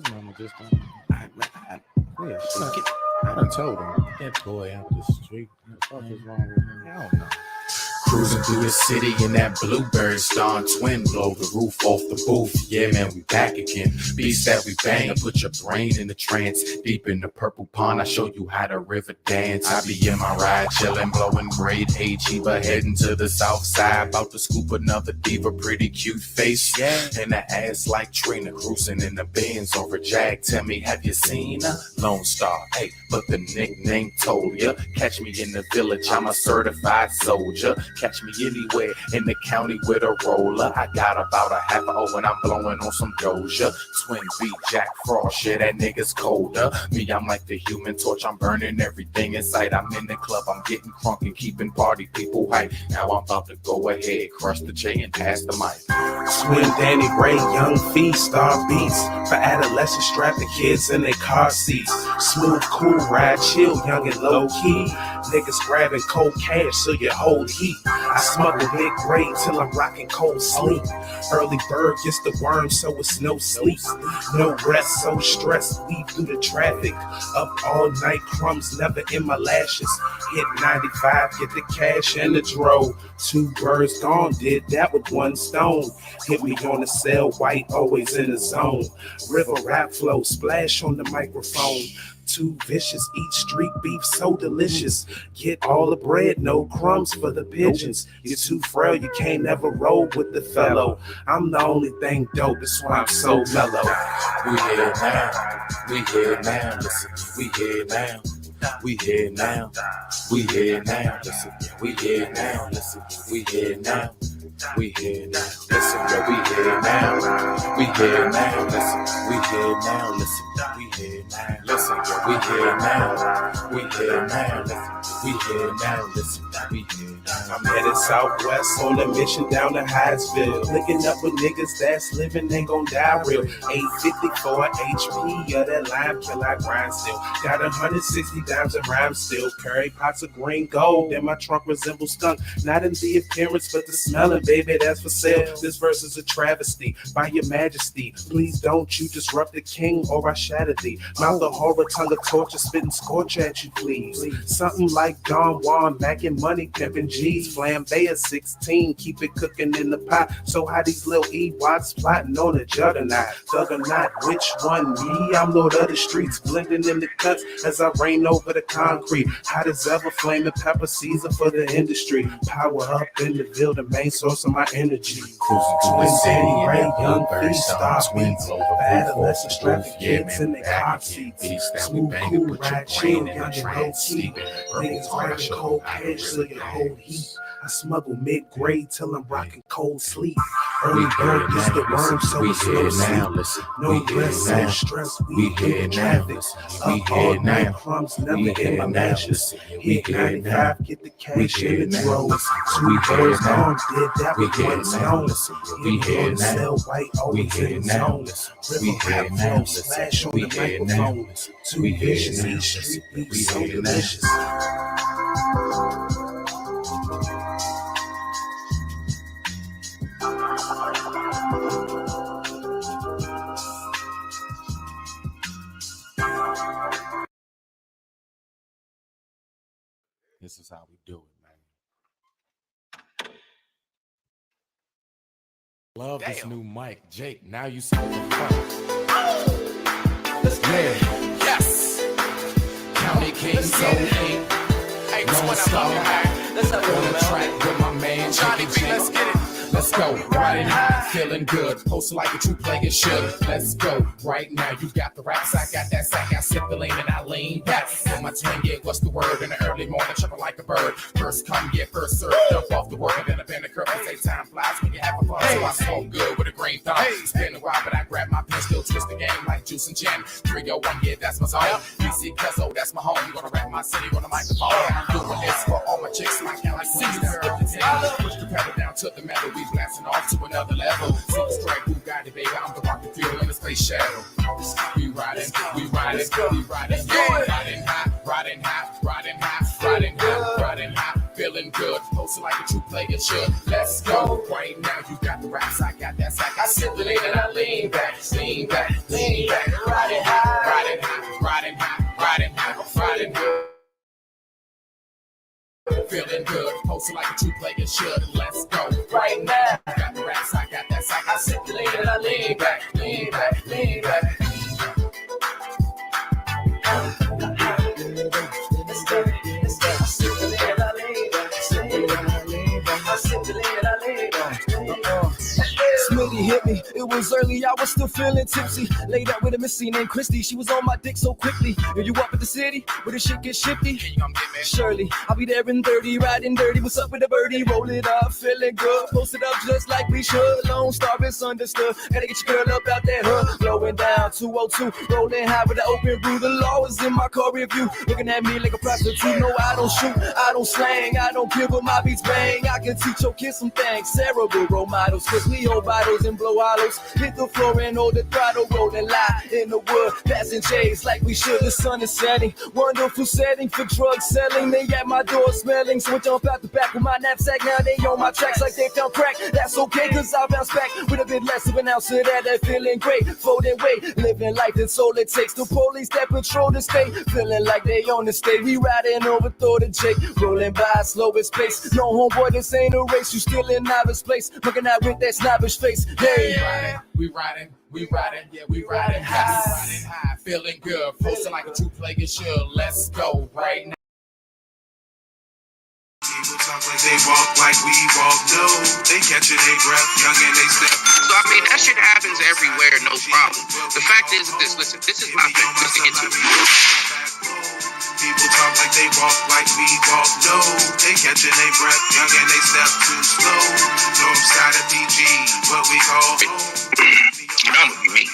his mama just don't. I done told him, get that boy out the street. What the fuck is wrong with him? I don't know. Cruising through the city in that bluebird starring twin, blow the roof off the booth. Yeah, man, we back again. Beats that we bang to put your brain in the trance. Deep in the purple pond, I show you how the river dance. I be in my ride, chillin', blowing grade A cheaper, heading to the south side. About to scoop another diva, pretty cute face. Yeah, and the ass like Trina, cruising in the Benz over Jag. Tell me, have you seen her? Lone Star, hey, but the nickname told ya. Catch me in the village, I'm a certified soldier. Catch me anywhere in the county with a roller. I got about a half hour when I'm blowing on some Doja. Twin B, Jack Frost, yeah, that nigga's colder. Me, I'm like the Human Torch, I'm burning everything in sight. I'm in the club, I'm getting crunk and keeping party people hype. Now I'm about to go ahead, crush the J and pass the mic. Twin Danny Ray, young feast, star beats. For adolescents, strapping kids in their car seats. Smooth, cool ride, chill, young and low key. Niggas grabbing cold cash so you hold heat. I smuggle mid-grade till I'm rocking cold sleep. Early bird gets the worm, so it's no sleep. No rest, so stressed, weave through the traffic. Up all night, crumbs never in my lashes. Hit 95, get the cash and the dro. 2 birds gone, did that with 1 stone. Hit me on the cell, white, always in the zone. River rap flow, splash on the microphone. Too vicious, eat street beef so delicious. Get all the bread, no crumbs for the pigeons. You're too frail, you can't ever roll with the fellow. I'm the only thing dope, that's why I'm so mellow. We here now, we here now, listen, we here now. We here now, we here now, listen, we here now, listen, we here now. We here now, listen, yeah, we here now. We here now, listen, we here now, listen, we here now, listen, yeah, we here now. We here now, listen, we here now, listen, we here now. I'm headed southwest on a mission down to Hyattsville. Linking up with niggas that's living, ain't gon' die real. 854 HP, yeah, that lime kill I grind still. Got 160 dimes and rhymes still. Carry pots of green gold, and my trunk resembles skunk. Not in the appearance, but the smelling, baby, that's for sale. This verse is a travesty, by your majesty. Please don't you disrupt the king or I shatter thee. Mouth of horror, tongue of torture, spitting scorch at you, please. Something like Don Juan, macking money, pimping G's. Flambe at 16, keep it cooking in the pot. So how these little Ewoks plotting on a juggernaut? Juggernaut, which one? Me, I'm Lord of the streets, blending in the cuts as I rain over the concrete. Hot as ever, flaming pepper, Caesar for the industry. Power up in the ville, the main source of my energy. Cruising to the city, Ray, young bird feast, star star twin, beats. blow the roof Adolescent off the strapping roof. Yeah, kids man, in we their back car again. seats. Beats that we Smooth, bang cool to put your ride, brain chill, in young a and low trance. key. Deep in the purple Niggas pond, grabbing show cold you how the cash so river you hold dance. heat. I smuggle mid-grade till I'm rocking cold sleep. We Early here bird gets the now, worm, listen, so we it's no here now, sleep. listen, No we here rest, no now. stress, We we here in now, traffic. listen, we Up here all night, now. crumbs We never in here my now, lashes. listen, we Hit here now. 95, get the We cash here in the now, dro. listen, 2 we here birds now. gone, did that We with here 1 now, stone. listen, we Hit me here on the now. cell, white, We always here in the now, zone. listen, River we here rap now, flow, listen, splash on we the here now, microphone. listen, Too we here vicious, now, eat listen, street beef, we so here now. delicious. This is how we do it, man. Love this new mic, Jake. Now you smoking fun. Yeah, yes. County King, so ain't. Hey, Lone Star. Let's have On the track with my man, Johnny B, let's get it. Let's go, riding high, feeling good, posted like a true player should. Let's go, right now, you got the raps, I got that sack, I sip the lane and I lean back. On my tongue, yeah, what's the word? In the early morning, chirping like a bird. First come, yeah, first serve, dump off the work, and then I bend the curve and say time flies when you have a fun. So I smoke good with a green thumb. It's been a while, but I grab my pen, still twist the game like juice and gin. 301, yeah, that's my song. BC Cuzzo, that's my home. You gonna rap my city on the microphone. I'm doing this for all my chicks, my Cali queens, that's what you take. Push the pedal down to the metal, we blasting off to another level. Super straight, who got it, baby? I'm the rocket fuel in the space shuttle. We riding, we riding, we riding, yeah. Riding high, riding high, riding high, riding high, riding high. Feeling good, posted like a true player should. Let's go, right now you got the raps, I got that sack. I sip the lean and I lean back, lean back, lean back. feeling good. Posted like a true player should. Let's go right now. I got the racks, I got that sack. I sit lean and I lean back, lean back, lean back. Smitty hit me, it was early, I was still feeling tipsy. Laid out with a missy named Christy, she was on my dick so quickly. Are you up at the city, where the shit gets shifty? Surely, I'll be there in 30, riding dirty. What's up with the birdie? Roll it up, feeling good. Post it up just like we should. Lone Star misunderstood. Gotta get your girl up out that hood. Blowing down 202, rolling high with the open roof. The law is in my car review. Looking at me like a prostitute. No, I don't shoot, I don't slang, I don't kill, but my beats bang. I can teach your kids some things. Terrible role models, cause we hold bottles and blow hollows. Hit the floor and hold the throttle, rolling live in the wood. Passing J's like we should. The sun is setting. Wonderful setting for drug selling. They at my door smelling. So I jump out the back with my knapsack. Now they on my tracks like they found crack. That's okay, cause I bounce back with a bit less of an ounce of that. Feeling great, folding weight, living life, that's all it takes. The police that patrol the state, feeling like they on the state. We riding over through the Jake, rolling by slowest pace. No homeboy, this ain't a race. You still in novice place, looking out with that snobbish face. Hey, we riding, yeah, we riding high, feeling good, posting like a true player should. Let's go right now. People talk like they walk like we walk, no. They catching their breath, young and they step. So I mean, that shit happens everywhere, no problem. The fact is this, listen, this is my thing, just to get to it. People talk like they walk like we walk, no. They catching their breath, young and they step too slow. North side of PG, what we call You know I'm gonna be me.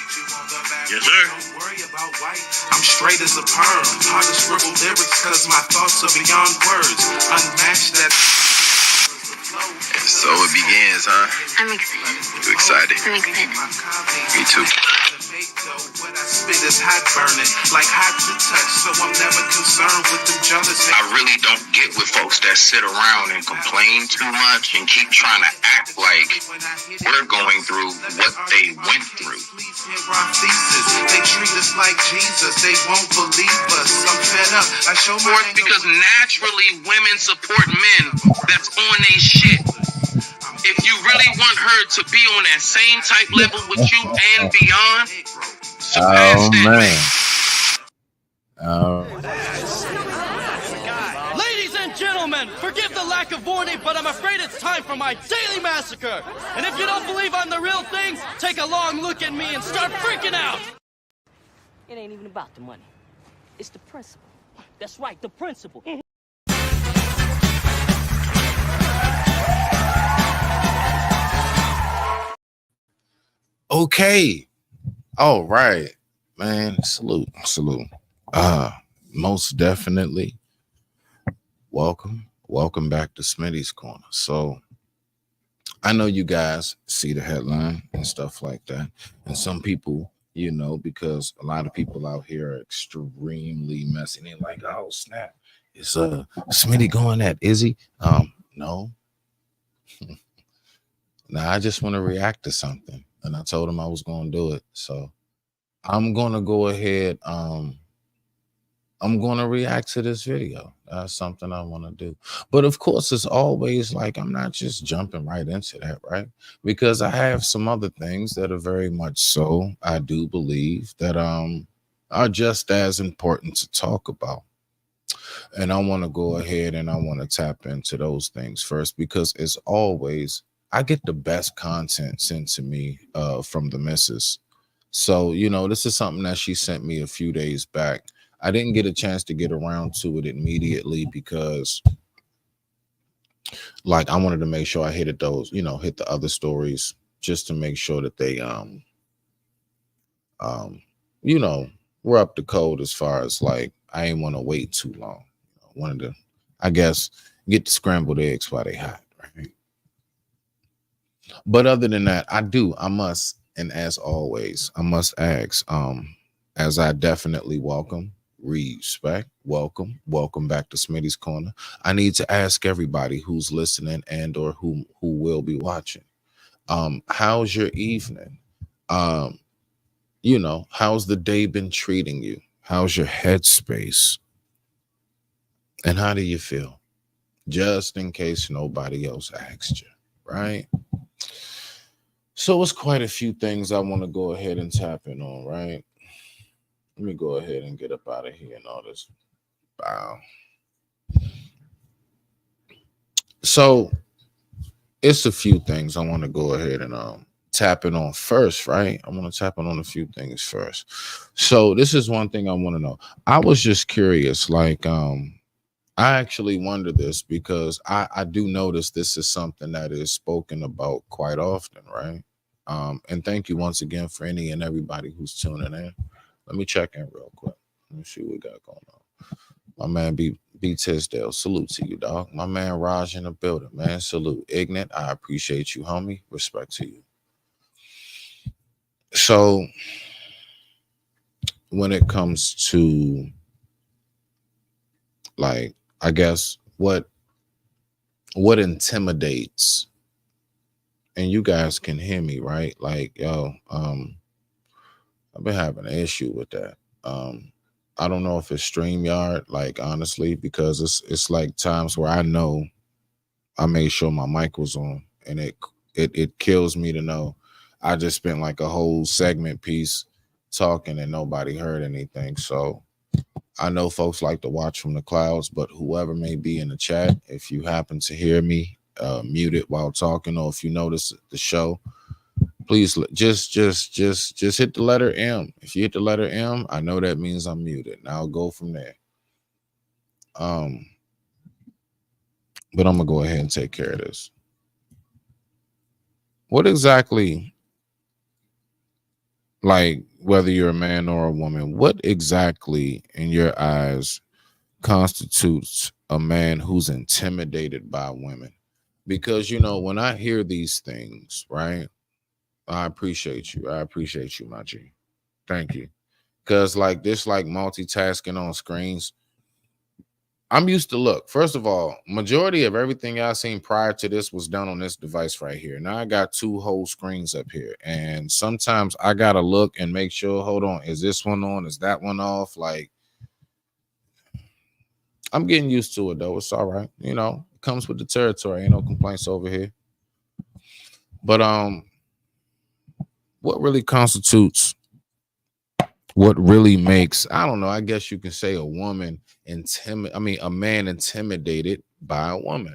Yes, sir. Don't worry about white. I'm straight as a perm. Hard to scribble lyrics cause my thoughts are beyond words. Unmatched that. So it begins, huh? I'm excited. You excited? I'm excited. Me too. What I spit is hot burning, like hot to touch, so I'm never concerned with them jealous. I really don't get with folks that sit around and complain too much and keep trying to act like we're going through what they went through. Please hear our thesis. They treat us like Jesus, they won't believe us. I'm fed up. I show my Or because naturally women support men that's on their shit. If you really want her to be on that same type level with you and beyond, surpass that man. Ladies and gentlemen, forgive the lack of warning, but I'm afraid it's time for my daily massacre. And if you don't believe I'm the real thing, take a long look at me and start freaking out. It ain't even about the money. It's the principle. That's right, the principle. Okay. All right, man. Salute. Most definitely. Welcome back to Smitty's Corner. So I know you guys see the headline and stuff like that. And some people, you know, because a lot of people out here are extremely messy. They're like, oh snap. Is Smitty going at Izzy? No. Now I just want to react to something. And I told him I was going to do it. So I'm going to go ahead. I'm going to react to this video. That's something I want to do. But of course, it's always like, I'm not just jumping right into that, right? Because I have some other things that are very much so, I do believe, that are just as important to talk about. And I want to go ahead and I want to tap into those things first, because as always, I get the best content sent to me from the missus. So, you know, this is something that she sent me a few days back. I didn't get a chance to get around to it immediately because, like, I wanted to make sure I hit those, you know, hit the other stories just to make sure that they, you know, we're up to code as far as, like, I ain't want to wait too long. I wanted to, I guess, get the scrambled eggs while they hot, right? But other than that, I must, and as always, I must ask, as I definitely welcome, respect, welcome back to Smitty's Corner. I need to ask everybody who's listening and or who will be watching, how's your evening? You know, how's the day been treating you? How's your headspace? And how do you feel? just in case nobody else asked you, right? So it's quite a few things I want to go ahead and tap in on, right? Let me go ahead and get up out of here and all this. Wow. So it's a few things I want to go ahead and tap in on first, right? I want to tap in on a few things first. So this is one thing I want to know. I was just curious, like I actually wonder this because I do notice this is something that is spoken about quite often, right? And thank you once again for any and everybody who's tuning in. Let me check in real quick. Let me see what we got going on. My man B Tisdale, salute to you, dog. My man Raj in the building, man. Salute. Ignat, I appreciate you, homie. Respect to you. So when it comes to, like, I guess what intimidates, and you guys can hear me, right? Like, yo, I've been having an issue with that. I don't know if it's StreamYard, like, honestly, because it's like times where I know I made sure my mic was on, and it kills me to know I just spent like a whole segment piece talking and nobody heard anything. So I know folks like to watch from the clouds, but whoever may be in the chat, if you happen to hear me muted while talking, or if you notice the show, please just hit the letter M. If you hit the letter M, I know that means I'm muted. Now I'll go from there. But I'm gonna go ahead and take care of this. What exactly, like, whether you're a man or a woman, what exactly in your eyes constitutes a man who's intimidated by women? Because, you know, when I hear these things, right, I appreciate you, my G. Thank you. Because like this, like multitasking on screens, I'm used to, look, first of all, majority of everything I seen prior to this was done on this device right here. Now I got two whole screens up here, and sometimes I gotta look and make sure, hold on, is this one on? Is that one off? Like, I'm getting used to it though. It's all right. You know, it comes with the territory. Ain't no complaints over here. But what really constitutes, what really makes, I don't know, I guess you can say a man intimidated by a woman.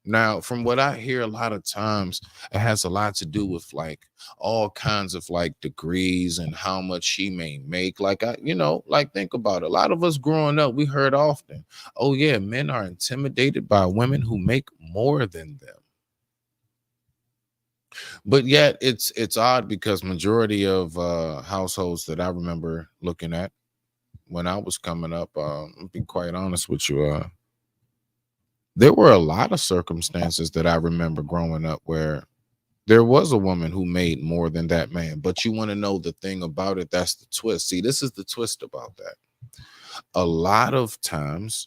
Now, from what I hear, a lot of times it has a lot to do with like all kinds of like degrees and how much she may make. Like, like, think about it. A lot of us growing up, we heard often, oh yeah, men are intimidated by women who make more than them. But yet it's odd because majority of households that I remember looking at when I was coming up, I'll be quite honest with you, there were a lot of circumstances that I remember growing up where there was a woman who made more than that man. But you want to know the thing about it? That's the twist. See, this is the twist about that. A lot of times,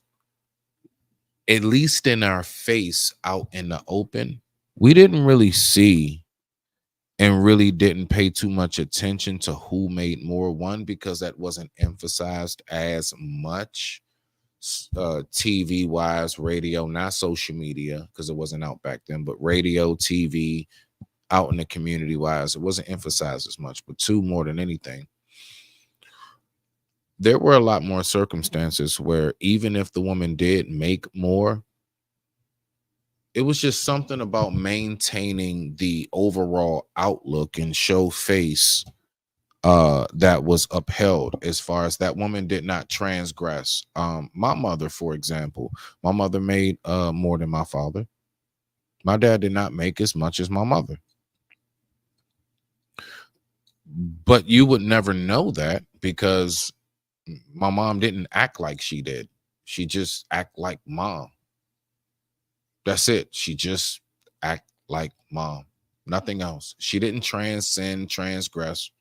at least in our face, out in the open, we didn't really see and really didn't pay too much attention to who made more. One, because that wasn't emphasized as much. TV wise, radio, not social media, because it wasn't out back then, but radio, TV, out in the community wise, it wasn't emphasized as much. But two, more than anything, there were a lot more circumstances where even if the woman did make more, it was just something about maintaining the overall outlook and show face that was upheld, as far as that woman did not transgress. My mother, for example, my mother made more than my father. My dad did not make as much as my mother. But you would never know that because my mom didn't act like she did. She just act like mom. That's it. She just act like mom. Nothing else. She didn't transgress.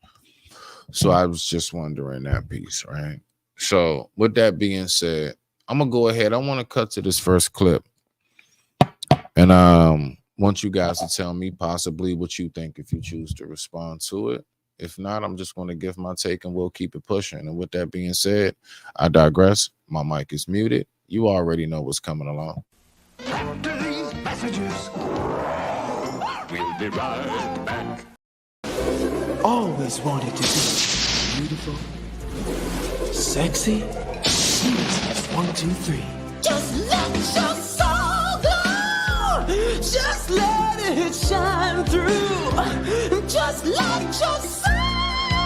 So I was just wondering that piece, right? So with that being said, I'm gonna go ahead. I want to cut to this first clip, and want you guys to tell me possibly what you think if you choose to respond to it. If not, I'm just going to give my take and we'll keep it pushing. And with that being said, I digress. My mic is muted. You already know what's coming along. messages. We'll be right back. Always wanted to be beautiful, sexy, sweet. 1, 2, 3. Just let your soul glow. Just let it shine through. Just let your soul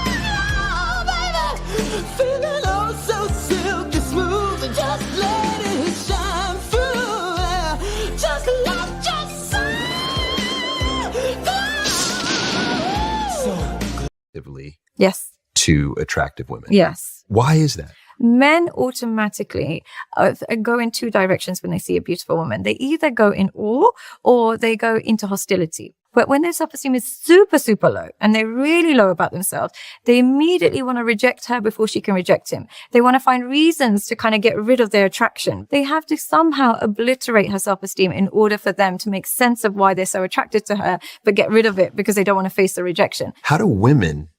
glow, baby. Feeling oh so silky smooth. Just let it shine through. Just let your soul glow. Yes. To attractive women. Yes. Why is that? Men automatically go in two directions when they see a beautiful woman. They either go in awe or they go into hostility. But when their self-esteem is super, super low and they're really low about themselves, they immediately want to reject her before she can reject him. They want to find reasons to kind of get rid of their attraction. They have to somehow obliterate her self-esteem in order for them to make sense of why they're so attracted to her, but get rid of it because they don't want to face the rejection. How do women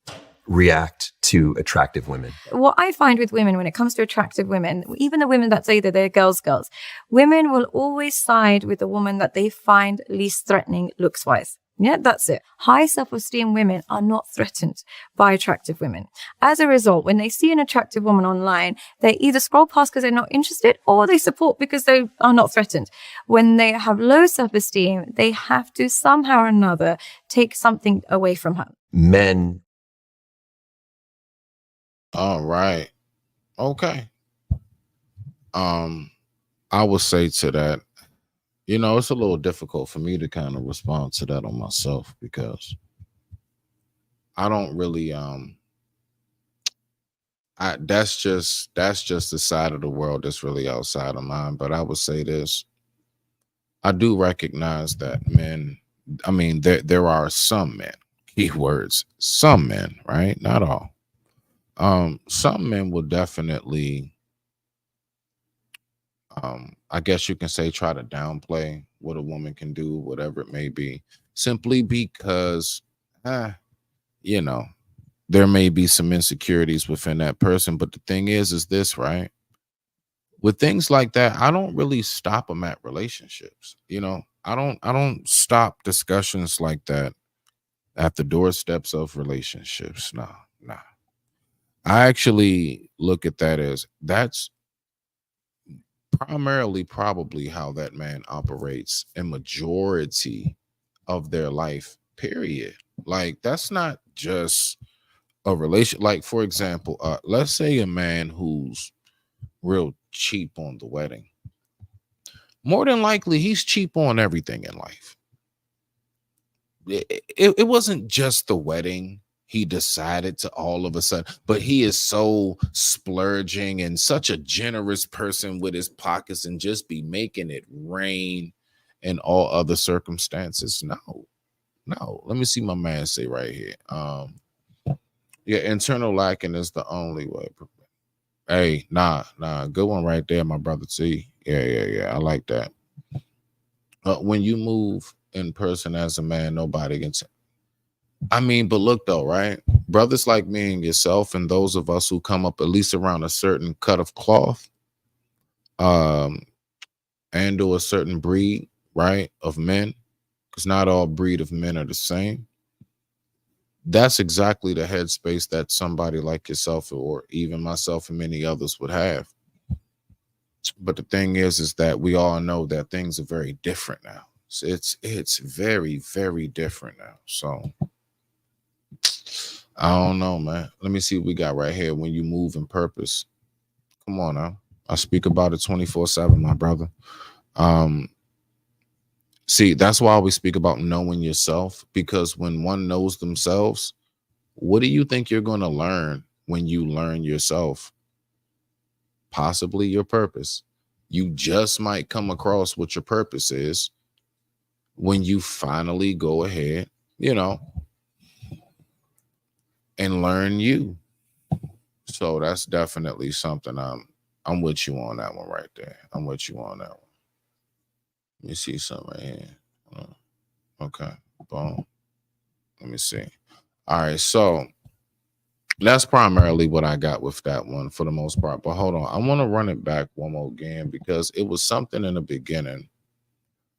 react to attractive women? What I find with women when it comes to attractive women, even the women that say that they're girls, women will always side with the woman that they find least threatening looks-wise. Yeah, that's it. High self-esteem women are not threatened by attractive women. As a result, when they see an attractive woman online, they either scroll past because they're not interested or they support because they are not threatened. When they have low self-esteem, they have to somehow or another take something away from her. Men. All right. Okay. I would say to that, you know, it's a little difficult for me to kind of respond to that on myself because I don't really that's just the side of the world that's really outside of mine. But I would say this. I do recognize that men, I mean, there are some men, keywords, some men, right? Not all. Some men will definitely I guess you can say try to downplay what a woman can do, whatever it may be, simply because you know, there may be some insecurities within that person. But the thing is this, right? With things like that, I don't really stop them at relationships. You know, I don't stop discussions like that at the doorsteps of relationships. Nah. I actually look at that as that's primarily probably how that man operates a majority of their life, period. Like, that's not just a relation. Like, for example, let's say a man who's real cheap on the wedding. More than likely, he's cheap on everything in life. It wasn't just the wedding. He decided to all of a sudden, but he is so splurging and such a generous person with his pockets and just be making it rain in all other circumstances. No. Let me see my man say right here. Yeah, internal lacking is the only way. Hey, nah, good one right there, my brother T. Yeah, I like that. When you move in person as a man, nobody can say. I mean, but look though, right? Brothers like me and yourself and those of us who come up at least around a certain cut of cloth, and or a certain breed, right, of men, because not all breed of men are the same. That's exactly the headspace that somebody like yourself or even myself and many others would have. But the thing is that we all know that things are very different now. So it's very, very different now. So I don't know, man. Let me see what we got right here. When you move in purpose. Come on now. I speak about it 24/7, my brother. See, that's why we speak about knowing yourself, because when one knows themselves, what do you think you're going to learn when you learn yourself? Possibly your purpose. You just might come across what your purpose is when you finally go ahead, you know, and learn you. So that's definitely something I'm with you on that one right there. I'm with you on that one. Let me see something right here. Okay, boom. Let me see. All right, so that's primarily what I got with that one for the most part. But hold on, I want to run it back one more again because it was something in the beginning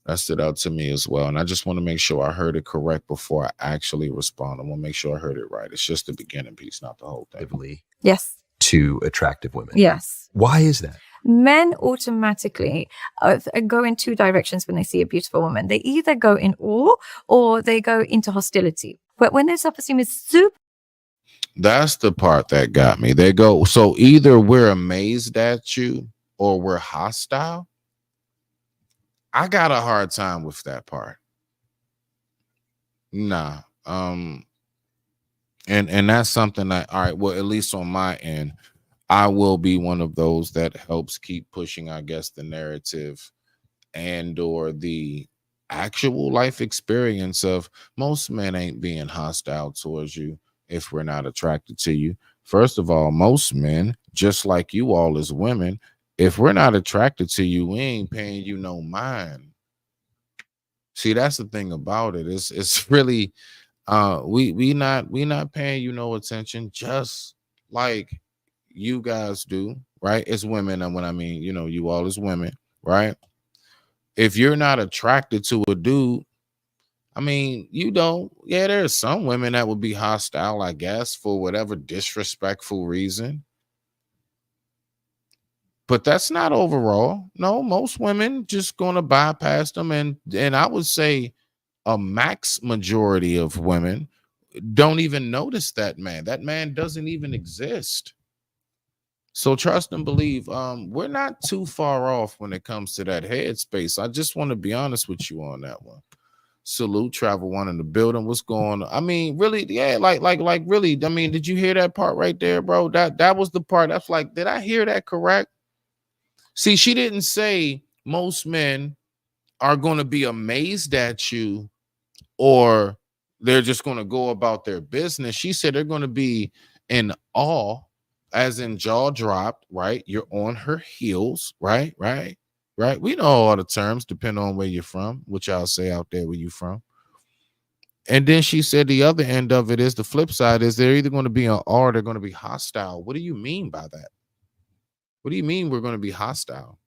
That stood out to me as well. And I just want to make sure I heard it correct before I actually respond. I want to make sure I heard it right. It's just the beginning piece, not the whole thing. Yes. To attractive women. Yes. Why is that? Men automatically go in two directions when they see a beautiful woman. They either go in awe or they go into hostility. But when their self-esteem is super. That's the part that got me. They go, so either we're amazed at you or we're hostile. I got a hard time with that part. Nah. And that's something that, all right, well, at least on my end, I will be one of those that helps keep pushing, I guess, the narrative and or the actual life experience of most men ain't being hostile towards you if we're not attracted to you. First of all, most men, just like you all as women, if we're not attracted to you, we ain't paying you no mind. See, that's the thing about it. It's really we not paying you no attention, just like you guys do, right? As women, and when I mean, you know, you all as women, right? If you're not attracted to a dude, I mean, you don't. Yeah, there's some women that would be hostile, I guess, for whatever disrespectful reason. But that's not overall. No, most women just gonna bypass them, and I would say a max majority of women don't even notice that man. That man doesn't even exist. So trust and believe. We're not too far off when it comes to that headspace. I just want to be honest with you on that one. Salute, Travel One in the building. What's going on? I mean, really, yeah, like really. I mean, did you hear that part right there, bro? That was the part. That's like, did I hear that correct? See, she didn't say most men are going to be amazed at you or they're just going to go about their business. She said they're going to be in awe, as in jaw dropped, right? You're on her heels, right? We know all the terms, depending on where you're from, which y'all say out there where you from. And then she said the other end of it is the flip side is they're either going to be in awe or they're going to be hostile. What do you mean by that? What do you mean we're going to be hostile?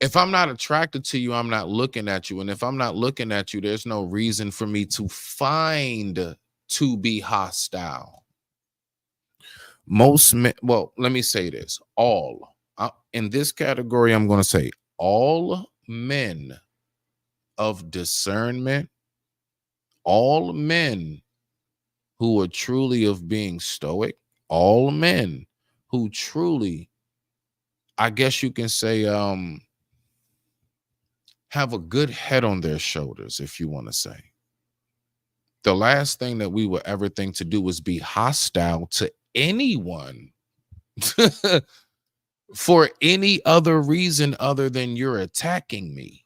If I'm not attracted to you, I'm not looking at you. And if I'm not looking at you, there's no reason for me to find to be hostile. Most men, well, let me say this. All, in this category, I'm going to say all men of discernment, all men who are truly of being stoic, all men who truly, I guess you can say, have a good head on their shoulders, if you want to say. The last thing that we would ever think to do is be hostile to anyone for any other reason other than you're attacking me.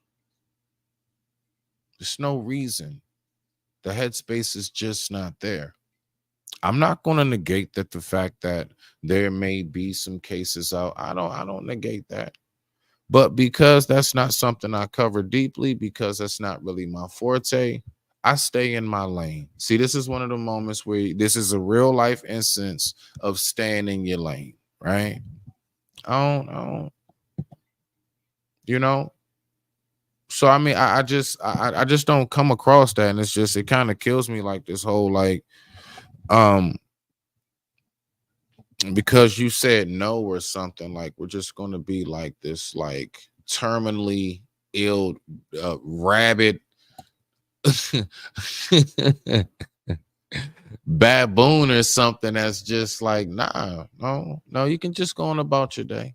There's no reason. The headspace is just not there. I'm not going to negate that the fact that there may be some cases out. I don't negate that. But because that's not something I cover deeply, because that's not really my forte, I stay in my lane. See, this is one of the moments where this is a real life instance of staying in your lane, right? I don't, you know? So, I mean, I just don't come across that. And it's just, it kind of kills me, like this whole, like, because you said no or something, like we're just going to be like this, like terminally ill rabid baboon or something that's just like, nah, no, you can just go on about your day.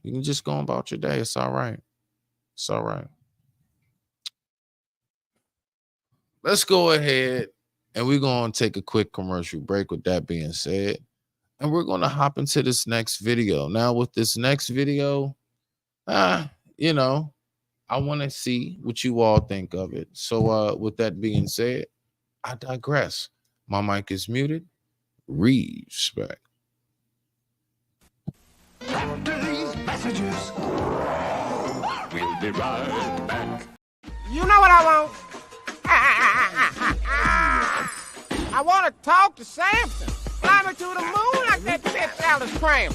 You can just go on about your day. It's all right. It's all right. Let's go ahead and we're going to take a quick commercial break with that being said. And we're going to hop into this next video. Now, with this next video, you know, I want to see what you all think of it. So with that being said, I digress. My mic is muted. Respect. After these messages, we'll be right back. You know what I want? I want to talk to Samson. I fly me to the moon like that bitch Alice Kramer.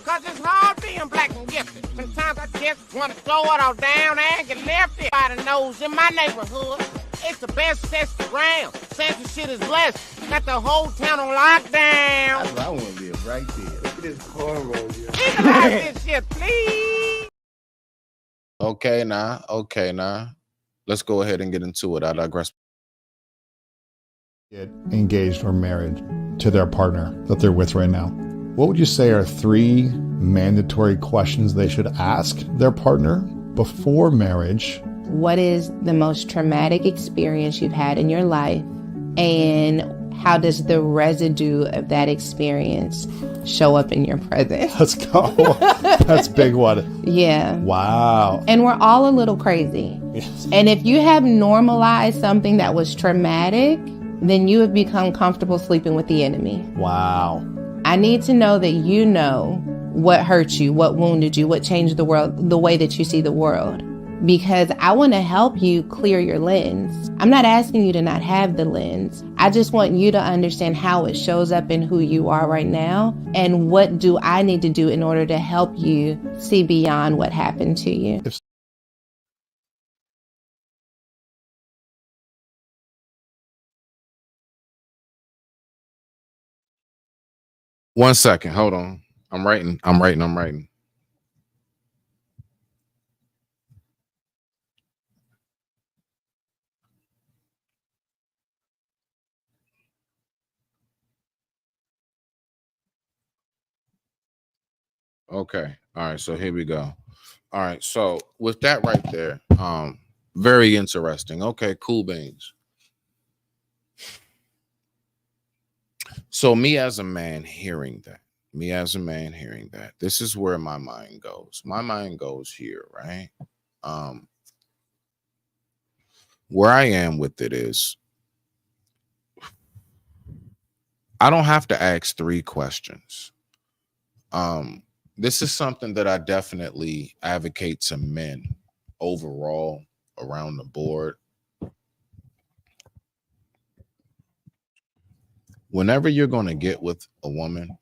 Cause it's hard being black and gifted. Sometimes I just want to throw it all down and get left it. Everybody knows in my neighborhood, it's the best test around. Sandy shit is blessed. Got the whole town on lockdown. That's what I want to live right there. Look at this cornrow. Legalize this shit, please. Okay, now. Let's go ahead and get into it. I digress. Get engaged or married to their partner that they're with right now. What would you say are 3 mandatory questions they should ask their partner before marriage? What is the most traumatic experience you've had in your life? And how does the residue of that experience show up in your present? Let's go. That's a big one. Yeah. Wow. And we're all a little crazy. Yes. And if you have normalized something that was traumatic, then you have become comfortable sleeping with the enemy. Wow. I need to know that you know what hurt you, what wounded you, what changed the world, the way that you see the world. Because I want to help you clear your lens. I'm not asking you to not have the lens. I just want you to understand how it shows up in who you are right now and what do I need to do in order to help you see beyond what happened to you. One second. Hold on. I'm writing. Okay. All right. So here we go. All right. So with that right there, very interesting. Okay, cool beans. So me as a man hearing that, this is where my mind goes. My mind goes here, right? Where I am with it is I don't have to ask 3 questions. This is something that I definitely advocate to men overall around the board. Whenever you're going to get with a woman,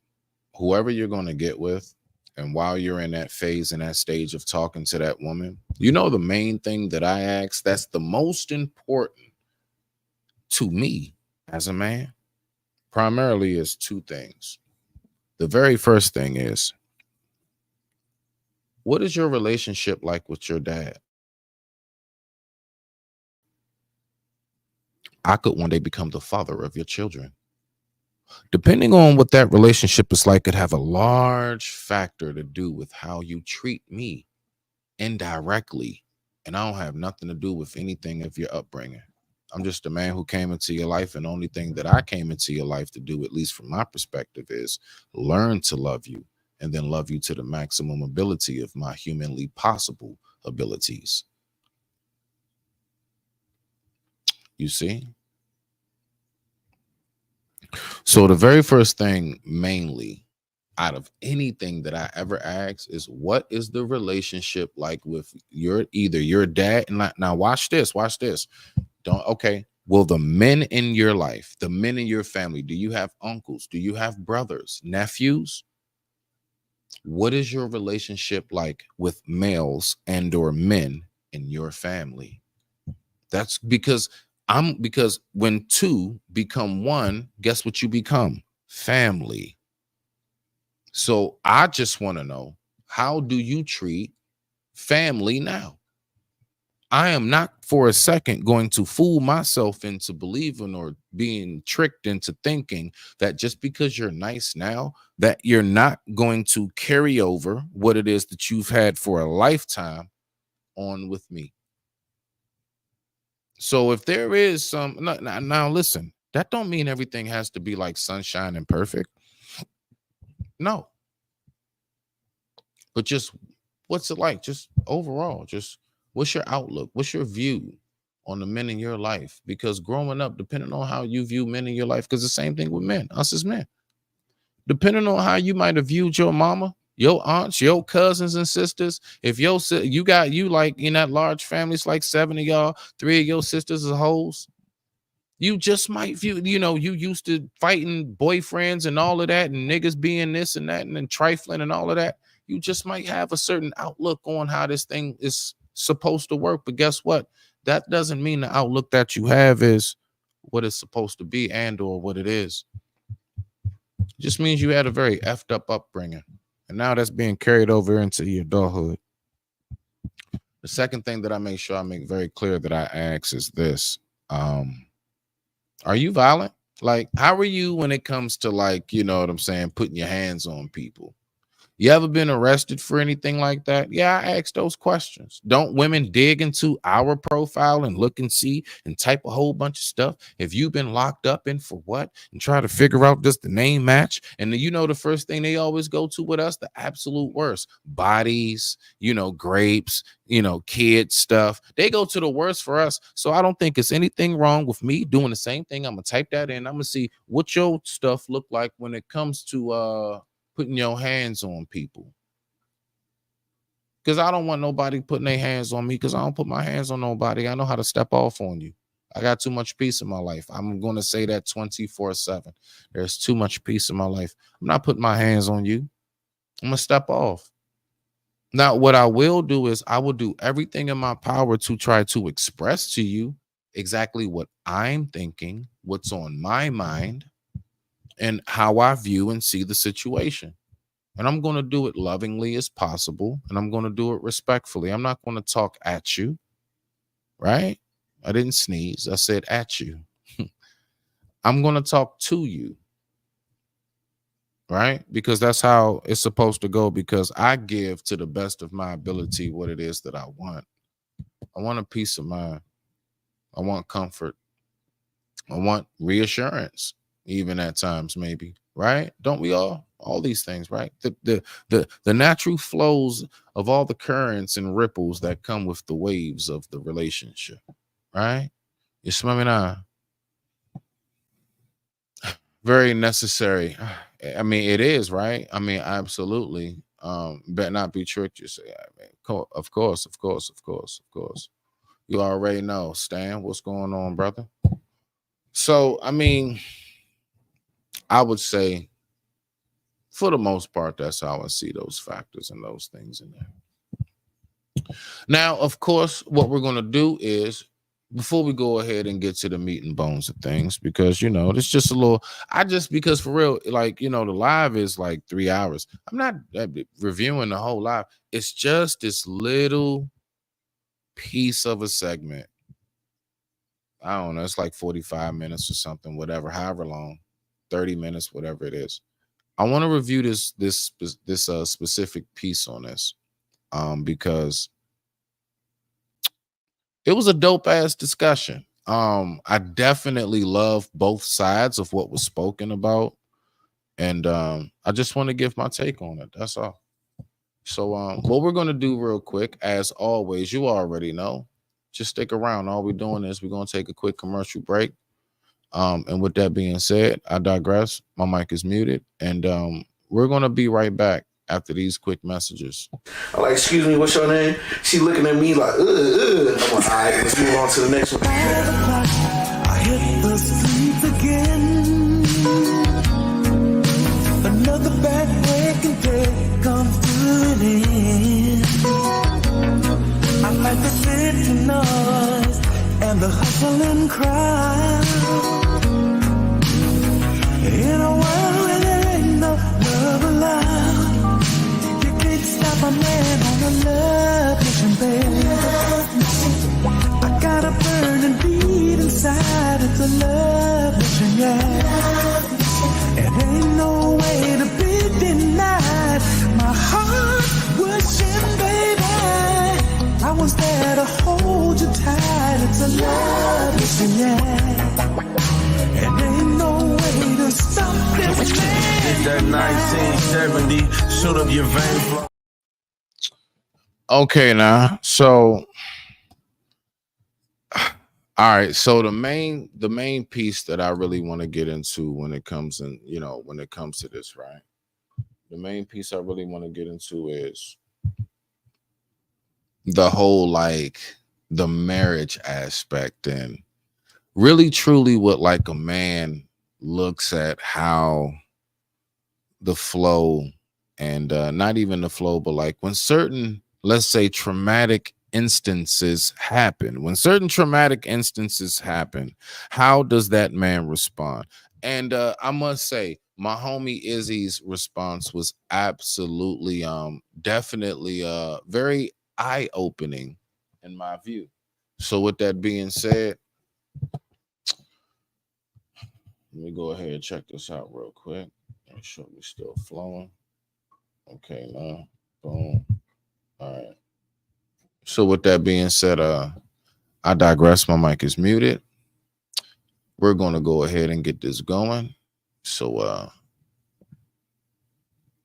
whoever you're going to get with, and while you're in that phase and that stage of talking to that woman, you know, the main thing that I ask that's the most important to me as a man primarily is 2 things. The very first thing is, what is your relationship like with your dad? I could one day become the father of your children. Depending on what that relationship is like, could have a large factor to do with how you treat me indirectly. And I don't have nothing to do with anything of your upbringing. I'm just a man who came into your life, and the only thing that I came into your life to do, at least from my perspective, is learn to love you and then love you to the maximum ability of my humanly possible abilities. You see? So the very first thing, mainly, out of anything that I ever ask is, what is the relationship like with either your dad and now watch this. Well, the men in your life, the men in your family, do you have uncles? Do you have brothers, nephews? What is your relationship like with males and or men in your family? That's because when 2 become 1, guess what you become? Family. So I just want to know, how do you treat family now? I am not for a second going to fool myself into believing or being tricked into thinking that just because you're nice now, that you're not going to carry over what it is that you've had for a lifetime on with me. So if there is some, now listen, that don't mean everything has to be like sunshine and perfect. No. But just what's it like? Just overall, just what's your outlook? What's your view on the men in your life? Because growing up, depending on how you view men in your life, because the same thing with men, us as men, depending on how you might have viewed your mama, your aunts, your cousins and sisters. If you like in that large family, it's like 7 of y'all, 3 of your sisters are hoes. You just might view, you used to fighting boyfriends and all of that, and niggas being this and that, and then trifling and all of that. You just might have a certain outlook on how this thing is supposed to work. But guess what? That doesn't mean the outlook that you have is what it's supposed to be and or what it is. It just means you had a very effed up upbringing. And now that's being carried over into your adulthood. The second thing that I make sure I make very clear that I ask is this. Are you violent? Like, how are you when it comes to, like, you know what I'm saying, putting your hands on people? You ever been arrested for anything like that? Yeah, I ask those questions. Don't women dig into our profile and look and see and type a whole bunch of stuff? Have you been locked up in for what? And try to figure out does the name match? And then, the first thing they always go to with us, the absolute worst. Bodies, grapes, kid stuff. They go to the worst for us. So I don't think it's anything wrong with me doing the same thing. I'm going to type that in. I'm going to see what your stuff look like when it comes to putting your hands on people. Because I don't want nobody putting their hands on me, because I don't put my hands on nobody. I know how to step off on you. I got too much peace in my life. I'm going to say that 24/7. There's too much peace in my life. I'm not putting my hands on you. I'm going to step off. Now, what I will do is I will do everything in my power to try to express to you exactly what I'm thinking, what's on my mind, and how I view and see the situation. And I'm going to do it lovingly as possible. And I'm going to do it respectfully. I'm not going to talk at you. Right? I didn't sneeze. I said at you. I'm going to talk to you. Right? Because that's how it's supposed to go. Because I give to the best of my ability what it is that I want. I want a peace of mind. I want comfort. I want reassurance. Even at times, maybe, right? Don't we all these things, right? The natural flows of all the currents and ripples that come with the waves of the relationship, right? You smell me now? Very necessary. I mean, it is, right? I mean, absolutely. Better not be tricked. You say, I mean, of course. You already know, Stan. What's going on, brother? So, I mean, I would say, for the most part, that's how I see those factors and those things in there. Now, of course, what we're going to do is, before we go ahead and get to the meat and bones of things, because, it's just a little, because for real, like, the live is like 3 hours. I'm not reviewing the whole live. It's just this little piece of a segment. I don't know. It's like 45 minutes or something, whatever, however long, 30 minutes, whatever it is. I want to review this specific piece on this, because it was a dope ass discussion. I definitely love both sides of what was spoken about, and I just want to give my take on it. That's all. So what we're going to do real quick, as always, you already know, just stick around. All we're doing is we're going to take a quick commercial break. And with that being said, I digress. My mic is muted, and we're going to be right back after these quick messages. I'm like, excuse me, what's your name? She looking at me like, I'm like, all right, let's move on to the next one. I hit the streets again. Another bad breaking day comes to an end. I like the city noise and the hustling crowd. In a world where there ain't no love allowed, you can't stop a man on a love mission, baby. I got a burning beat inside, it's a love mission, yeah. It ain't no way to be denied. My heart wishing, baby, I was there to hold you tight. It's a love mission, yeah. It ain't no way to stop this man. It's that 1970, shoot up your vein flow. Okay, now, so all right, so the main piece that I really want to get into when it comes to this, right? The main piece I really want to get into is the whole, like, the marriage aspect and really truly what like a man looks at how the flow and not even the flow, but like when certain, let's say, traumatic instances happen, how does that man respond? And I must say, my homie Izzy's response was absolutely definitely very eye-opening in my view. So with that being said, let me go ahead and check this out real quick. Make sure we're still flowing. Okay, now, boom. All right. So with that being said, I digress. My mic is muted. We're gonna go ahead and get this going. So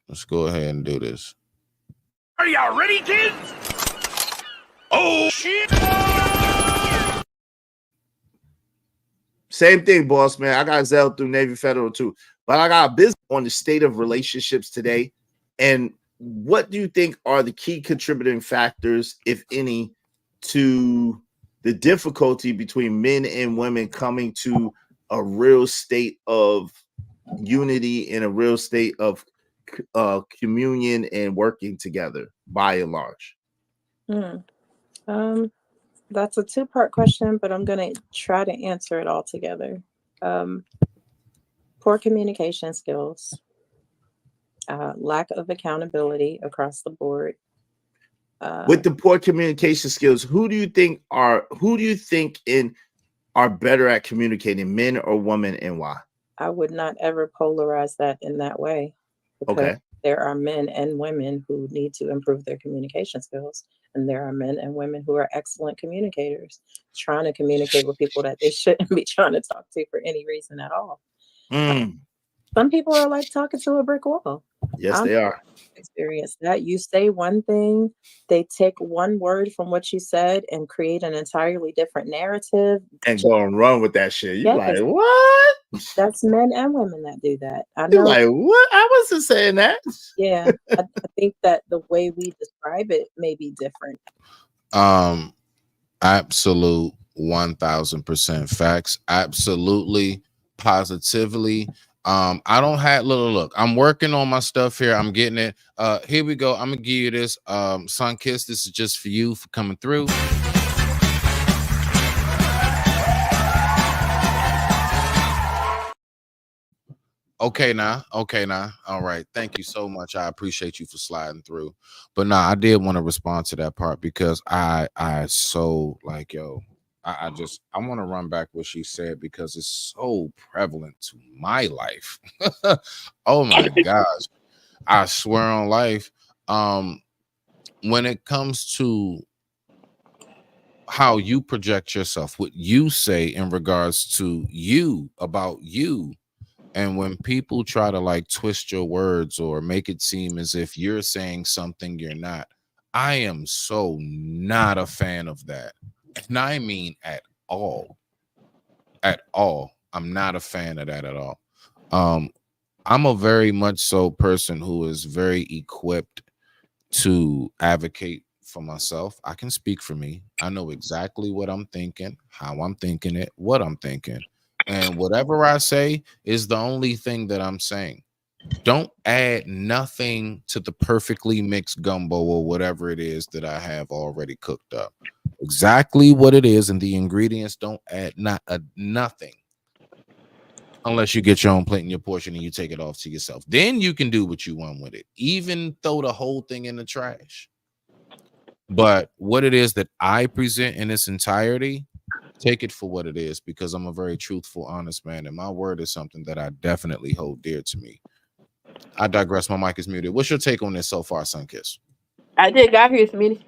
let's go ahead and do this. Are y'all ready, kids? Oh shit! Same thing, boss man. I got Zell through Navy Federal too, but I got a business on the state of relationships today. And what do you think are the key contributing factors, if any, to the difficulty between men and women coming to a real state of unity and a real state of communion and working together by and large? That's a two-part question, but I'm going to try to answer it all together. Poor communication skills, lack of accountability across the board. With the poor communication skills, who do you think are better at communicating, men or women, and why? I would not ever polarize that in that way, because Okay. there are men and women who need to improve their communication skills, and there are men and women who are excellent communicators, trying to communicate with people that they shouldn't be trying to talk to for any reason at all. Some people are like talking to a brick wall. Yes, they are. Experience that. You say one thing, they take one word from what you said and create an entirely different narrative and go and run with that shit. You like, because what? That's men and women that do that. I You're know. like, what? I wasn't saying that. Yeah, I think that the way we describe it may be different. Absolute 1000% facts. Absolutely, positively. I don't have look. I'm working on my stuff here. I'm getting it. Here we go. I'm gonna give you this. Sun Kiss, this is just for you for coming through. Okay, now. All right. Thank you so much. I appreciate you for sliding through. But nah, I did want to respond to that part because I so like, yo, I want to run back what she said because it's so prevalent to my life. Oh my gosh. I swear on life. When it comes to how you project yourself, what you say in regards to you about you. And when people try to like twist your words or make it seem as if you're saying something you're not, I am so not a fan of that. And I mean at all. At all. I'm not a fan of that at all. I'm a very much so person who is very equipped to advocate for myself. I can speak for me. I know exactly what I'm thinking, how I'm thinking it, what I'm thinking. And whatever I say is the only thing that I'm saying. Don't add nothing to the perfectly mixed gumbo or whatever it is that I have already cooked up. Exactly what it is, and the ingredients, don't add nothing. Unless you get your own plate and your portion and you take it off to yourself. Then you can do what you want with it. Even throw the whole thing in the trash. But what it is that I present in its entirety, take it for what it is, because I'm a very truthful, honest man, and my word is something that I definitely hold dear to me. I digress. My mic is muted. What's your take on this so far, Sunkiss? I just got here, Smitty.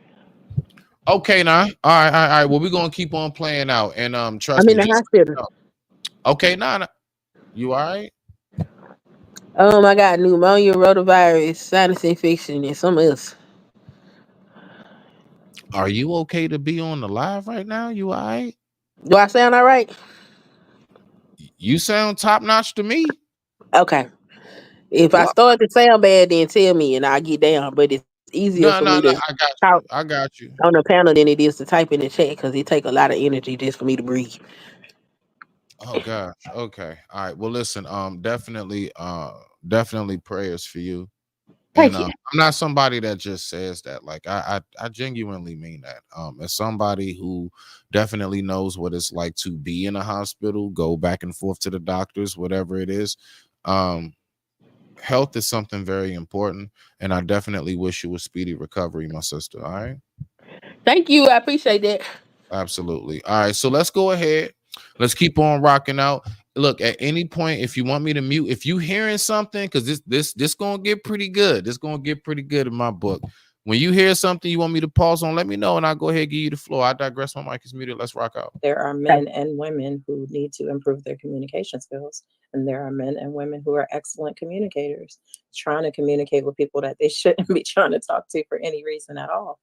Okay, now. All right. Well, we're gonna keep on playing out, and trust I'm me. in the hospital. Okay, nah. You all right? I got pneumonia, rotavirus, sinus infection, and something else. Are you okay to be on the live right now? You all right? Do I sound all right? You sound top notch to me. Okay. If I start to sound bad, then tell me and I'll get down. But it's easier for me to talk I got you on the panel than it is to type in the chat because it takes a lot of energy just for me to breathe. Oh gosh. Okay. All right. Well, listen. Definitely prayers for you. And Thank you. I'm not somebody that just says that. Like I genuinely mean that. As somebody who definitely knows what it's like to be in a hospital, go back and forth to the doctors, whatever it is. Um, Health is something very important, and I definitely wish you a speedy recovery, my sister. All right. Thank you. I appreciate that. Absolutely. All right, so let's go ahead. Let's keep on rocking out. Look, at any point, if you want me to mute, if you hearing something, because this gonna get pretty good. This gonna get pretty good in my book. When you hear something you want me to pause on, let me know, and I'll go ahead and give you the floor. I digress. My mic is muted. Let's rock out. There are men and women who need to improve their communication skills, and there are men and women who are excellent communicators, trying to communicate with people that they shouldn't be trying to talk to for any reason at all.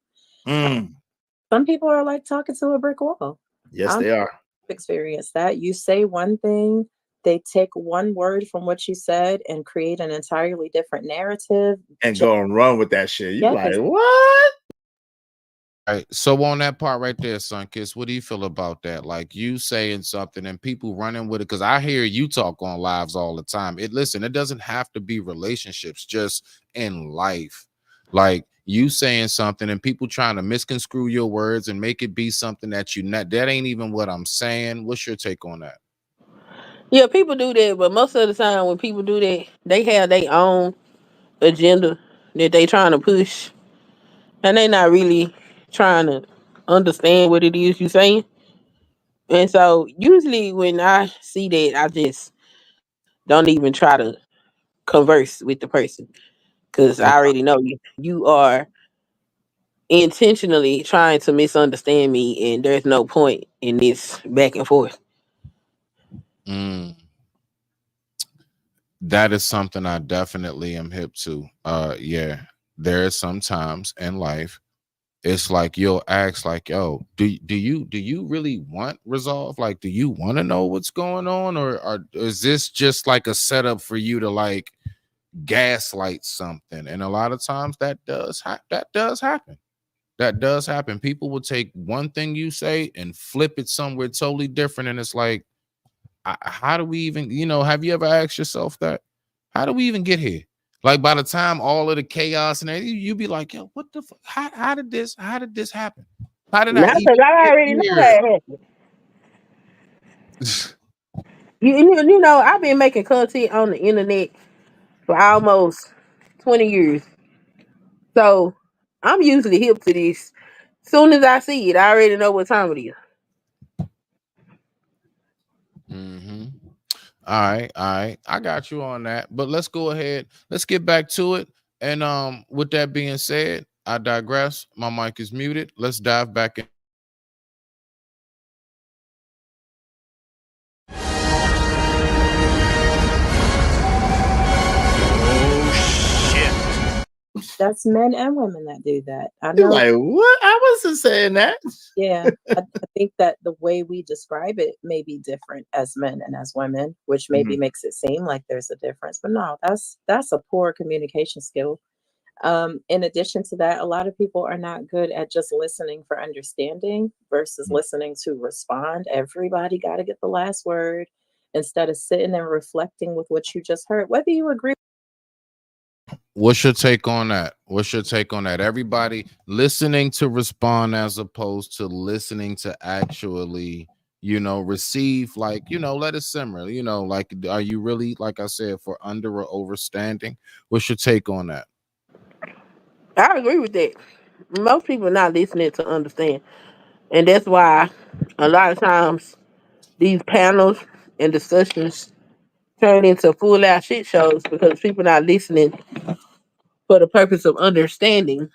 Some people are like talking to a brick wall. Yes, they are. Experience that. You say one thing, they take one word from what you said and create an entirely different narrative and go and run with that shit. You Yes. like what? All right. So on that part right there, Sun Kiss, what do you feel about that? Like you saying something and people running with it? Because I hear you talk on lives all the time. It doesn't have to be relationships, just in life. Like you saying something and people trying to misconstrue your words and make it be something that you not that ain't even what I'm saying. What's your take on that? Yeah, people do that, but most of the time when people do that, they have their own agenda that they trying to push, and they not really trying to understand what it is you saying. And so usually when I see that, I just don't even try to converse with the person because I Okay. already know you are intentionally trying to misunderstand me, and there's no point in this back and forth. Mm, that is something I definitely am hip to. Yeah, there are some times in life it's like you'll ask like, yo, do you really want resolve? Like, do you want to know what's going on, or is this just like a setup for you to like gaslight something? And a lot of times that does happen. That does happen. People will take one thing you say and flip it somewhere totally different, and it's like, how do we even, have you ever asked yourself that? How do we even get here? Like by the time all of the chaos and everything, you be like, yo, what the fuck? How did this happen? How did I Not because even I get already know how here? it happened. You know, I've been making content on the internet for almost 20 years. So I'm usually hip to this. Soon as I see it, I already know what time it is. Mm-hmm. All right. I got you on that. But let's go ahead. Let's get back to it. And with that being said, I digress. My mic is muted. Let's dive back in. That's men and women that do that. I You're know. like, what? I wasn't saying that. Yeah, I think that the way we describe it may be different as men and as women, which maybe makes it seem like there's a difference. But no, that's a poor communication skill. In addition to that, a lot of people are not good at just listening for understanding versus listening to respond. Everybody got to get the last word instead of sitting and reflecting with what you just heard, whether you agree. What's your take on that? Everybody listening to respond as opposed to listening to actually, receive, like, let it simmer, like, are you really, like I said, for under or overstanding? What's your take on that? I agree with that. Most people are not listening to understand. And that's why a lot of times these panels and discussions turn into full out shit shows because people not listening for the purpose of understanding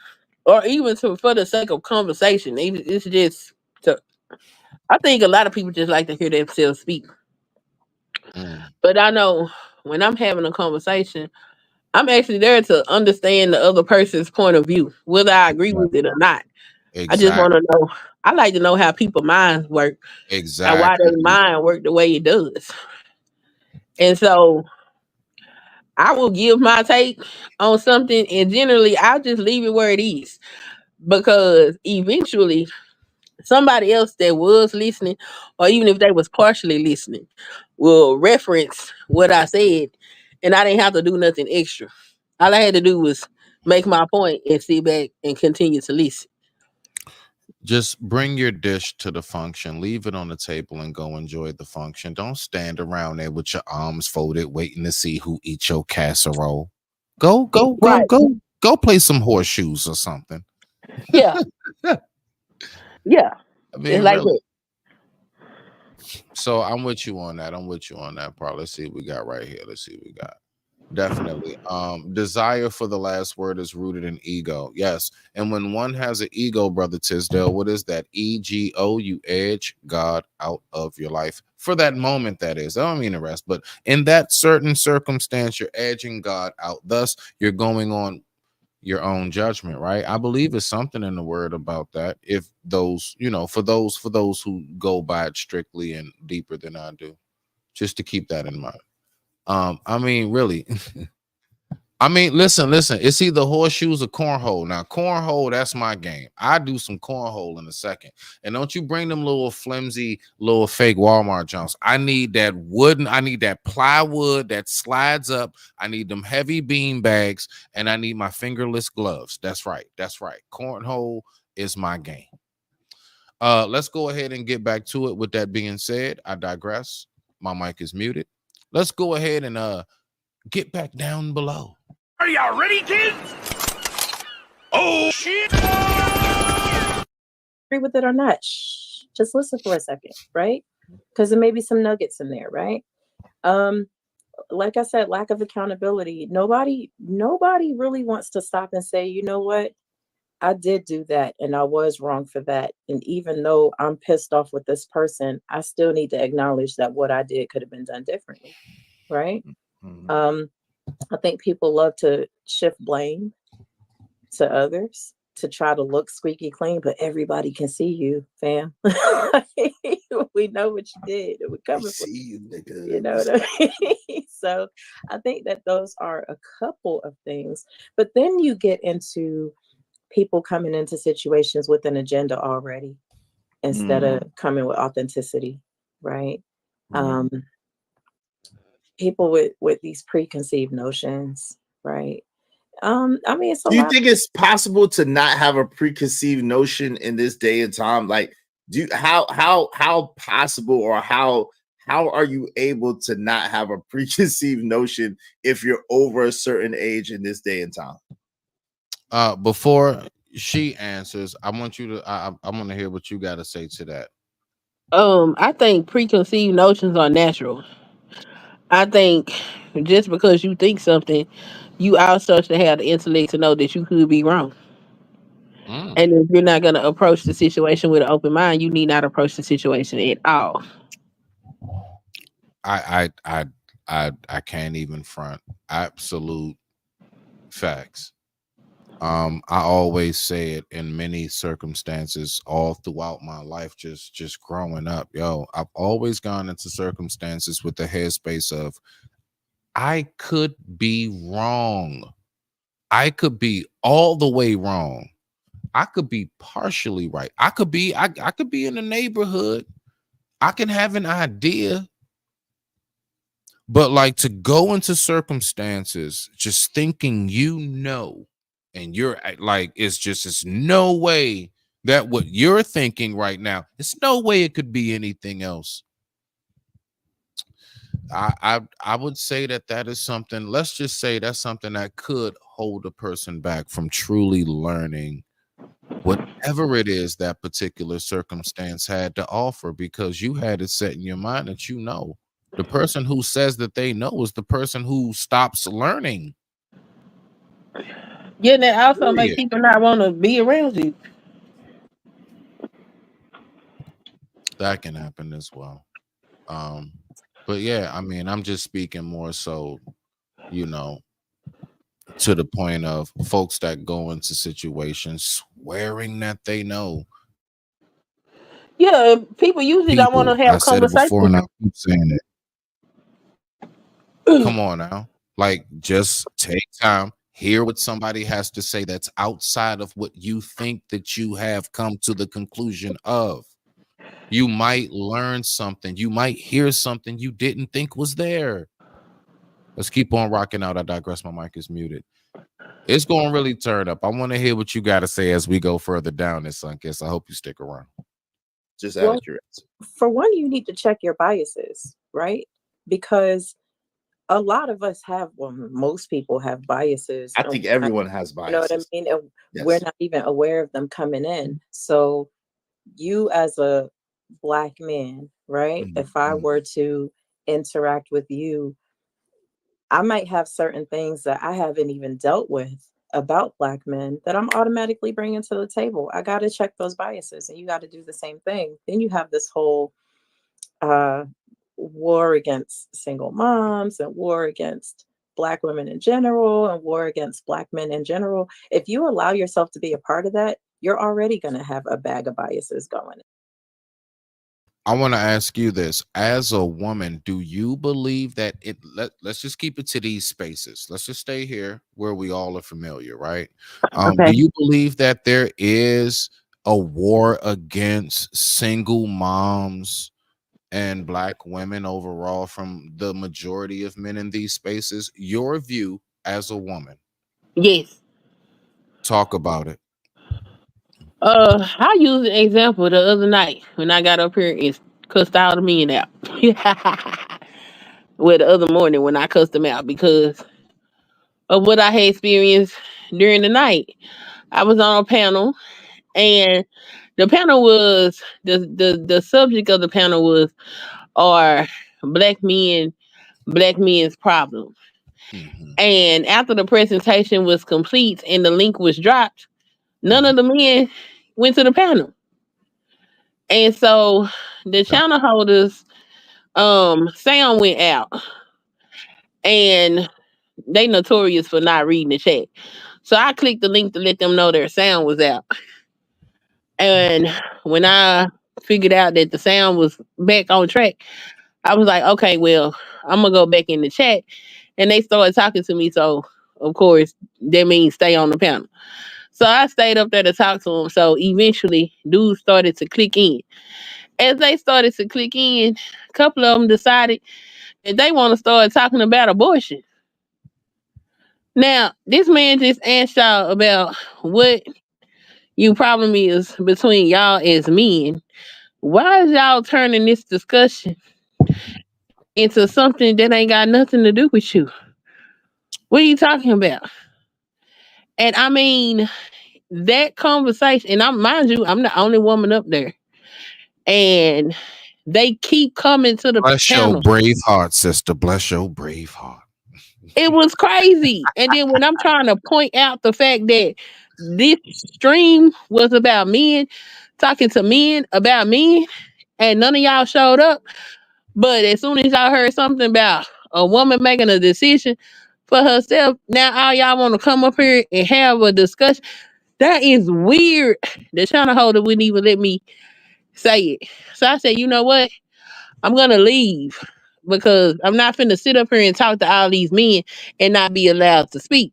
or even for the sake of conversation. It's just to, I think a lot of people just like to hear themselves speak. Mm, But I know when I'm having a conversation, I'm actually there to understand the other person's point of view, whether I agree with it or not. I just want exactly. to know. I like to know how people minds work and why their Exactly. mind work the way it does. And so I will give my take on something, and generally I'll just leave it where it is because eventually somebody else that was listening, or even if they was partially listening, will reference what I said, and I didn't have to do nothing extra. All I had to do was make my point and sit back and continue to listen. Just bring your dish to the function, leave it on the table, and go enjoy the function. Don't stand around there with your arms folded, waiting to see who eats your casserole. Go Right. play some horseshoes or something. Yeah. Yeah. I It's mean, like really. that. So I'm with you on that. Part. Let's see what we got right here. Let's see what we got. Definitely. Desire for the last word is rooted in ego. Yes. And when one has an ego, Brother Tisdale, what is that? EGO, you edge God out of your life. For that moment, that is. I don't mean the rest, but in that certain circumstance, you're edging God out. Thus, you're going on your own judgment, right? I believe it's something in the word about that. If those, for those who go by it strictly and deeper than I do, just to keep that in mind. I mean, really. I mean, listen. It's either horseshoes or cornhole. Now, cornhole, that's my game. I do some cornhole in a second. And don't you bring them little flimsy, little fake Walmart jumps. I need that plywood that slides up. I need them heavy bean bags, and I need my fingerless gloves. That's right. Cornhole is my game. Let's go ahead and get back to it. With that being said, I digress. My mic is muted. Let's go ahead and get back down below. Are y'all ready, kids? Oh, shit! Agree with it or not, just listen for a second, right? Because there may be some nuggets in there, right? Like I said, lack of accountability. Nobody really wants to stop and say, you know what? I did do that and I was wrong for that. And even though I'm pissed off with this person, I still need to acknowledge that what I did could have been done differently, right? I think people love to shift blame to others to try to look squeaky clean, but everybody can see you, fam. We know what you did. We're coming for you, nigga. You know what I mean? So I think that those are a couple of things. But then you get into people coming into situations with an agenda already instead of coming with authenticity, right? People with these preconceived notions, right? I mean, it's a Do you lot. think it's possible to not have a preconceived notion in this day and time? Like, how possible, or how are you able to not have a preconceived notion if you're over a certain age in this day and time? Before she answers, I want to hear what you got to say to that. I think preconceived notions are natural. I think just because you think something, you also should have the intellect to know that you could be wrong. And if you're not going to approach the situation with an open mind, you need not approach the situation at all. I can't even front. Absolute facts. I always say it in many circumstances all throughout my life, just growing up. I've always gone into circumstances with the headspace of I could be wrong. I could be all the way wrong. I could be partially right. I could be in the neighborhood. I can have an idea. But like, to go into circumstances just thinking and you're like, it's no way that what you're thinking right now, it's no way it could be anything else. I would say that is something, let's just say that's something that could hold a person back from truly learning whatever it is that particular circumstance had to offer, because you had it set in your mind that the person who says that they know is the person who stops learning. Yeah, and that also make people not want to be around you. That can happen as well. But yeah, I mean, I'm just speaking more so, to the point of folks that go into situations swearing that they know. Yeah, people usually don't want to have I said it before and conversations. I keep saying it. Come on now. Like, just take time, hear what somebody has to say that's outside of what you think that you have come to the conclusion of. You might learn something. You might hear something you didn't think was there. Let's keep on rocking out. I digress. My mic is muted. It's going to really turn up. I want to hear what you got to say as we go further down this, Sunkiss. I hope you stick around. Just out of curiosity. For one, you need to check your biases, right? Because a lot of us have, well, most people have biases. I think everyone has biases. You know what I mean? And Yes. we're not even aware of them coming in. So you as a Black man, right? If I were to interact with you, I might have certain things that I haven't even dealt with about Black men that I'm automatically bringing to the table. I got to check those biases, and you got to do the same thing. Then you have this whole war against single moms and war against Black women in general and war against Black men in general. If you allow yourself to be a part of that, you're already going to have a bag of biases going. I want to ask you this. As a woman, do you believe that let's just keep it to these spaces. Let's just stay here where we all are familiar, right? Do you believe that there is a war against single moms and Black women overall from the majority of men in these spaces? Your view as a woman. Yes. Talk about it. I used an example the other night when I got up here and cussed all the men out. Well, the other morning when I cussed them out because of what I had experienced during the night. I was on a panel, and the panel was the subject of the panel was, are Black men's problem. And after the presentation was complete and the link was dropped, none of the men went to the panel. And so the channel holders sound went out, and they notorious for not reading the chat. So I clicked the link to let them know their sound was out. And when I figured out that the sound was back on track, I was like, okay, well, I'm gonna go back in the chat. And they started talking to me, so of course that means stay on the panel. So I stayed up there to talk to them. So eventually dudes started to click in. As they started to click in, a couple of them decided that they want to start talking about abortion. Now, this man just asked y'all about what your problem is between y'all as men. Why is y'all turning this discussion into something that ain't got nothing to do with you? What are you talking about? And I mean, that conversation, and mind you, I'm the only woman up there. And they keep coming to the Bless your panel. brave heart, sister. Bless your brave heart. It was crazy. And then when I'm trying to point out the fact that this stream was about men talking to men about men, and none of y'all showed up. But as soon as y'all heard something about a woman making a decision for herself, now all y'all want to come up here and have a discussion. That is weird. The channel holder wouldn't even let me say it. So I said, you know what? I'm gonna leave because I'm not finna sit up here and talk to all these men and not be allowed to speak.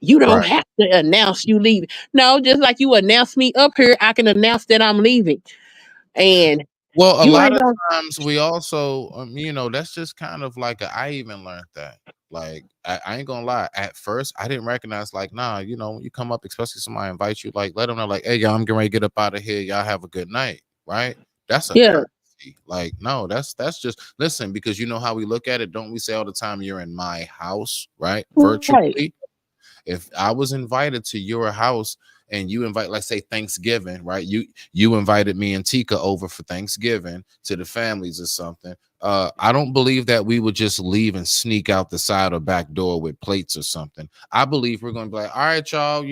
You don't Right. have to announce you leaving. No, just like you announce me up here, I can announce that I'm leaving. And Well, a you lot ain't of gonna. times we also, that's just kind of like I even learned that. Like, I ain't gonna lie. At first, I didn't recognize, like, nah, when you come up, especially somebody invites you, like, let them know, like, hey, y'all, I'm getting ready to get up out of here. Y'all have a good night, right? That's a Yeah. courtesy. Like, no, that's just listen, because you know how we look at it. Don't we say all the time, you're in my house, right? Virtually. If I was invited to your house and you invite, let's say Thanksgiving, right? You invited me and Tika over for Thanksgiving to the families or something. I don't believe that we would just leave and sneak out the side or back door with plates or something. I believe we're going to be like, all right, y'all,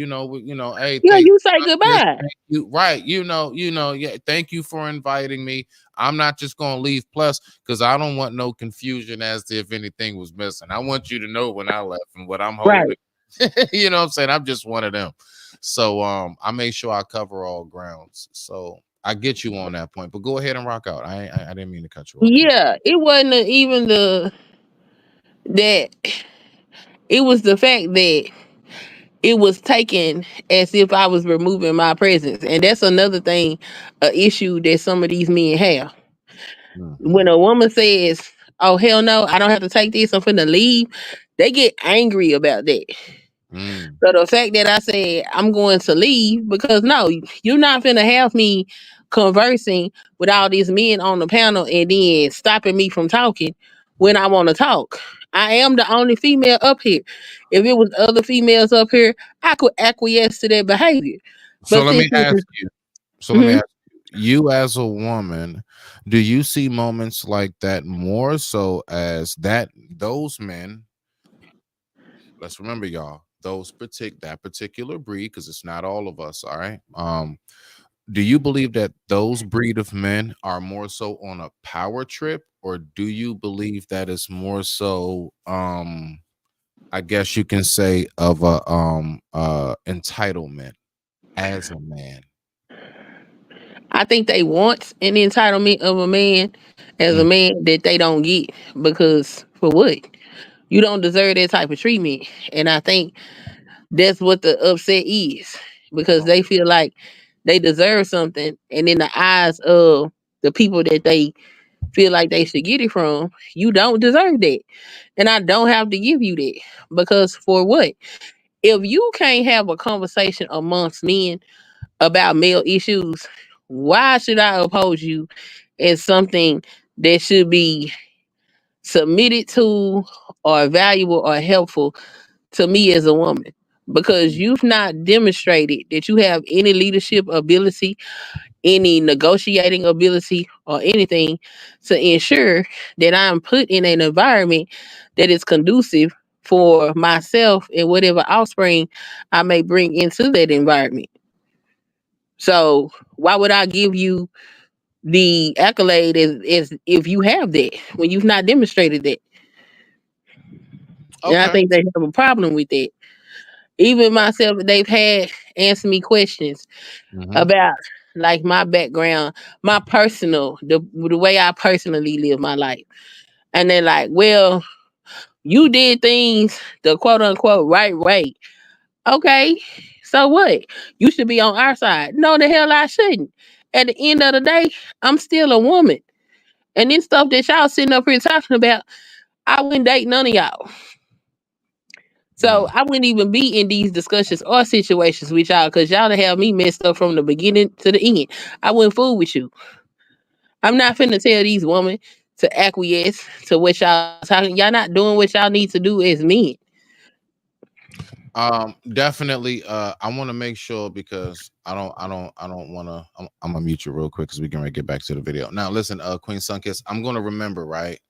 hey, Yeah, thank you say goodbye. thank you, right? Yeah, thank you for inviting me. I'm not just going to leave. Plus, because I don't want no confusion as to if anything was missing. I want you to know when I left and what I'm holding. Right. You know what I'm saying? I'm just one of them. So I make sure I cover all grounds. So I get you on that point. But go ahead and rock out. I didn't mean to cut you off. Yeah, it wasn't even that. It was the fact that it was taken as if I was removing my presence. And that's another thing, an issue that some of these men have. When a woman says, oh, hell no, I don't have to take this, I'm finna leave, they get angry about that. So the fact that I said I'm going to leave, because no, you're not finna have me conversing with all these men on the panel and then stopping me from talking when I want to talk. I am the only female up here. If it was other females up here, I could acquiesce to their behavior. So But let me since ask you. So let me Mhm. ask you as a woman, do you see moments like that more so as that those men, let's remember y'all, that particular breed, because it's not all of us, all right? Do you believe that those breed of men are more so on a power trip, or do you believe that it's more so I guess you can say of a entitlement as a man? I think they want an entitlement of a man as a man that they don't get, because for what? You don't deserve that type of treatment. And I think that's what the upset is, because they feel like they deserve something, and in the eyes of the people that they feel like they should get it from, you don't deserve that. And I don't have to give you that, because for what? If you can't have a conversation amongst men about male issues, why should I oppose you as something that should be submitted to or valuable or helpful to me as a woman? Because you've not demonstrated that you have any leadership ability, any negotiating ability, or anything to ensure that I'm put in an environment that is conducive for myself and whatever offspring I may bring into that environment. So why would I give you the accolade as if you have that when you've not demonstrated that? And I Okay. think they have a problem with that. Even myself, they've had answer me questions about like my background, my personal, the way I personally live my life. And they're like, well, you did things the quote unquote right way. Okay, so what? You should be on our side. No, the hell I shouldn't. At the end of the day, I'm still a woman. And this stuff that y'all sitting up here talking about, I wouldn't date none of y'all. So I wouldn't even be in these discussions or situations with y'all, because y'all done have me messed up from the beginning to the end. I wouldn't fool with you. I'm not finna tell these women to acquiesce to what y'all talking. Y'all not doing what y'all need to do as men. Definitely. I want to make sure, because I don't want to. I'm gonna mute you real quick because we can get back to the video. Now, listen, Queen Sunkiss, I'm gonna remember, right?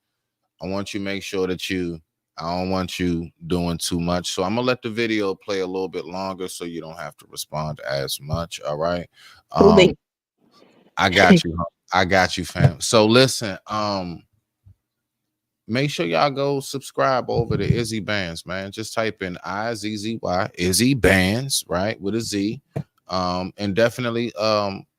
I want you to make sure that I don't want you doing too much, so I'm gonna let the video play a little bit longer so you don't have to respond as much. All right. I got you. I got you, fam. So listen, make sure y'all go subscribe over to Izzy Bands, man. Just type in IZZY Izzy Bands, right, with a Z. And definitely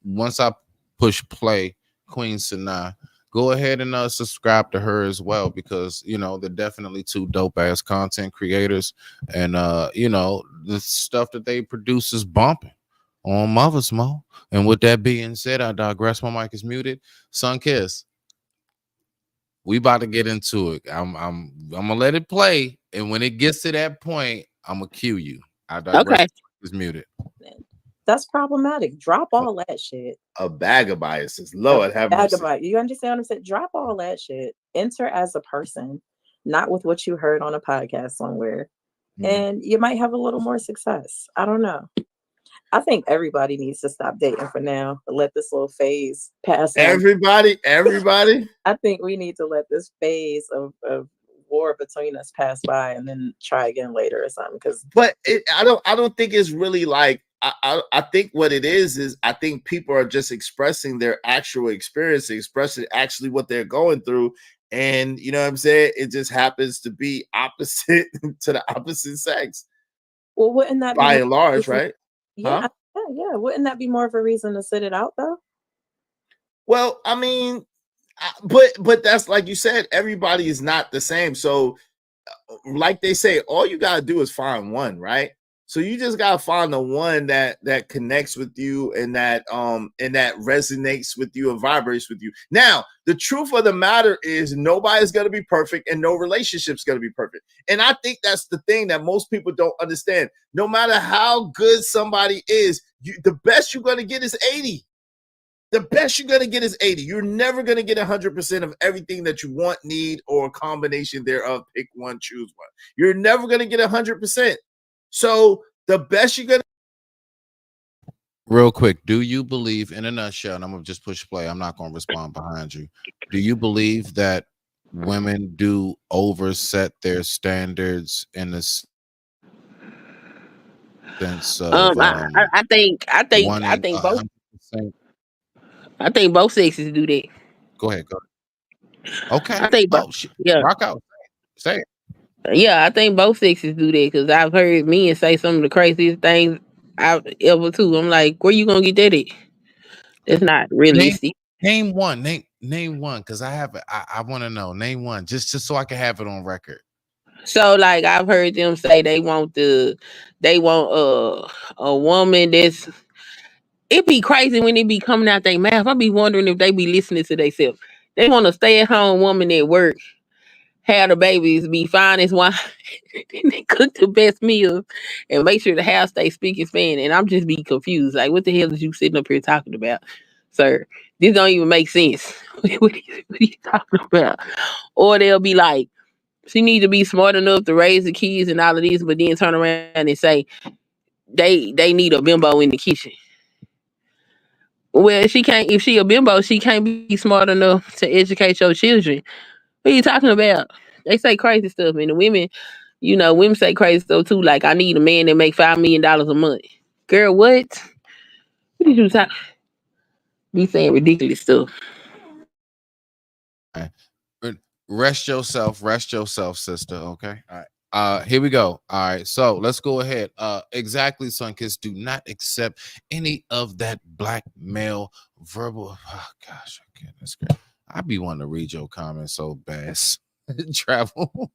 once I push play, Queen Sanaa, go ahead and subscribe to her as well, because they're definitely two dope ass content creators, and the stuff that they produce is bumping on Mother's Mo. And with that being said, I digress. My mic is muted. Sunkiss, we about to get into it. I'm gonna let it play, and when it gets to that point, I'm gonna cue you. I digress. Okay. Is muted. That's problematic. Drop all that shit. A bag of biases. Lord have mercy. You understand what I'm saying? Drop all that shit. Enter as a person, not with what you heard on a podcast somewhere. And you might have a little more success. I don't know. I think everybody needs to stop dating for now. Let this little phase pass. Everybody. I think we need to let this phase of war between us pass by and then try again later or something. But I don't think it's really like. I think what it is I think people are just expressing their actual experience, expressing actually what they're going through. And you know what I'm saying? It just happens to be opposite to the opposite sex. Well, wouldn't that by and large, right? Yeah, yeah. Wouldn't that be more of a reason to sit it out though? Well, I mean, but that's like you said, everybody is not the same. So like they say, all you got to do is find one, right? So you just gotta find the one that connects with you and that resonates with you and vibrates with you. Now, the truth of the matter is nobody's gonna be perfect and no relationship's gonna be perfect. And I think that's the thing that most people don't understand. No matter how good somebody is, the best you're gonna get is 80. The best you're going to get is 80. You're never going to get 100% of everything that you want, need, or a combination thereof. Pick one, choose one. You're never going to get 100%. So the best you're going to... Real quick, do you believe, in a nutshell, and I'm going to just push play, I'm not going to respond behind you. Do you believe that women do overset their standards in the sense of I think wanting both 100%? I think both sexes do that. Go ahead. Okay. I think both. Shit. Yeah. Rock out. Say it. Yeah, I think both sexes do that because I've heard men say some of the craziest things I've ever too. I'm like, where you gonna get that at? It's not realistic. Name one. Name one, because I want to know. Name one, just so I can have it on record. So like I've heard them say they want a woman that's... It be crazy when it be coming out their mouth. I be wondering if they be listening to themselves. They want a stay-at-home woman at work, have the babies, be fine as wine, and they cook the best meals and make sure the house stay speak and span. And I'm just be confused. Like, what the hell is you sitting up here talking about, sir? This don't even make sense. What are you talking about? Or they'll be like, she need to be smart enough to raise the kids and all of this, but then turn around and say they need a bimbo in the kitchen. Well, if she a bimbo, she can't be smart enough to educate your children. What are you talking about? They say crazy stuff, and the women, women say crazy stuff too. Like, I need a man that make $5 million a month. Girl, what? What did you talk? Be saying ridiculous stuff. Rest yourself, sister. Okay. All right. Here we go. All right. So let's go ahead. Exactly, Sunkiss. Do not accept any of that black male verbal. Oh gosh, okay, that's great. I be wanting to read your comments so bad. Travel.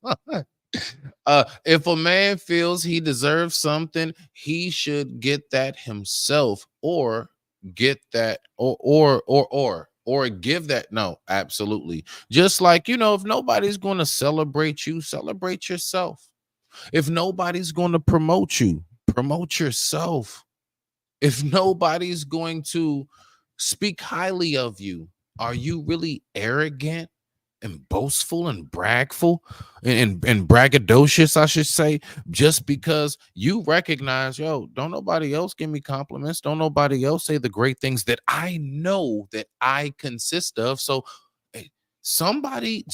If a man feels he deserves something, he should get that himself, or get that, or give that. No, absolutely. Just like, if nobody's going to celebrate you, celebrate yourself. If nobody's going to promote you, promote yourself. If nobody's going to speak highly of you, are you really arrogant and boastful and bragful and braggadocious, I should say, just because you recognize, don't nobody else give me compliments, don't nobody else say the great things that I know that I consist of. So somebody,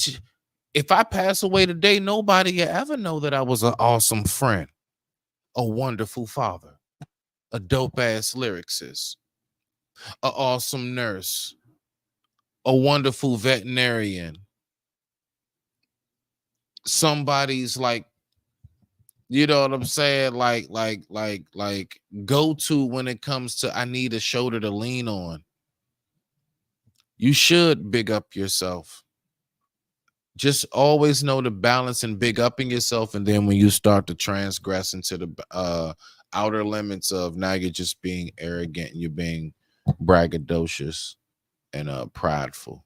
if I pass away today, nobody will ever know that I was an awesome friend, a wonderful father, a dope ass lyricist, an awesome nurse, a wonderful veterinarian, somebody's like, you know what I'm saying? Like go to when it comes to, I need a shoulder to lean on. You should big up yourself. Just always know the balance and big upping yourself. And then when you start to transgress into the outer limits of, now you're just being arrogant and you're being braggadocious and prideful.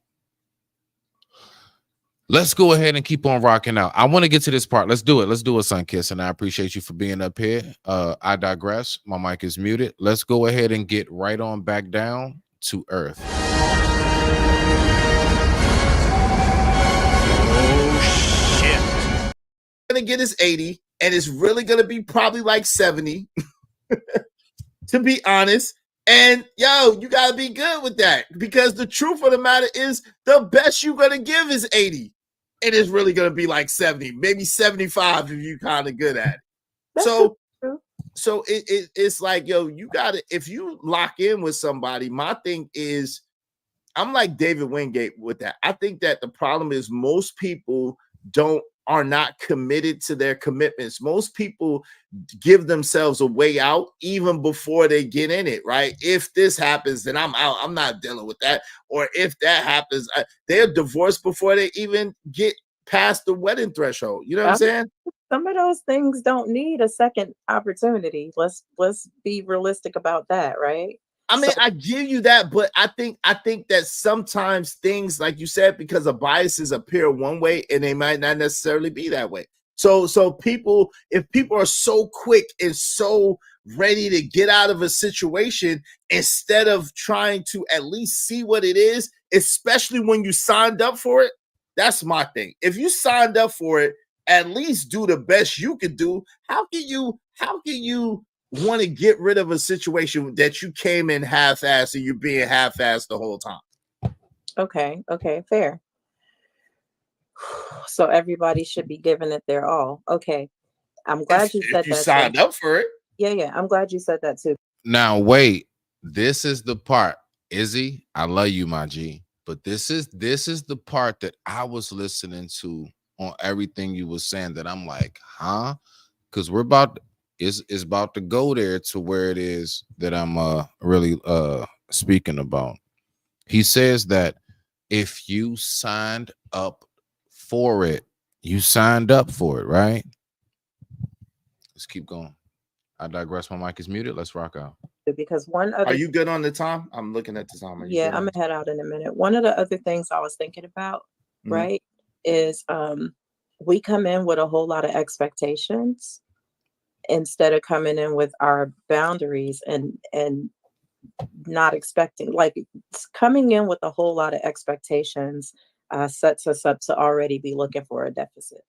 Let's go ahead and keep on rocking out. I want to get to this part. Let's do it. Let's do it, Sunkiss. And I appreciate you for being up here. I digress. My mic is muted. Let's go ahead and get right on back down to earth. Oh, shit. Gonna get his 80, and it's really gonna be probably like 70, to be honest. And you gotta be good with that, because the truth of the matter is the best you're gonna give is 80. It is really gonna be like 70, maybe 75 if you kind of good at it. So it's like, you gotta, if you lock in with somebody, my thing is, I'm like David Wingate with that. I think that the problem is most people are not committed to their commitments. Most people give themselves a way out even before they get in it, right? If this happens, then I'm out. I'm not dealing with that. Or if that happens, they're divorced before they even get past the wedding threshold. You know what I'm saying? Some of those things don't need a second opportunity. Let's be realistic about that, right? I mean, I give you that, but I think that sometimes things, like you said, because of biases appear one way and they might not necessarily be that way. So people, if people are so quick and so ready to get out of a situation instead of trying to at least see what it is, especially when you signed up for it, that's my thing. If you signed up for it, at least do the best you could do. How can you want to get rid of a situation that you came in half-assed and you're being half-assed the whole time? Okay, fair. So everybody should be giving it their all. Okay. I'm glad you said If you that. signed up for it. Yeah, I'm glad you said that too. Now wait, this is the part, Izzy. I love you, my G, but this is the part that I was listening to on everything you were saying that I'm like, huh? Because we're about is about to go there to where it is that I'm really speaking about. He says that if you signed up for it, you signed up for it, right? Let's keep going. I digress. My mic is muted. Let's rock out. Because one other Are you good on the time? I'm looking at the time. Yeah, I'm gonna head out in a minute. One of the other things I was thinking about, right, is we come in with a whole lot of expectations instead of coming in with our boundaries and not expecting, like coming in with a whole lot of expectations sets us up to already be looking for a deficit.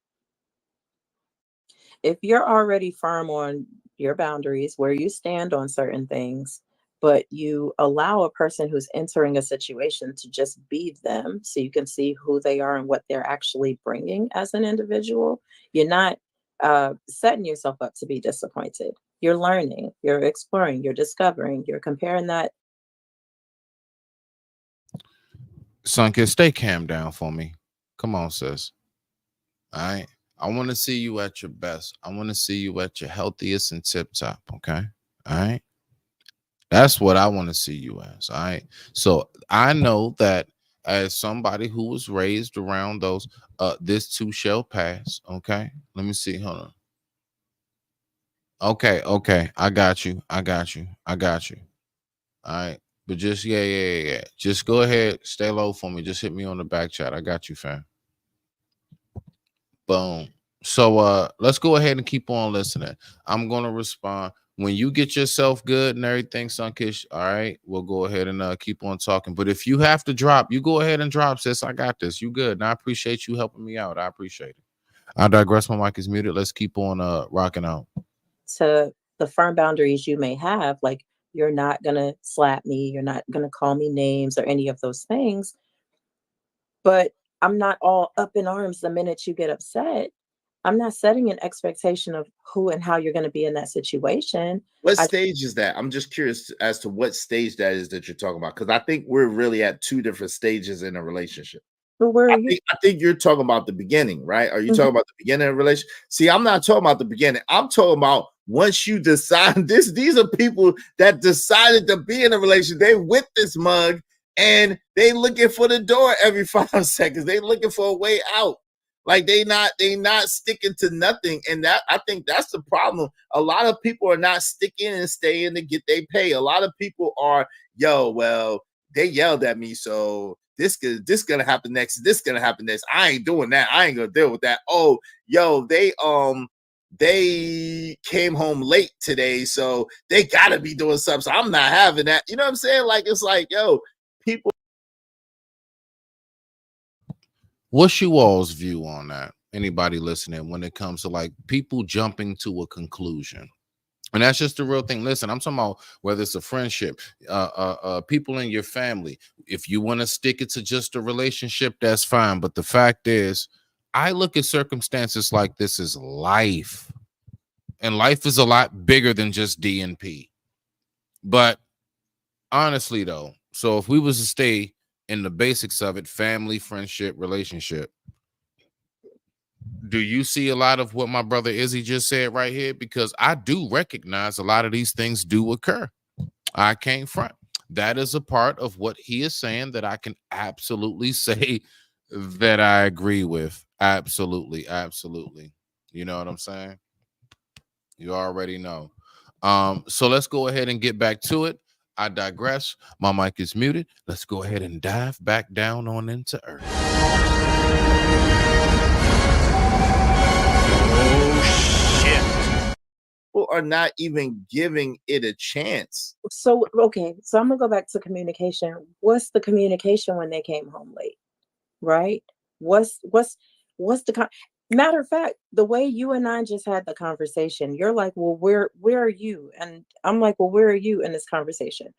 If you're already firm on your boundaries, where you stand on certain things, but you allow a person who's entering a situation to just be them so you can see who they are and what they're actually bringing as an individual, you're not setting yourself up to be disappointed. You're learning, you're exploring, you're discovering, you're comparing that. Sunken, stay calm down for me. Come on, sis. All right. I want to see you at your best. I want to see you at your healthiest and tip top. Okay. All right. That's what I want to see you as. All right. So I know that as somebody who was raised around those, this too shall pass. Okay. Let me see. Hold on. Okay. I got you. All right. But just, yeah. Just go ahead. Stay low for me. Just hit me on the back chat. I got you, fam. Boom. So let's go ahead and keep on listening. I'm gonna respond when you get yourself good and everything, Sunkish. All right, we'll go ahead and keep on talking. But if you have to drop, you go ahead and drop, sis. I got this. You good. And I appreciate you helping me out. I appreciate it. I digress. My mic is muted. Let's keep on rocking out. To the firm boundaries you may have, like you're not gonna slap me, you're not gonna call me names or any of those things. But I'm not all up in arms the minute you get upset. I'm not setting an expectation of who and how you're going to be in that situation. What stage is that? I'm just curious as to what stage that is that you're talking about, because I think we're really at two different stages in a relationship. But where are you? I think you're talking about the beginning, right? Are you talking about the beginning of a relationship? See, I'm not talking about the beginning. I'm talking about once you decide this. These are people that decided to be in a relationship. They with this mug and they looking for the door every 5 seconds. They looking for a way out. Like they not sticking to nothing. And that, I think that's the problem. A lot of people are not sticking and staying to get their pay. A lot of people are, well, they yelled at me, so this gonna happen next. This gonna happen next. I ain't doing that. I ain't gonna deal with that. Oh, they came home late today, so they gotta be doing something. So I'm not having that. You know what I'm saying? Like, it's like, people. What's you all's view on that? Anybody listening, when it comes to like people jumping to a conclusion? And that's just the real thing. Listen, I'm talking about whether it's a friendship, people in your family. If you want to stick it to just a relationship, that's fine. But the fact is, I look at circumstances like this as life. And life is a lot bigger than just DNP. But honestly, though, so if we was to stay in the basics of it, family, friendship, relationship, do you see a lot of what my brother Izzy just said right here? Because I do recognize a lot of these things do occur. I can't front. That is a part of what he is saying that I can absolutely say that I agree with. Absolutely. You know what I'm saying? You already know. So let's go ahead and get back to it. I digress. My mic is muted. Let's go ahead and dive back down on into earth. Oh shit. People are not even giving it a chance. So okay, so I'm gonna go back to communication. What's the communication when they came home late? Right? What's the matter of fact, the way you and I just had the conversation, you're like, well, where are you? And I'm like, well, where are you in this conversation?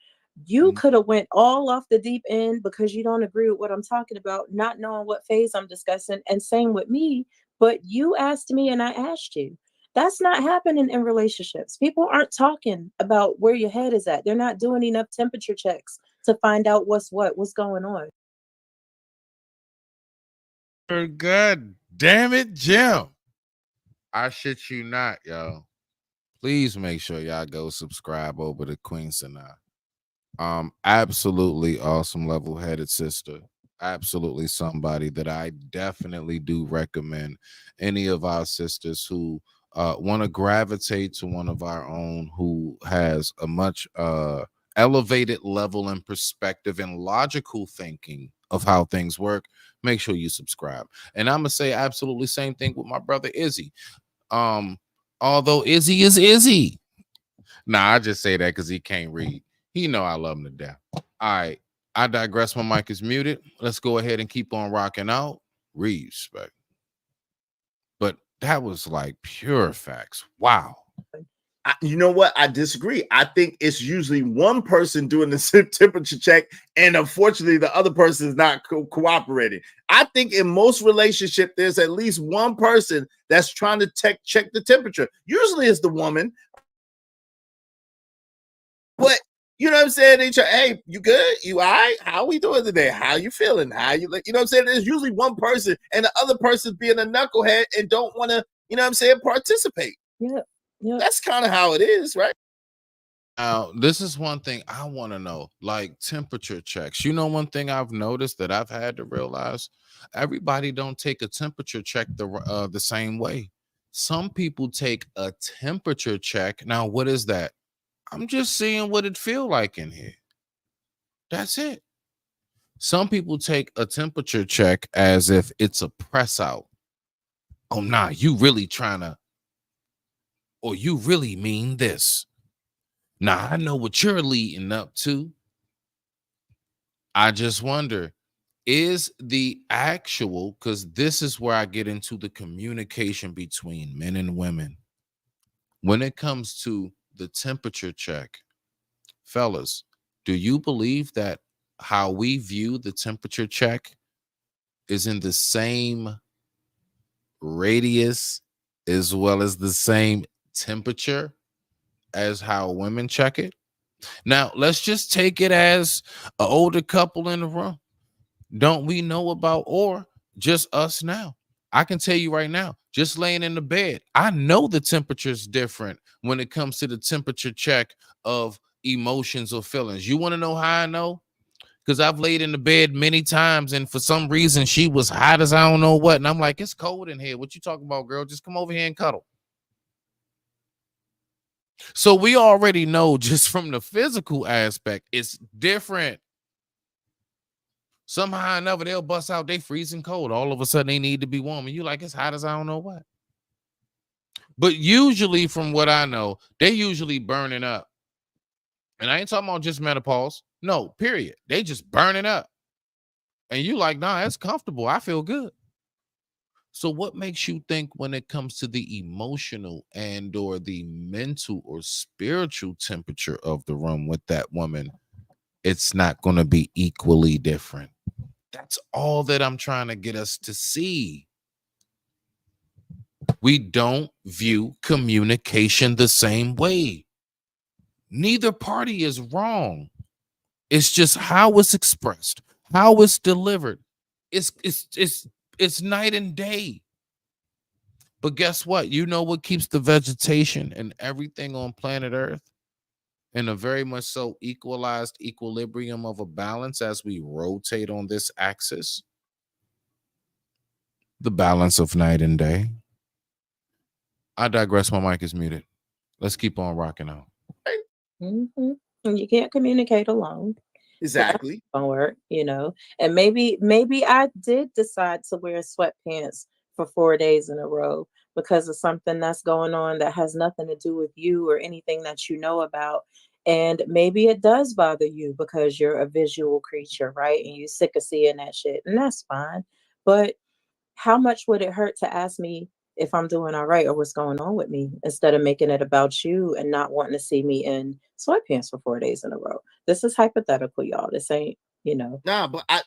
You could have went all off the deep end because you don't agree with what I'm talking about, not knowing what phase I'm discussing, and same with me. But you asked me and I asked you. That's not happening in relationships. People aren't talking about where your head is at. They're not doing enough temperature checks to find out what's going on. God damn it, Jim. I shit you not, yo. Please make sure y'all go subscribe over to Queen Sanaa. Absolutely awesome, level-headed sister. Absolutely somebody that I definitely do recommend any of our sisters who want to gravitate to one of our own who has a much elevated level and perspective and logical thinking of how things work. Make sure you subscribe. And I'm gonna say absolutely same thing with my brother Izzy. Although Izzy is Izzy. Nah, I just say that because he can't read. He know I love him to death. All right. I digress. My mic is muted. Let's go ahead and keep on rocking out. Respect. But that was like pure facts. Wow. You know what? I disagree. I think it's usually one person doing the temperature check, and unfortunately, the other person is not cooperating. I think in most relationships, there's at least one person that's trying to check the temperature. Usually, it's the woman. But you know what I'm saying? They try, hey, you good? You all right? How we doing today? How you feeling? How you like? You know what I'm saying? There's usually one person, and the other person's being a knucklehead and don't want to, you know what I'm saying, participate. Yeah. That's kind of how it is, right? Now, this is one thing I want to know, like temperature checks. You know, one thing I've noticed that I've had to realize, everybody don't take a temperature check the same way. Some people take a temperature check. Now, what is that? I'm just seeing what it feel like in here. That's it. Some people take a temperature check as if it's a press out. Oh, nah, you really trying to, or you really mean this. Nah, I know what you're leading up to. I just wonder, is the actual, because this is where I get into the communication between men and women. When it comes to the temperature check, fellas, do you believe that how we view the temperature check is in the same radius as well as the same temperature as how women check it? Now, let's just take it as an older couple in the room. Don't we know about, or just us now? I can tell you right now, just laying in the bed, I know the temperature is different when it comes to the temperature check of emotions or feelings. You want to know how I know? Because I've laid in the bed many times, and for some reason she was hot as I don't know what. And I'm like, it's cold in here. What you talking about, girl? Just come over here and cuddle. So we already know just from the physical aspect, it's different. Somehow or another, they'll bust out, they freezing cold. All of a sudden, they need to be warm. And you like, it's hot as I don't know what. But usually, from what I know, they usually burning up. And I ain't talking about just menopause. No, period. They just burning up. And you like, nah, that's comfortable. I feel good. So what makes you think when it comes to the emotional and or the mental or spiritual temperature of the room with that woman, it's not going to be equally different? That's all that I'm trying to get us to see. We don't view communication the same way. Neither party is wrong. It's just how it's expressed, how it's delivered. It's night and day. But guess what? You know what keeps the vegetation and everything on planet Earth in a very much so equalized equilibrium of a balance as we rotate on this axis? The balance of night and day. I digress. My mic is muted. Let's keep on rocking out. Mm-hmm. And you can't communicate alone. Exactly. Gonna work, And maybe I did decide to wear sweatpants for 4 days in a row because of something that's going on that has nothing to do with you or anything that you know about. And maybe it does bother you because you're a visual creature, right? And you're sick of seeing that shit. And that's fine. But how much would it hurt to ask me if I'm doing all right or what's going on with me instead of making it about you and not wanting to see me in sweatpants for 4 days in a row? This is hypothetical, y'all. This ain't. Nah, but I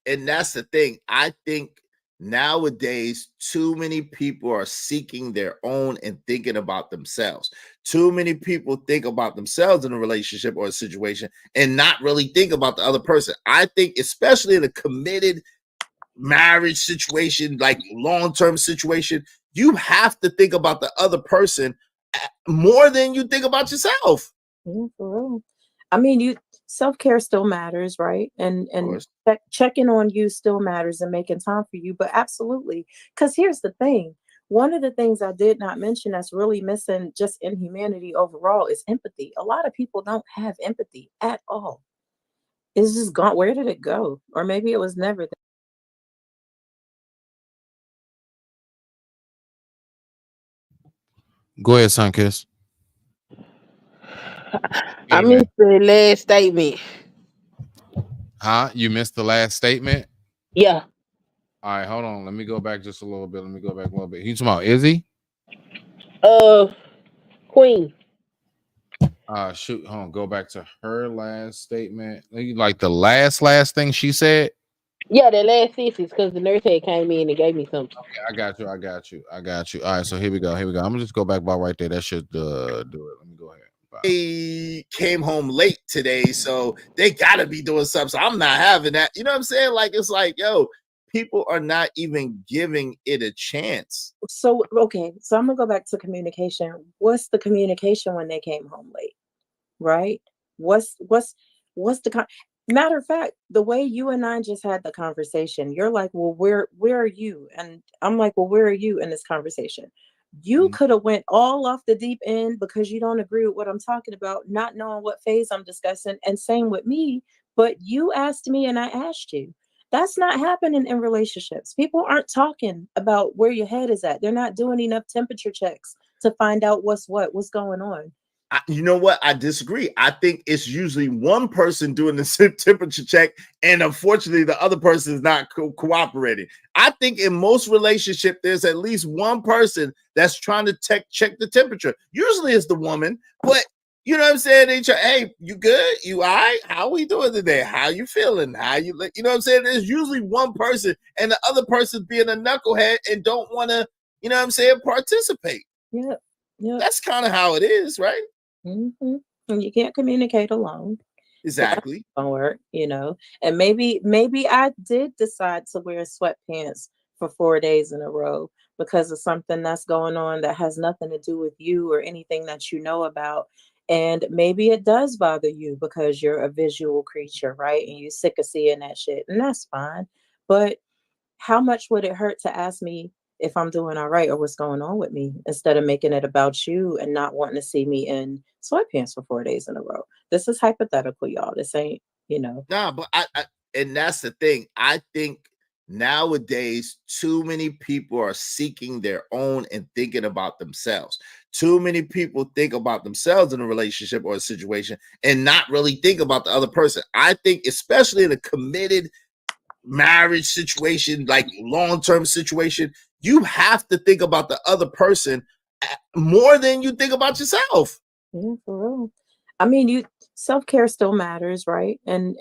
and that's the thing. I think nowadays too many people are seeking their own and thinking about themselves. Too many people think about themselves in a relationship or a situation and not really think about the other person. I think especially in a committed marriage situation, like long-term situation, you have to think about the other person more than you think about yourself. Yeah, for real. I mean, self-care still matters, right? And checking on you still matters and making time for you, but absolutely. Because here's the thing. One of the things I did not mention that's really missing just in humanity overall is empathy. A lot of people don't have empathy at all. It's just gone. Where did it go? Or maybe it was never there. Go ahead, Sunkiss. I missed the last statement. Huh? You missed the last statement? Yeah. All right, hold on. Let me go back just a little bit. You talking about Izzy? Queen. Shoot, hold on. Go back to her last statement. Like the last thing she said. Yeah, the last sentence because the nurse had came in and gave me something. Okay, I got you. All right, so here we go. I'm gonna just go back about right there. That should do it. Let me go ahead. He came home late today, so they gotta be doing something. So I'm not having that. You know what I'm saying? Like it's like, yo, people are not even giving it a chance. So okay, so I'm gonna go back to communication. What's the communication when they came home late? Right? What's matter of fact, the way you and I just had the conversation, you're like, well, where are you? And I'm like, well, where are you in this conversation? You could have went all off the deep end because you don't agree with what I'm talking about, not knowing what phase I'm discussing, and same with me. But you asked me and I asked you. That's not happening in relationships. People aren't talking about where your head is at. They're not doing enough temperature checks to find out what's going on. You know what? I disagree. I think it's usually one person doing the temperature check, and unfortunately, the other person is not cooperating. I think in most relationships, there's at least one person that's trying to check the temperature. Usually, it's the woman, but you know what I'm saying? They try, hey, you good? You all right? How we doing today? How you feeling? You know what I'm saying? There's usually one person, and the other person being a knucklehead and don't want to, you know what I'm saying, participate. Yeah. That's kind of how it is, right? Mm-hmm. And you can't communicate alone. Exactly. Gonna work, And maybe I did decide to wear sweatpants for 4 days in a row because of something that's going on that has nothing to do with you or anything that you know about. And maybe it does bother you because you're a visual creature, right? And you're sick of seeing that shit. And that's fine. But how much would it hurt to ask me if I'm doing all right or what's going on with me instead of making it about you and not wanting to see me in sweatpants for 4 days in a row? This is hypothetical, y'all. This ain't. Nah, but I and that's the thing. I think nowadays too many people are seeking their own and thinking about themselves. Too many people think about themselves in a relationship or a situation and not really think about the other person. I think especially in a committed marriage situation, like long-term situation, you have to think about the other person more than you think about yourself. Yeah, for real. I mean, self-care still matters, right? And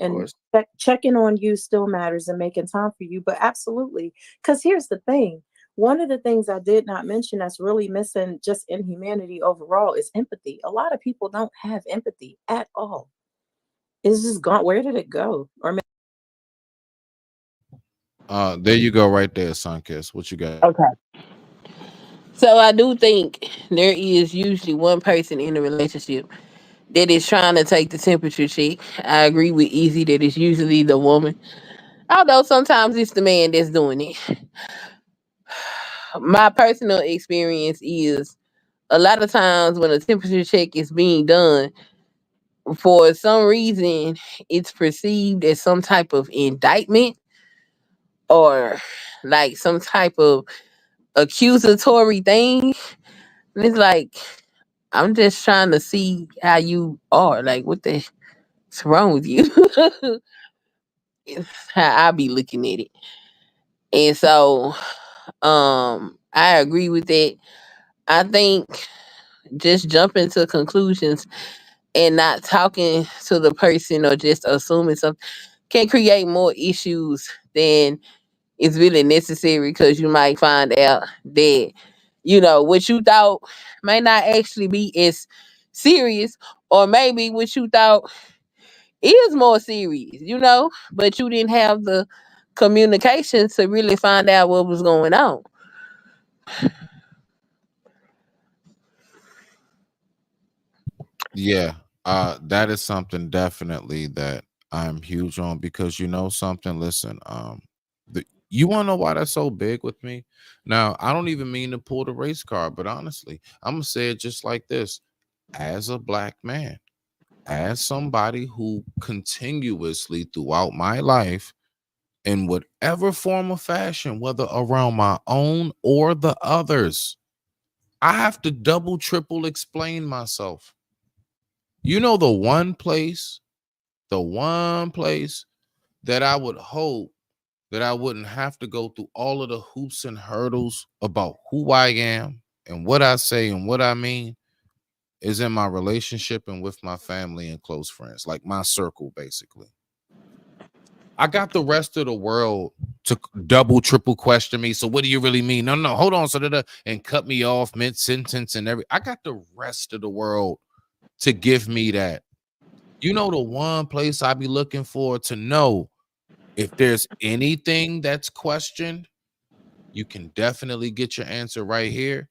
checking on you still matters and making time for you, but absolutely. Because here's the thing. One of the things I did not mention that's really missing just in humanity overall is empathy. A lot of people don't have empathy at all. It's just gone. Where did it go? Or there you go, right there, Sunkiss. What you got? Okay. So I do think there is usually one person in a relationship that is trying to take the temperature check. I agree with Easy that it's usually the woman. Although sometimes it's the man that's doing it. My personal experience is a lot of times when a temperature check is being done, for some reason, it's perceived as some type of indictment or like some type of accusatory thing. And it's like, I'm just trying to see how you are. Like, what's wrong with you? It's how I be looking at it. And so, I agree with that. I think just jumping to conclusions and not talking to the person or just assuming something can create more issues than is really necessary, because you might find out that, what you thought may not actually be as serious, or maybe what you thought is more serious, but you didn't have the communication to really find out what was going on. Yeah, that is something definitely that I'm huge on, because you know something. Listen, you want to know why that's so big with me? Now, I don't even mean to pull the race card, but honestly, I'm gonna say it just like this: as a black man, as somebody who continuously throughout my life, in whatever form or fashion, whether around my own or the others, I have to double, triple explain myself. You know, the one place that I would hope that I wouldn't have to go through all of the hoops and hurdles about who I am and what I say and what I mean is in my relationship and with my family and close friends, like my circle, basically. I got the rest of the world to double, triple question me. So what do you really mean? No, no, hold on. So and cut me off mid sentence and I got the rest of the world to give me that. You know, the one place I be looking for to know if there's anything that's questioned, you can definitely get your answer right here.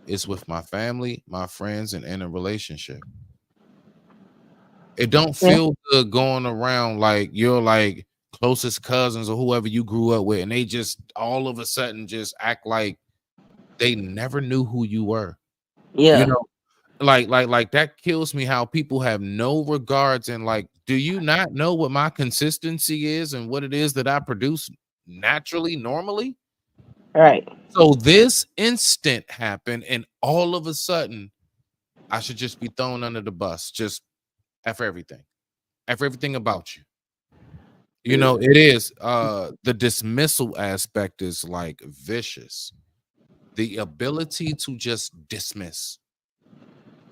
It's with my family, my friends, and in a relationship. It don't Yeah. feel good going around like you're like closest cousins or whoever you grew up with, and they just all of a sudden just act like they never knew who you were. You Yeah. know, like that kills me how people have no regards, and like, do you not know what my consistency is and what it is that I produce naturally, normally? Right. So this instant happened, and all of a sudden, I should just be thrown under the bus, just after everything about you. You know, it is the dismissal aspect is like vicious. The ability to just dismiss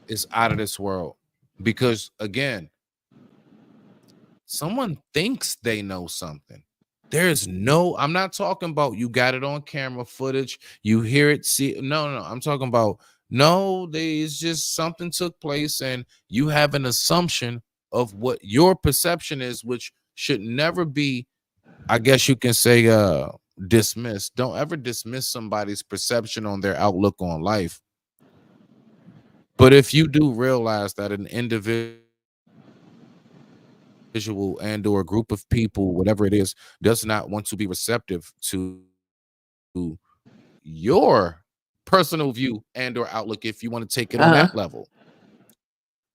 is out of this world, because again, someone thinks they know something. There's no, I'm not talking about you got it on camera footage, you hear it, see. No, no, I'm talking about no, there's just something took place and you have an assumption of what your perception is, which should never be, I guess you can say, dismissed. Don't ever dismiss somebody's perception on their outlook on life. But if you do realize that an individual and or a group of people, whatever it is, does not want to be receptive to your personal view and or outlook, if you want to take it on Uh-huh. that level,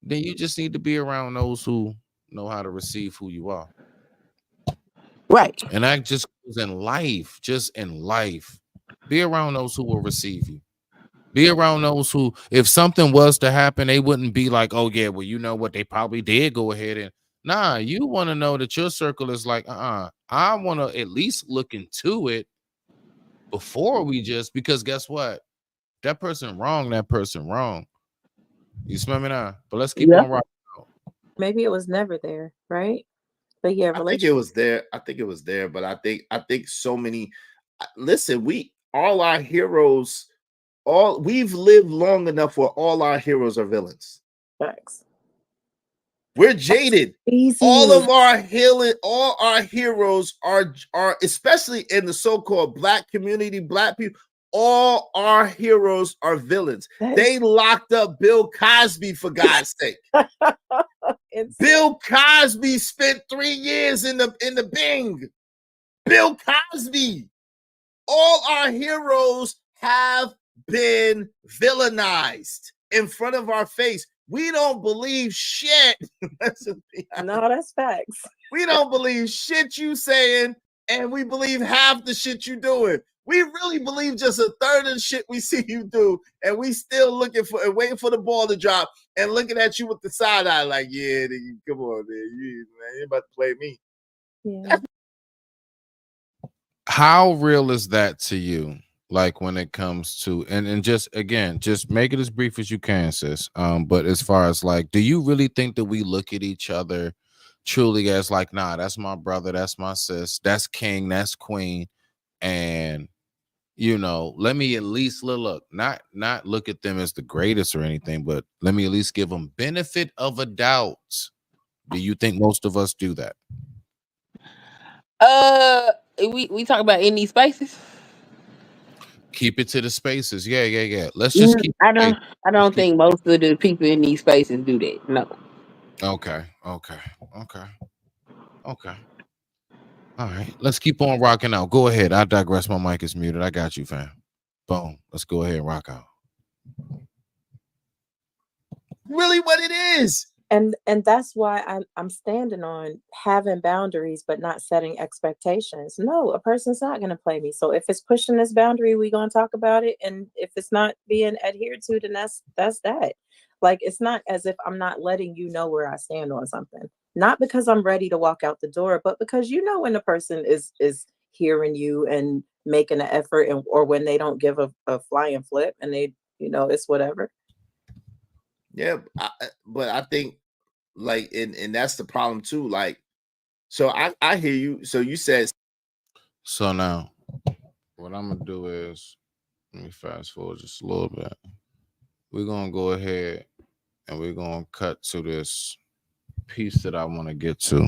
then you just need to be around those who know how to receive who you are. Right. And that just goes in life, just in life. Be around those who will receive you. Be around those who, if something was to happen, they wouldn't be like, oh yeah, well, you know what, they probably did go ahead and nah, you want to know that your circle is like, I want to at least look into it before we just, because guess what? That person wrong, that person wrong. You smell me now? But let's keep Yeah. on rocking. Maybe it was never there, right? But yeah, I think it was there. I think it was there, but I think so many. Listen, we all our heroes. All we've lived long enough where all our heroes are villains. Facts. We're jaded. All of our all our heroes are especially in the so-called black community, black people. All our heroes are villains. They locked up Bill Cosby, for God's sake. Bill Cosby spent 3 years in the Bing. Bill Cosby. All our heroes have been villainized in front of our face. We don't believe shit. No, that's facts. We don't believe shit you saying, and we believe half the shit you doing. We really believe just a third of the shit we see you do, and we still looking for and waiting for the ball to drop and looking at you with the side eye like, yeah, come on, man, you ain't about to play me. Yeah. How real is that to you? Like when it comes to and just again, just make it as brief as you can, sis. But as far as like, do you really think that we look at each other truly as like, nah, that's my brother, that's my sis, that's king, that's queen, and let me at least look, not look at them as the greatest or anything, but let me at least give them benefit of a doubt. Do you think most of us do that? We talk about in these spaces. Keep it to the spaces. Yeah. Let's just keep I don't think most of the people in these spaces do that. No. Okay. All right. Let's keep on rocking out. Go ahead. I digress. My mic is muted. I got you, fam. Boom. Let's go ahead and rock out. Really what it is. And that's why I'm standing on having boundaries, but not setting expectations. No, a person's not going to play me. So if it's pushing this boundary, we going to talk about it. And if it's not being adhered to, then that's that. Like, it's not as if I'm not letting you know where I stand on something. Not because I'm ready to walk out the door, but because when the person is hearing you and making an effort, or when they don't give a flying flip and they, it's whatever. Yeah, but I think like, and that's the problem too. Like, so I hear you. So you said. So now, what I'm gonna do is, let me fast forward just a little bit. We're gonna go ahead and we're gonna cut to this piece that I want to get to,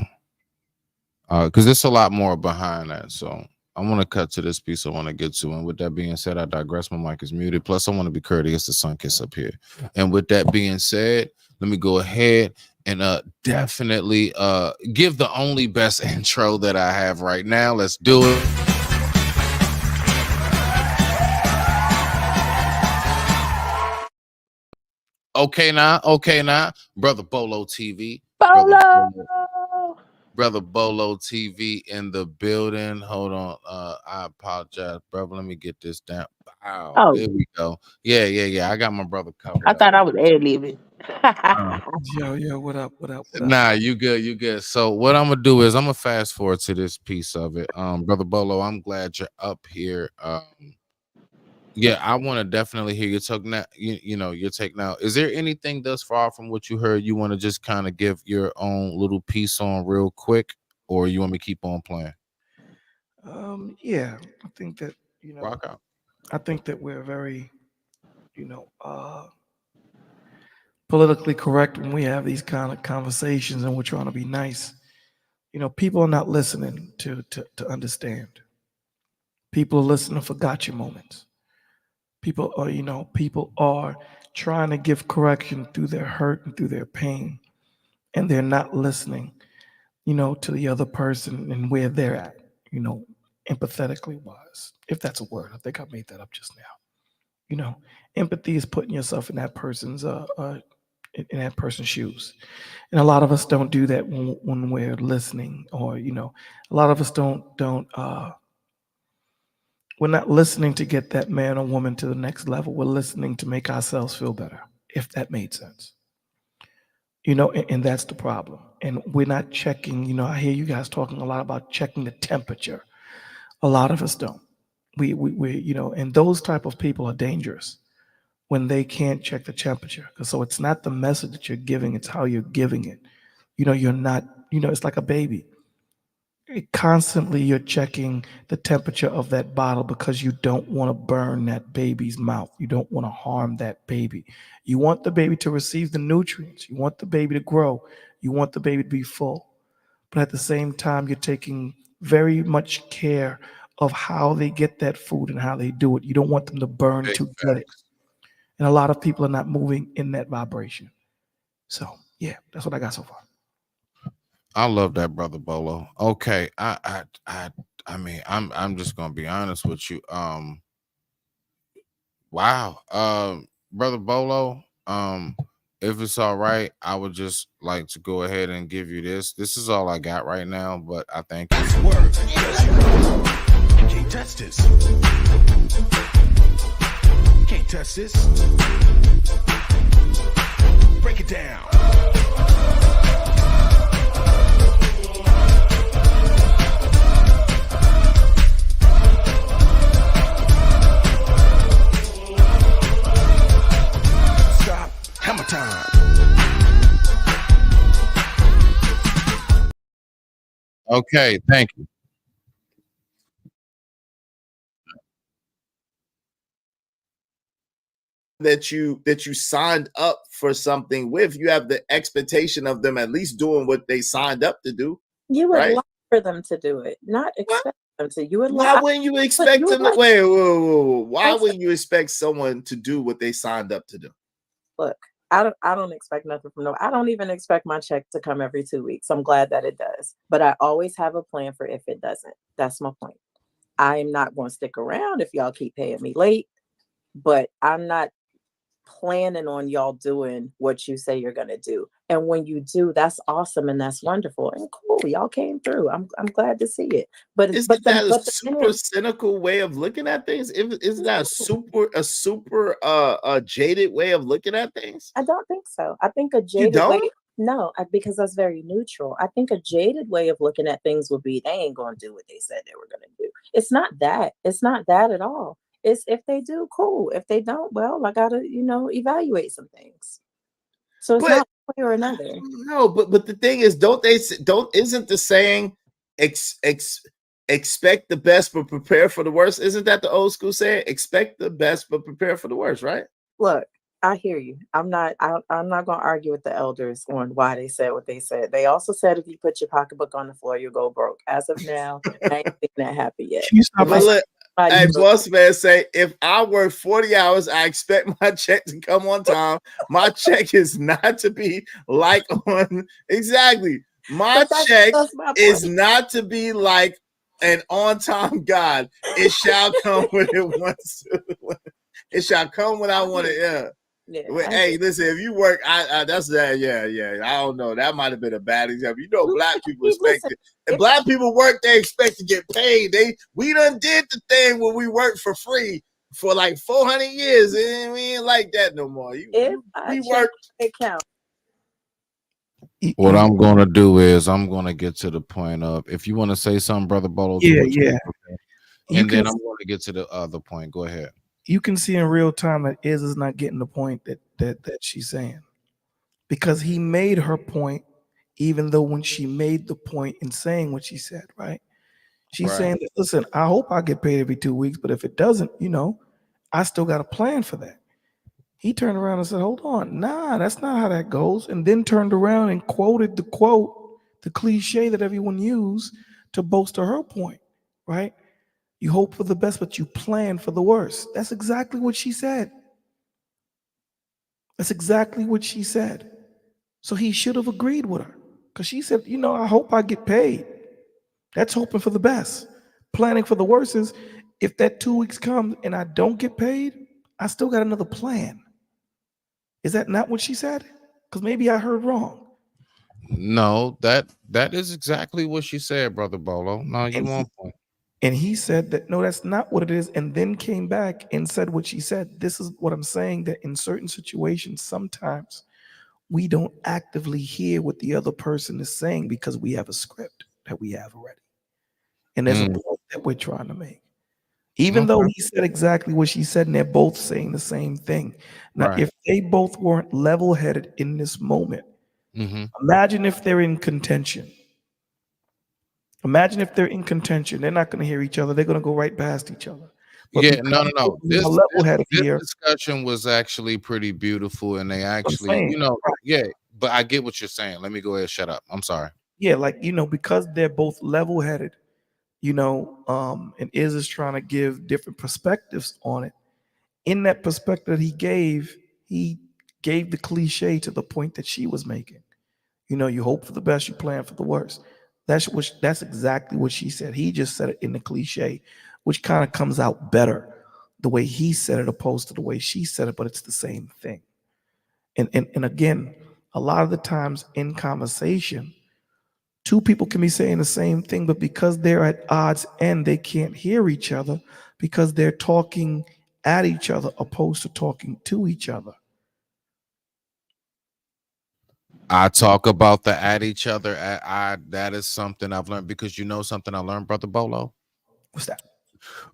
because there's a lot more behind that. So I want to cut to this piece I want to get to. And with that being said, I digress. My mic is muted. Plus, I want to be courteous to Sun Kiss up here. And with that being said, let me go ahead and definitely give the only best intro that I have right now. Let's do it. Okay now, Brother Bolo TV. Brother Bolo TV in the building. Hold on. I apologize, brother. Let me get this down. Wow. Oh. There we go. Yeah. I got my brother covered. I thought I was ad-libbing. Yo, what up? Nah, you good. So what I'm gonna do is I'm gonna fast forward to this piece of it. Brother Bolo, I'm glad you're up here. Yeah, I want to definitely hear your talk now. Your take now. Is there anything thus far from what you heard you want to just kind of give your own little piece on real quick, or you want me to keep on playing? Yeah, I think that rock out. I think that we're very, politically correct when we have these kind of conversations and we're trying to be nice. People are not listening to understand. People are listening for gotcha moments. People are trying to give correction through their hurt and through their pain, and they're not listening, to the other person and where they're at, empathetically wise, if that's a word. I think I made that up just now. Empathy is putting yourself in that person's shoes, and a lot of us don't do that when we're listening, or a lot of us don't we're not listening to get that man or woman to the next level. We're listening to make ourselves feel better, if that made sense. And that's the problem. And we're not checking, I hear you guys talking a lot about checking the temperature. A lot of us don't. We and those type of people are dangerous when they can't check the temperature. So it's not the message that you're giving, it's how you're giving it. You're not, it's like a baby. Constantly you're checking the temperature of that bottle because you don't want to burn that baby's mouth. You don't want to harm that baby. You want the baby to receive the nutrients. You want the baby to grow. You want the baby to be full. But at the same time, you're taking very much care of how they get that food and how they do it. You don't want them to burn to get it. And a lot of people are not moving in that vibration. So yeah, that's what I got so far. I love that, Brother Bolo. Okay, I mean, I'm just gonna be honest with you. Wow. Brother Bolo, if it's all right, I would just like to go ahead and give you this. This is all I got right now, but I thank you. Word. Can't touch this. Can't touch this. Break it down. Stop. Hammer time. Okay, thank you. That you signed up for something with, you have the expectation of them at least doing what they signed up to do. You would right? like for them to do it, not expect them to. You would Why like. wouldn't you expect them to wait? Whoa. Why Listen. wouldn't you expect someone to do what they signed up to do? Look, I don't expect nothing from no. I don't even expect my check to come every 2 weeks. I'm glad that it does, but I always have a plan for if it doesn't. That's my point. I am not going to stick around if y'all keep paying me late, but I'm not planning on y'all doing what you say you're going to do. And when you do, that's awesome and that's wonderful and cool. Y'all came through. I'm glad to see it. But Isn't that a super cynical way of looking at things? Isn't that a super jaded way of looking at things? I don't think so. I think a jaded way. No, because that's very neutral. I think a jaded way of looking at things would be they ain't going to do what they said they were going to do. It's not that. It's not that at all. It's if they do, cool. If they don't, well, I gotta, evaluate some things. So it's not one way or another. No, but the thing is, isn't the saying expect the best but prepare for the worst? Isn't that the old school saying? Expect the best but prepare for the worst, right? Look, I hear you. I'm not going to argue with the elders on why they said what they said. They also said if you put your pocketbook on the floor, you go broke. As of now, I ain't seen that happen yet. Hey, boss man, say if I work 40 hours, I expect my check to come on time. My check is not to be like on exactly. My check is not to be like an on-time God. It shall come when it wants to. It shall come when I want it. Yeah. Hey, listen, if you work, that's that. Yeah. I don't know. That might have been a bad example. Black people expect it. If black people work, they expect to get paid. We done did the thing where we work for free for like 400 years, and we ain't like that no more. We work. Account. What I'm gonna do is I'm gonna get to the point of if you want to say something, Brother Bolo, Yeah. And then I'm going to get to the other point. Go ahead. You can see in real time that is not getting the point that she's saying, because he made her point, even though when she made the point in saying what she said, right? She's saying that, listen, I hope I get paid every 2 weeks, but if it doesn't, I still got a plan for that. He turned around and said, hold on, nah, that's not how that goes. And then turned around and quoted the quote, the cliche that everyone used to bolster her point, right? You hope for the best, but you plan for the worst. That's exactly what she said. That's exactly what she said. So he should have agreed with her, because she said, I hope I get paid. That's hoping for the best. Planning for the worst is if that 2 weeks comes and I don't get paid, I still got another plan. Is that not what she said? Because maybe I heard wrong. No, that is exactly what she said, Brother Bolo. No, you on point. And he said that, no, that's not what it is. And then came back and said what she said. This is what I'm saying, that in certain situations, sometimes we don't actively hear what the other person is saying because we have a script that we have already. And there's a point that we're trying to make. Even though he said exactly what she said, and they're both saying the same thing. Now, if they both weren't level-headed in this moment, imagine if they're in contention. Imagine if they're in contention. They're not going to hear each other. They're going to go right past each other. But no. This discussion was actually pretty beautiful, and they actually, but I get what you're saying. Let me go ahead and shut up. I'm sorry. Yeah, because they're both level-headed, and is trying to give different perspectives on it. In that perspective he gave the cliche to the point that she was making. You hope for the best, you plan for the worst. That's exactly what she said. He just said it in the cliche, which kind of comes out better the way he said it opposed to the way she said it, but it's the same thing. And again, a lot of the times in conversation, two people can be saying the same thing, but because they're at odds and they can't hear each other because they're talking at each other opposed to talking to each other. I talk about the at each other. That is something I've learned, because you know something I learned, Brother Bolo? What's that?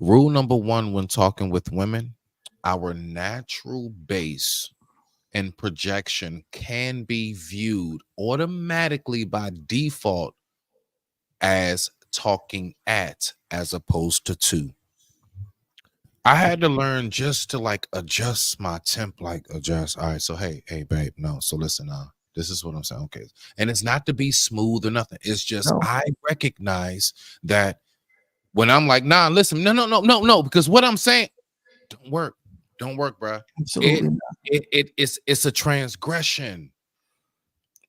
Rule number one when talking with women, our natural base and projection can be viewed automatically by default as talking at as opposed to. I had to learn just to like adjust my temp, like adjust. All right, so hey, babe, no. So listen, this is what I'm saying. Okay. And it's not to be smooth or nothing. It's just No. I recognize that when I'm like, nah, listen, no, because what I'm saying don't work. Don't work, bro. Absolutely not. It's a transgression.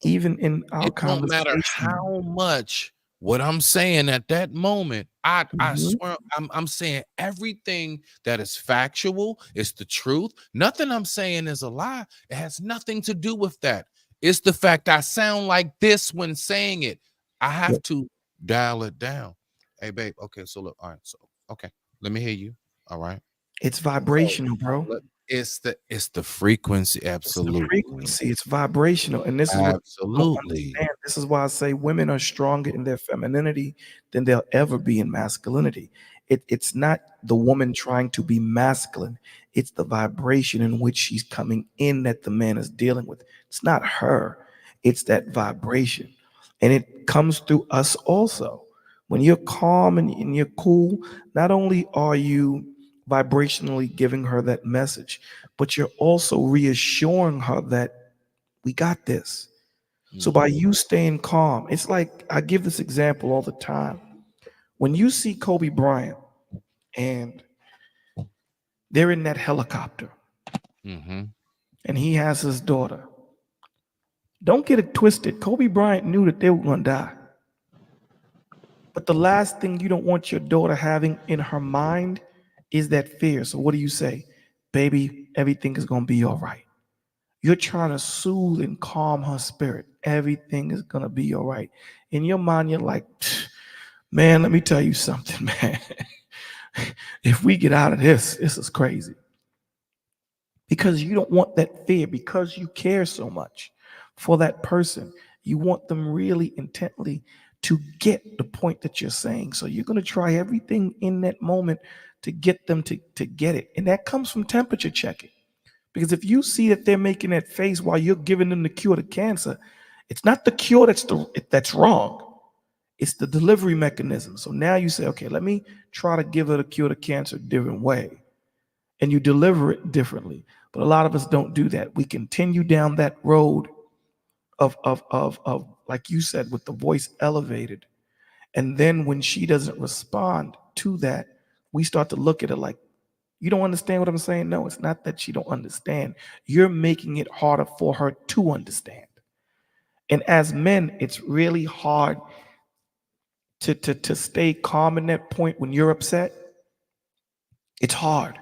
Even in our It don't matter conversation. how much what I'm saying at that moment, I swear I'm saying everything that is factual, it's the truth. Nothing I'm saying is a lie. It has nothing to do with that. It's the fact I sound like this when saying it. I have to dial it down. Hey, babe. Okay, so look, all right. So okay, let me hear you. All right. It's vibrational, bro. It's the frequency. Absolutely. It's the frequency. It's vibrational. And this is what people don't understand. This is why I say women are stronger in their femininity than they'll ever be in masculinity. It's not the woman trying to be masculine. It's the vibration in which she's coming in that the man is dealing with. It's not her. It's that vibration. And it comes through us also. When you're calm and you're cool, not only are you vibrationally giving her that message, but you're also reassuring her that we got this. So by you staying calm, it's like I give this example all the time. When you see Kobe Bryant and they're in that helicopter and he has his daughter, don't get it twisted. Kobe Bryant knew that they were going to die. But the last thing you don't want your daughter having in her mind is that fear. So what do you say? Baby, everything is going to be all right. You're trying to soothe and calm her spirit. Everything is going to be all right. In your mind, you're like, man, let me tell you something, man. If we get out of this is crazy. Because you don't want that fear, because you care so much for that person. You want them really intently to get the point that you're saying. So you're going to try everything in that moment to get them to get it. And that comes from temperature checking. Because if you see that they're making that face while you're giving them the cure to cancer, it's not the cure that's wrong. It's the delivery mechanism. So now you say, okay, let me try to give her the cure to cancer a different way. And you deliver it differently. But a lot of us don't do that. We continue down that road of like you said, with the voice elevated. And then when she doesn't respond to that, we start to look at it like, you don't understand what I'm saying? No, it's not that she don't understand. You're making it harder for her to understand. And as men, it's really hard to stay calm in that point when you're upset. It's hard.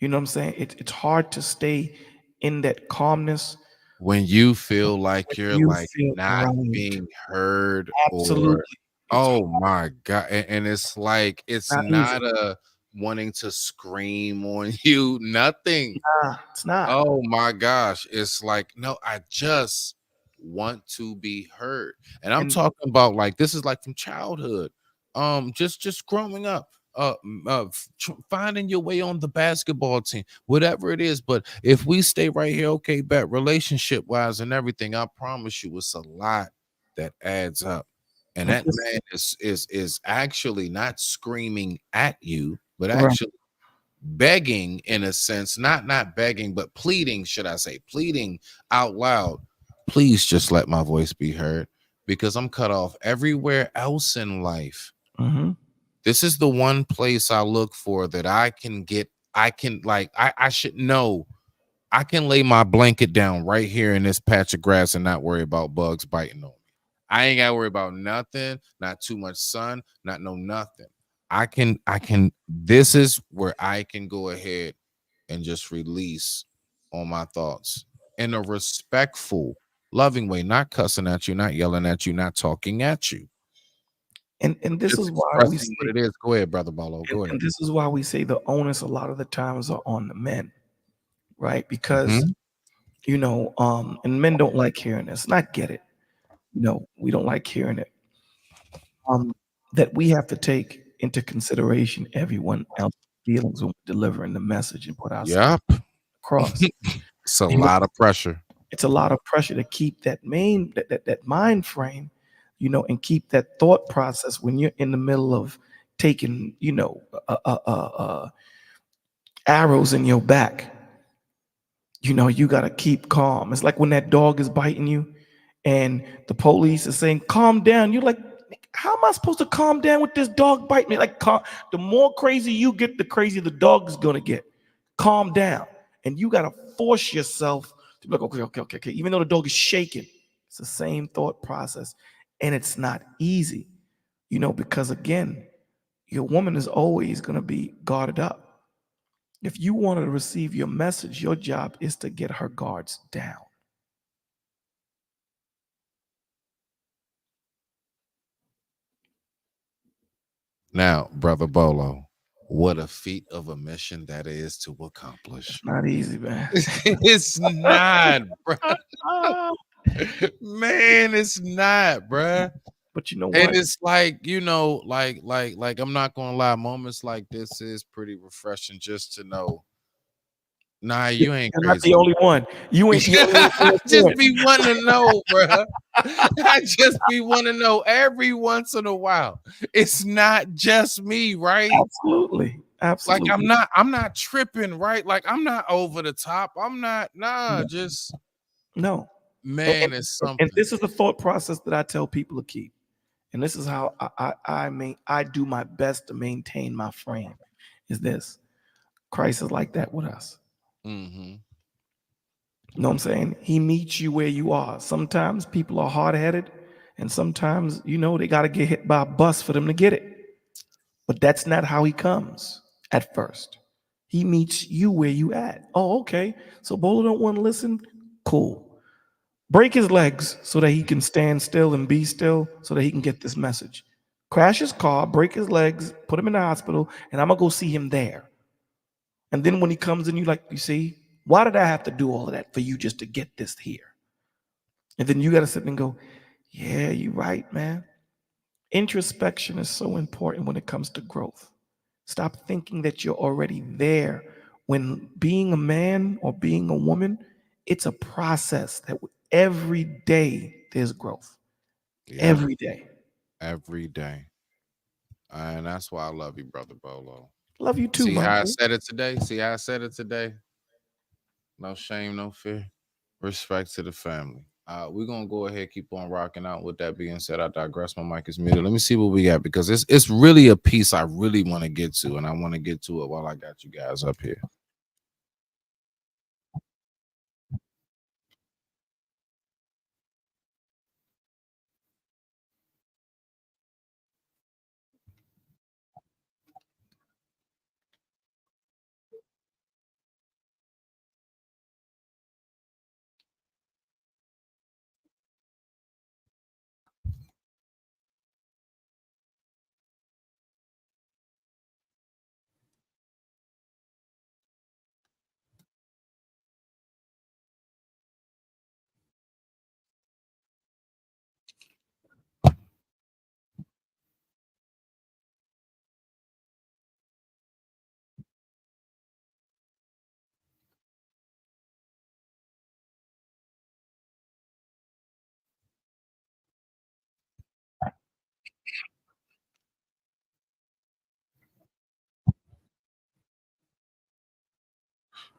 You know what I'm saying? It's hard to stay in that calmness when you feel like you're like not being heard. Absolutely. Oh my God. And it's like it's not a wanting to scream on you, nothing. Nah, it's not. Oh my gosh. It's like, no, I just want to be heard. And I'm talking about like this is like from childhood. Just growing up. Finding your way on the basketball team, whatever it is. But if we stay right here, okay, bet relationship wise and everything, I promise you it's a lot that adds up. And that man is actually not screaming at you, but actually begging in a sense, not begging, but pleading, should I say, pleading out loud. Please just let my voice be heard, because I'm cut off everywhere else in life. This is the one place I look for that I should know. I can lay my blanket down right here in this patch of grass and not worry about bugs biting on me. I ain't got to worry about nothing, not too much sun, not no nothing. I can this is where I can go ahead and just release all my thoughts in a respectful, loving way, not cussing at you, not yelling at you, not talking at you. And this Just is why we expressing say, what it is. Go ahead, brother Bolo. Go ahead. and this is why we say the onus a lot of the times are on the men, right? Because Mhm. and men don't like hearing this, and I get it. We don't like hearing it. That we have to take into consideration everyone else's feelings when we're delivering the message and put ourselves Yep. across. It's a lot of pressure. It's a lot of pressure to keep that mind frame, and keep that thought process when you're in the middle of taking, arrows in your back. You got to keep calm. It's like when that dog is biting you and the police is saying, calm down. You're like, how am I supposed to calm down with this dog biting me? Like, the more crazy you get, the crazier the dog is going to get. Calm down. And you got to force yourself to be like, okay. Even though the dog is shaking, it's the same thought process. And it's not easy, because again, your woman is always going to be guarded up. If you want to receive your message, your job is to get her guards down. Now, brother Bolo, what a feat of a mission that is to accomplish. It's not easy, man. It's not, bro. Man, it's not, bro. But you know what? And it's like, like I'm not gonna lie, moments like this is pretty refreshing just to know. Nah, you ain't You're not crazy. the only one. You ain't the only one. Just be wanting to know, bro. I just be wanting to know every once in a while. It's not just me, right? Absolutely. Like I'm not tripping, right? Like I'm not over the top. I'm not, just no. Man, it's something. And this is the thought process that I tell people to keep. And this is how I do my best to maintain my frame. Is this Christ is like that with us. Mm-hmm. You know what I'm saying? He meets you where you are. Sometimes people are hard-headed, and sometimes, they got to get hit by a bus for them to get it. But that's not how he comes at first. He meets you where you at. Oh, okay. So Bolo don't want to listen? Cool. Break his legs so that he can stand still and be still so that he can get this message. Crash his car, break his legs, put him in the hospital, and I'm going to go see him there. And then when he comes in, you see, why did I have to do all of that for you just to get this here? And then you got to sit and go, yeah, you're right, man. Introspection is so important when it comes to growth. Stop thinking that you're already there. When being a man or being a woman, it's a process that every day there's growth. Yeah. Every day. Every day. And that's why I love you, brother Bolo. Love you too, See how I Michael. said it today? See how I said it today? No shame, no fear. Respect to the family. We're gonna go ahead, keep on rocking out. With that being said, I digress. My mic is muted. Let me see what we got, because it's really a piece I really want to get to, and I want to get to it while I got you guys up here.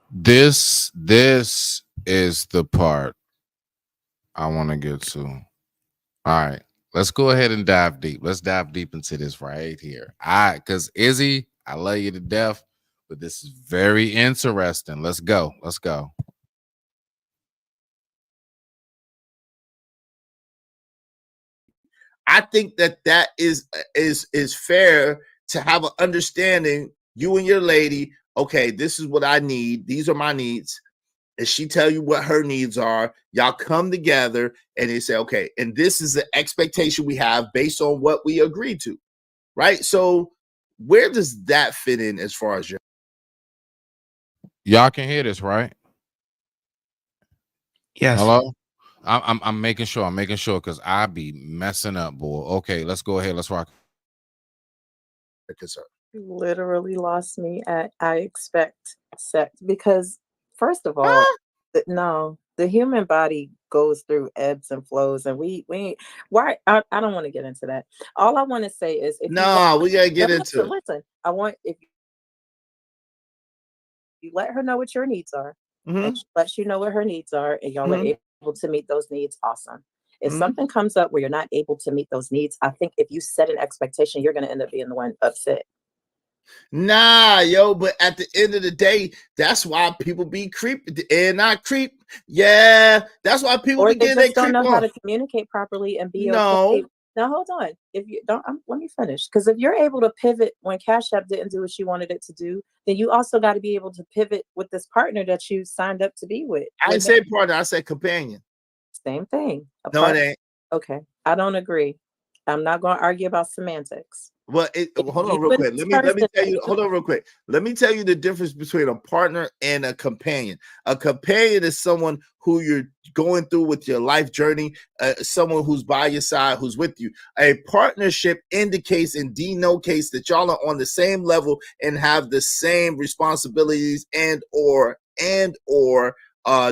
This is the part I want to get to. All right, let's go ahead and dive deep. Let's dive deep into this right here. Because Izzy, I love you to death, but this is very interesting. Let's go. Let's go. I think that is fair to have an understanding, you and your lady, okay, this is what I need. These are my needs. And she tell you what her needs are. Y'all come together and they say, okay, and this is the expectation we have based on what we agreed to, right? So where does that fit in as far as your... Y'all can hear this, right? Yes. Hello? I'm making sure. I'm making sure because I be messing up, boy. Okay, let's go ahead. Let's rock. You literally lost me at I expect sex because first of all, no, the human body goes through ebbs and flows, and we why I don't want to get into that. All I want to say is if you No, we gotta get into it. listen, I want if you let her know what your needs are, and she lets you know what her needs are, and y'all are able to meet those needs, awesome. If something comes up where you're not able to meet those needs, I think if you set an expectation, you're going to end up being the one upset. Nah, yo, but at the end of the day, that's why people be creep and not creep. Yeah, that's why people Or be they getting their just don't creep know how on. to communicate properly and be okay. No. Now hold on. If you don't, let me finish. Because if you're able to pivot when Cash App didn't do what you wanted it to do, then you also got to be able to pivot with this partner that you signed up to be with. I didn't say partner, I said companion. Same thing. No, it ain't. Okay, I don't agree. I'm not going to argue about semantics. Well, hold on real quick. Let me tell you. Hold on real quick. Let me tell you the difference between a partner and a companion. A companion is someone who you're going through with your life journey, someone who's by your side, who's with you. A partnership indicates and denotes that y'all are on the same level and have the same responsibilities and or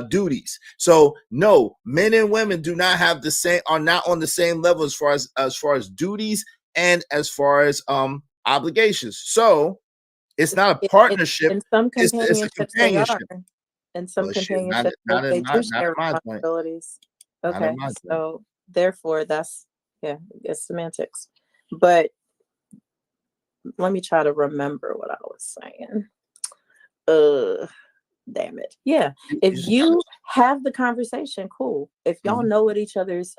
duties. So no, men and women do not have the same, are not on the same level as far as duties and as far as obligations. So it's not a partnership. In some It's a companionships, companionship. they are. In some Not companionships, they do share my joint. responsibilities. Not Okay, in my joint. so therefore, that's it's semantics. But let me try to remember what I was saying. Damn it. Yeah. If you have the conversation, cool. If y'all know what each other's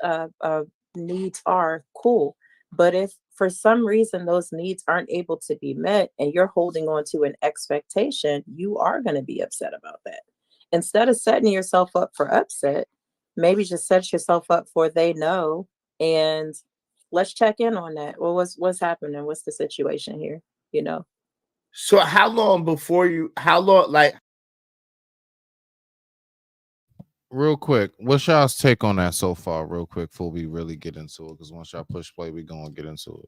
needs are, cool. But if for some reason those needs aren't able to be met and you're holding on to an expectation, you are going to be upset about that. Instead of setting yourself up for upset, maybe just set yourself up for they know and let's check in on that. Well, what's happening? What's the situation here? You know? So how long like Real quick, what's y'all's take on that so far, real quick, before we really get into it? Because once y'all push play, we're gonna get into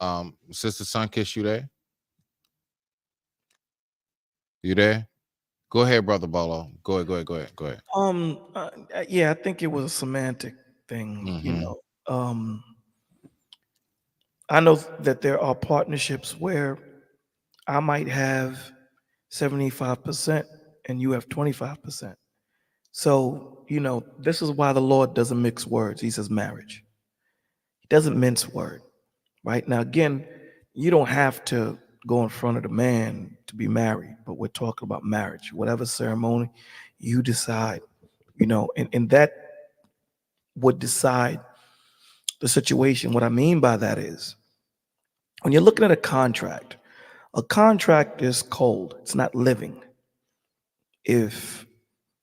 it. Sister Sunkiss, you there? You there? Go ahead, brother Bolo. Go ahead. Yeah, I think it was a semantic thing. You know, I know that there are partnerships where I might have 75% and you have 25%. So, you know, this is why the Lord doesn't mix words. He says marriage. He doesn't mince word, right? Now, again, you don't have to go in front of the man to be married, but we're talking about marriage. Whatever ceremony you decide, you know, and that would decide the situation. What I mean by that is when you're looking at a contract is cold. It's not living. If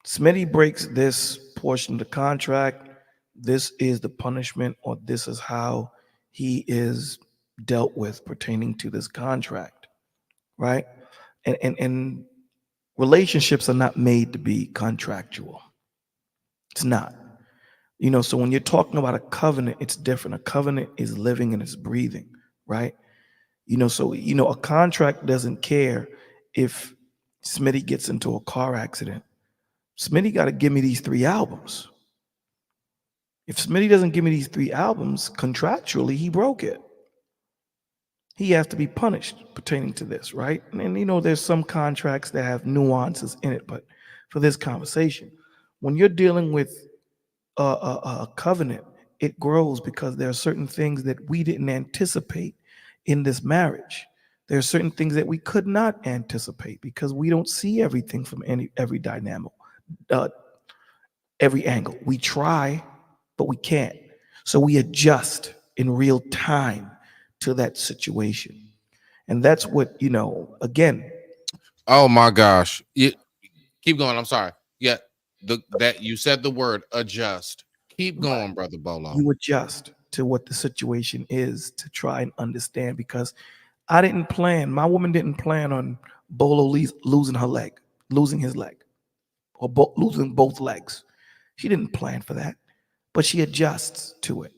Smitty breaks this portion of the contract, this is the punishment, or this is how he is dealt with pertaining to this contract, right? And relationships are not made to be contractual. It's not. You know, so when you're talking about a covenant, it's different. A covenant is living and it's breathing, right? You know, so, you know, a contract doesn't care if Smitty gets into a car accident. Smitty got to give me these 3 albums. If Smitty doesn't give me these 3 albums, contractually, he broke it. He has to be punished pertaining to this, right? And you know, there's some contracts that have nuances in it, but for this conversation, when you're dealing with a covenant, it grows because there are certain things that we didn't anticipate in this marriage. There are certain things that we could not anticipate because we don't see everything from every dynamic, every angle. We try, but we can't. So we adjust in real time to that situation. And that's what, again. Oh my gosh. Keep going. I'm sorry. Yeah. That you said the word adjust. Keep going, brother Bolo. You adjust to what the situation is to try and understand, because my woman didn't plan on Bolo losing his leg, or losing both legs. She didn't plan for that, but she adjusts to it.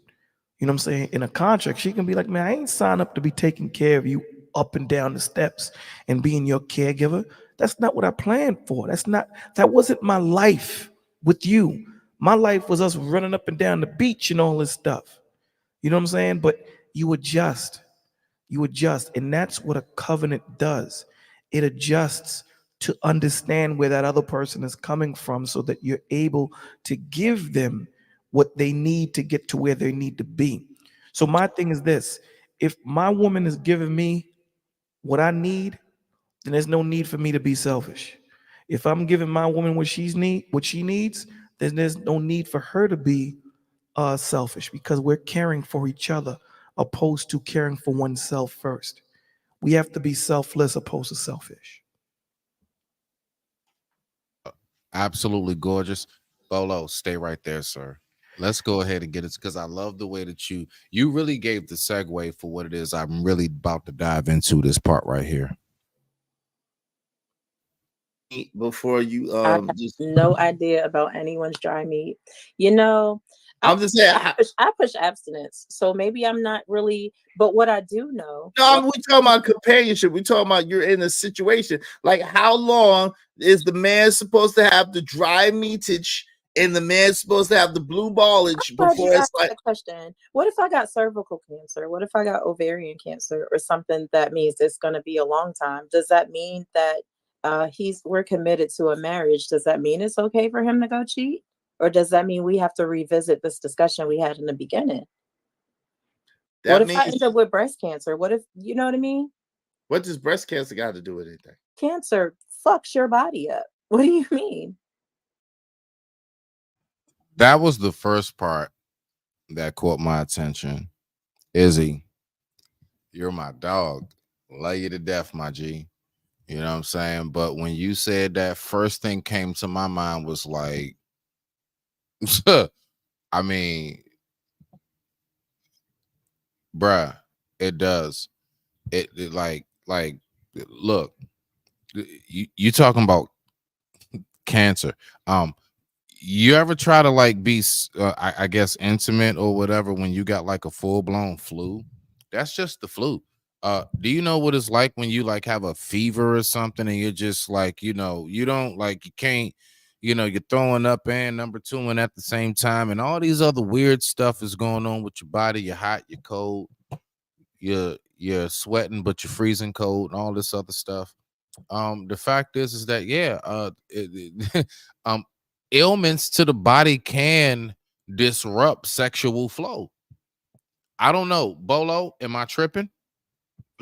You know what I'm saying? In a contract, she can be like, man, I ain't signed up to be taking care of you up and down the steps and being your caregiver. That's not what I planned for. That wasn't my life with you. My life was us running up and down the beach and all this stuff. You know what I'm saying? But you adjust. And that's what a covenant does. It adjusts to understand where that other person is coming from, so that you're able to give them what they need to get to where they need to be. So my thing is this: if my woman is giving me what I need, then there's no need for me to be selfish. If I'm giving my woman what she needs, then there's no need for her to be selfish, because we're caring for each other opposed to caring for oneself first. We have to be selfless opposed to selfish. Absolutely gorgeous. Bolo, stay right there, sir. Let's go ahead and get it, because I love the way that you really gave the segue for what it is I'm really about to dive into, this part right here. Before you I have no idea about anyone's dry meat. You know, I'm just saying I push abstinence, so maybe I'm not really. But what I do know, we talking about companionship. We talking about you're in a situation. Like, how long is the man supposed to have the dry meatage, and the man's supposed to have the blue ballage before it's like? Question: what if I got cervical cancer? What if I got ovarian cancer or something? That means it's going to be a long time. Does that mean that we're committed to a marriage? Does that mean it's okay for him to go cheat? Or does that mean we have to revisit this discussion we had in the beginning? What if I end up with breast cancer? What if, you know what I mean? What does breast cancer got to do with anything? Cancer fucks your body up. What do you mean? That was the first part that caught my attention. Izzy, you're my dog. Love you to death, my G. You know what I'm saying? But when you said that, first thing came to my mind was like, I mean, bruh, it does. It like, look, you talking about cancer. You ever try to like be I guess intimate or whatever when you got like a full-blown flu? That's just the flu. Do you know what it's like when you like have a fever or something and you're just like, you don't like, you can't, you're throwing up and number two and at the same time, and all these other weird stuff is going on with your body. You're hot, you're cold, you're sweating, but you're freezing cold, and all this other stuff. The fact is that ailments to the body can disrupt sexual flow. I don't know, Bolo, am I tripping?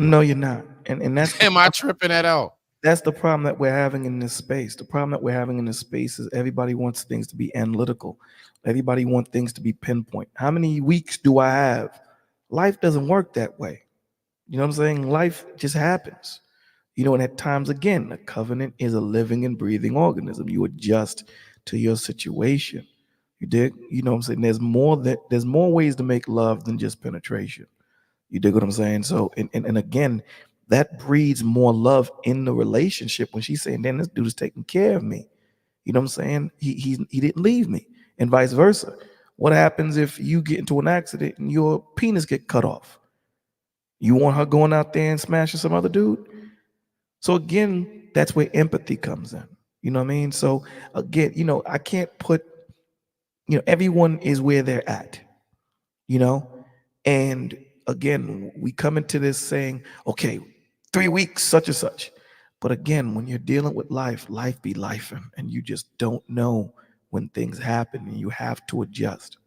No, you're not. And that's am I tripping at all? That's the problem that we're having in this space. The problem that we're having in this space is everybody wants things to be analytical. Everybody wants things to be pinpoint. How many weeks do I have? Life doesn't work that way. You know what I'm saying? Life just happens. And at times, again, a covenant is a living and breathing organism. You adjust to your situation. You dig? You know what I'm saying? There's more ways to make love than just penetration. You dig what I'm saying? So, and again, that breeds more love in the relationship when she's saying, "Damn, this dude is taking care of me." You know what I'm saying? He didn't leave me, and vice versa. What happens if you get into an accident and your penis get cut off? You want her going out there and smashing some other dude? So again, that's where empathy comes in. You know what I mean? So again, I can't put, everyone is where they're at, and again, we come into this saying, okay, 3 weeks, such and such. But again, when you're dealing with life be life, and you just don't know when things happen, and you have to adjust.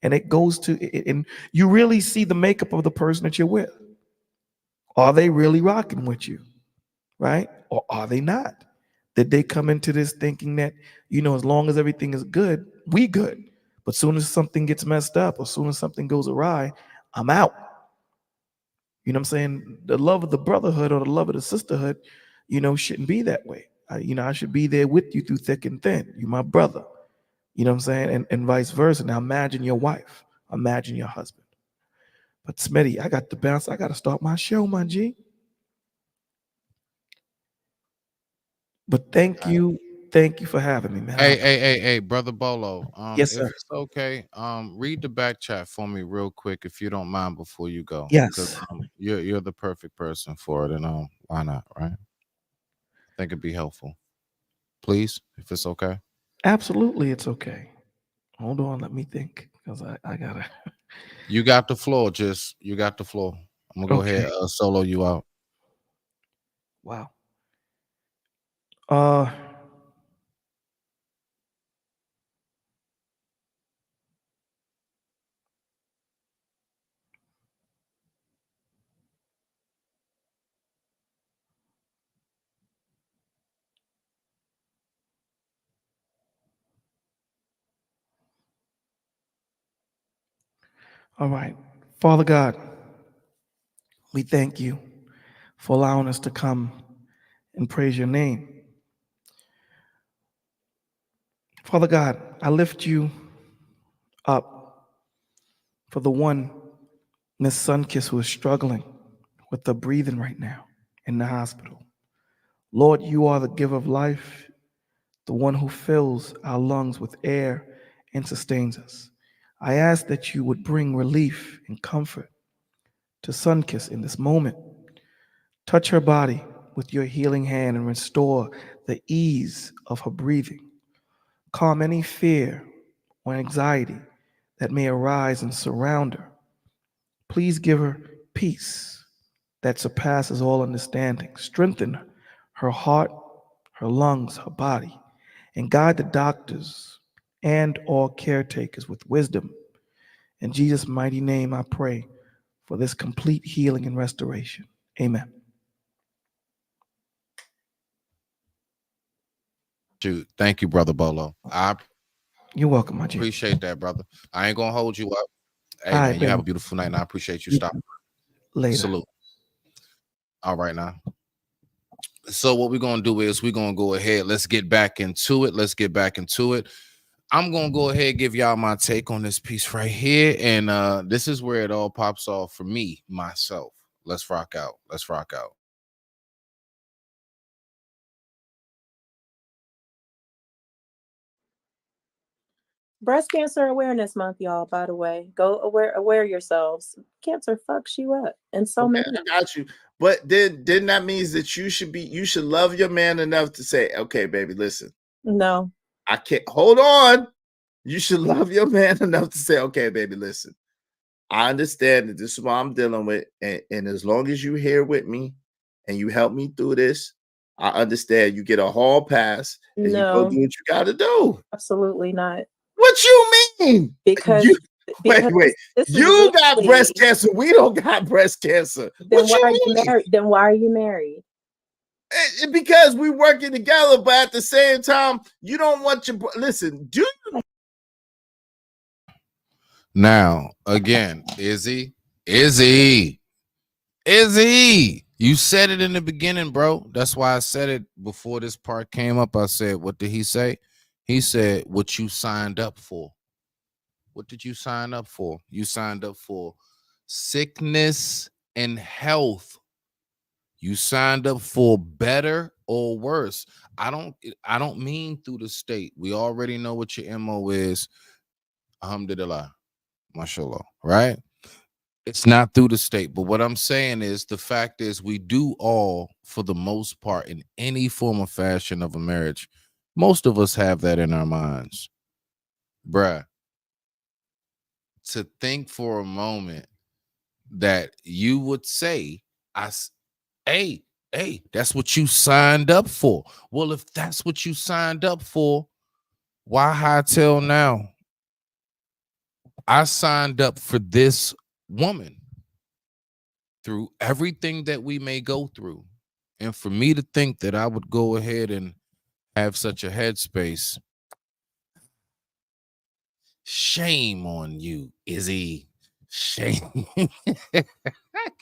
And it goes to, and you really see the makeup of the person that you're with. Are they really rocking with you? Right? Or are they not? Did they come into this thinking that, as long as everything is good, we good. But soon as something gets messed up, or soon as something goes awry, I'm out. You know what I'm saying? The love of the brotherhood or the love of the sisterhood, shouldn't be that way. I should be there with you through thick and thin. You my brother. You know what I'm saying? And vice versa. Now imagine your wife. Imagine your husband. But Smitty, I got to bounce. I got to start my show, my G. But thank you for having me, man. Hey, brother Bolo. Yes, If sir. it's okay, read the back chat for me real quick, if you don't mind, before you go. Because Yes. you're the perfect person for it, and why not, right? I think it'd be helpful. Please, if it's okay. Absolutely, it's okay. Hold on, let me think, because I gotta. You got the floor. You got the floor. I'm gonna go Okay. ahead solo you out. Wow. All right. Father God, we thank you for allowing us to come and praise your name. Father God, I lift you up for the one, Miss Sunkiss, who is struggling with the breathing right now in the hospital. Lord, you are the giver of life, the one who fills our lungs with air and sustains us. I ask that you would bring relief and comfort to Sunkiss in this moment. Touch her body with your healing hand and restore the ease of her breathing. Calm any fear or anxiety that may arise and surround her. Please give her peace that surpasses all understanding. Strengthen her heart, her lungs, her body, and guide the doctors and all caretakers with wisdom. In Jesus' mighty name, I pray for this complete healing and restoration. Amen. Shoot, thank you, brother Bolo. You're welcome, my G. Appreciate that, brother. I ain't gonna hold you up. Hey, All man, right, you have baby. a beautiful night, and I appreciate you You stopping. later. Salute. All right, now. So what we're gonna do is we're gonna go ahead. Let's get back into it. I'm gonna go ahead and give y'all my take on this piece right here, and this is where it all pops off for me, myself. Let's rock out. Breast Cancer Awareness Month, y'all, by the way. Go aware yourselves. Cancer fucks you up. And so Okay, many. I got you. But then that means that you should love your man enough to say, okay, baby, listen. No. I can't hold on. You should love your man enough to say, okay, baby, listen. I understand that this is what I'm dealing with. And as long as you're here with me and you help me through this, I understand you get a hall pass and you go No. do what you gotta do. Absolutely not. What you mean? Because wait. this is You got literally- breast cancer. We don't got breast cancer. Then What why you are you mean? married? Then why are you married? Because we working together, but at the same time, you don't want your listen. Do you? Now, again, Izzy, you said it in the beginning, bro. That's why I said it before this part came up. I said, what did he say? He said, what you signed up for. What did you sign up for? You signed up for sickness and health. You signed up for better or worse. I don't mean through the state. We already know what your MO is. Alhamdulillah. Mashallah, right? It's not through the state, but what I'm saying is the fact is we do all, for the most part, in any form or fashion of a marriage. Most of us have that in our minds. Bruh, to think for a moment that you would say, hey, that's what you signed up for. Well, if that's what you signed up for, why hightail now? I signed up for this woman through everything that we may go through. And for me to think that I would go ahead and have such a headspace, shame on you, Izzy. Shame.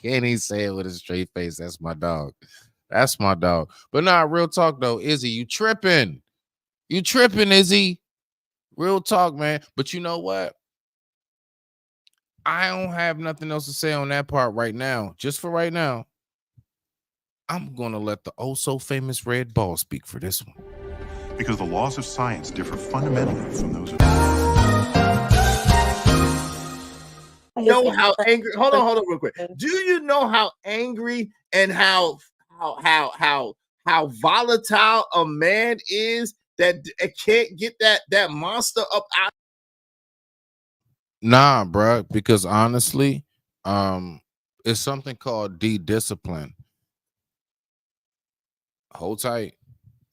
Can't even say it with a straight face. That's my dog. That's my dog. But nah, real talk though, Izzy, you tripping. You tripping, Izzy. Real talk, man. But you know what? I don't have nothing else to say on that part right now. Just for right now, I'm going to let the oh so famous Red Ball speak for this one. Because the laws of science differ fundamentally from those of know how angry. Hold on, real quick. Do you know how angry and how volatile a man is that can't get that monster up out? Nah, bro, because honestly, it's something called de-discipline. Hold tight.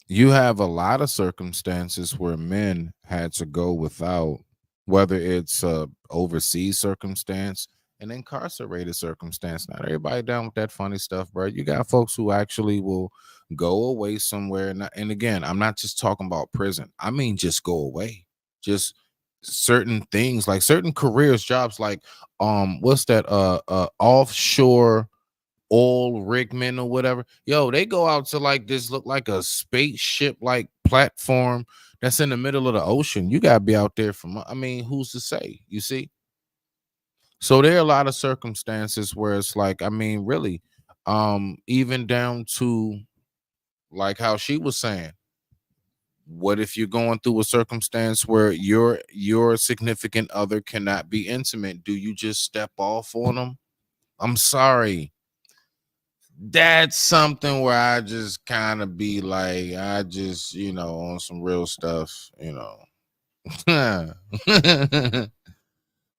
You have a lot of circumstances where men had to go without, whether it's a overseas circumstance, an incarcerated circumstance. Not everybody down with that funny stuff, bro. You got folks who actually will go away somewhere. And again, I'm not just talking about prison. I mean, just go away. Just certain things, like certain careers, jobs, like what's that? Offshore oil rigmen or whatever. Yo, they go out to like this, look like a spaceship like platform that's in the middle of the ocean. You gotta be out there from, I mean, who's to say? You see? So there are a lot of circumstances where it's like, I mean, really, even down to like how she was saying, what if you're going through a circumstance where your significant other cannot be intimate? Do you just step off on them? I'm sorry. That's something where I just kind of be like, I just, on some real stuff,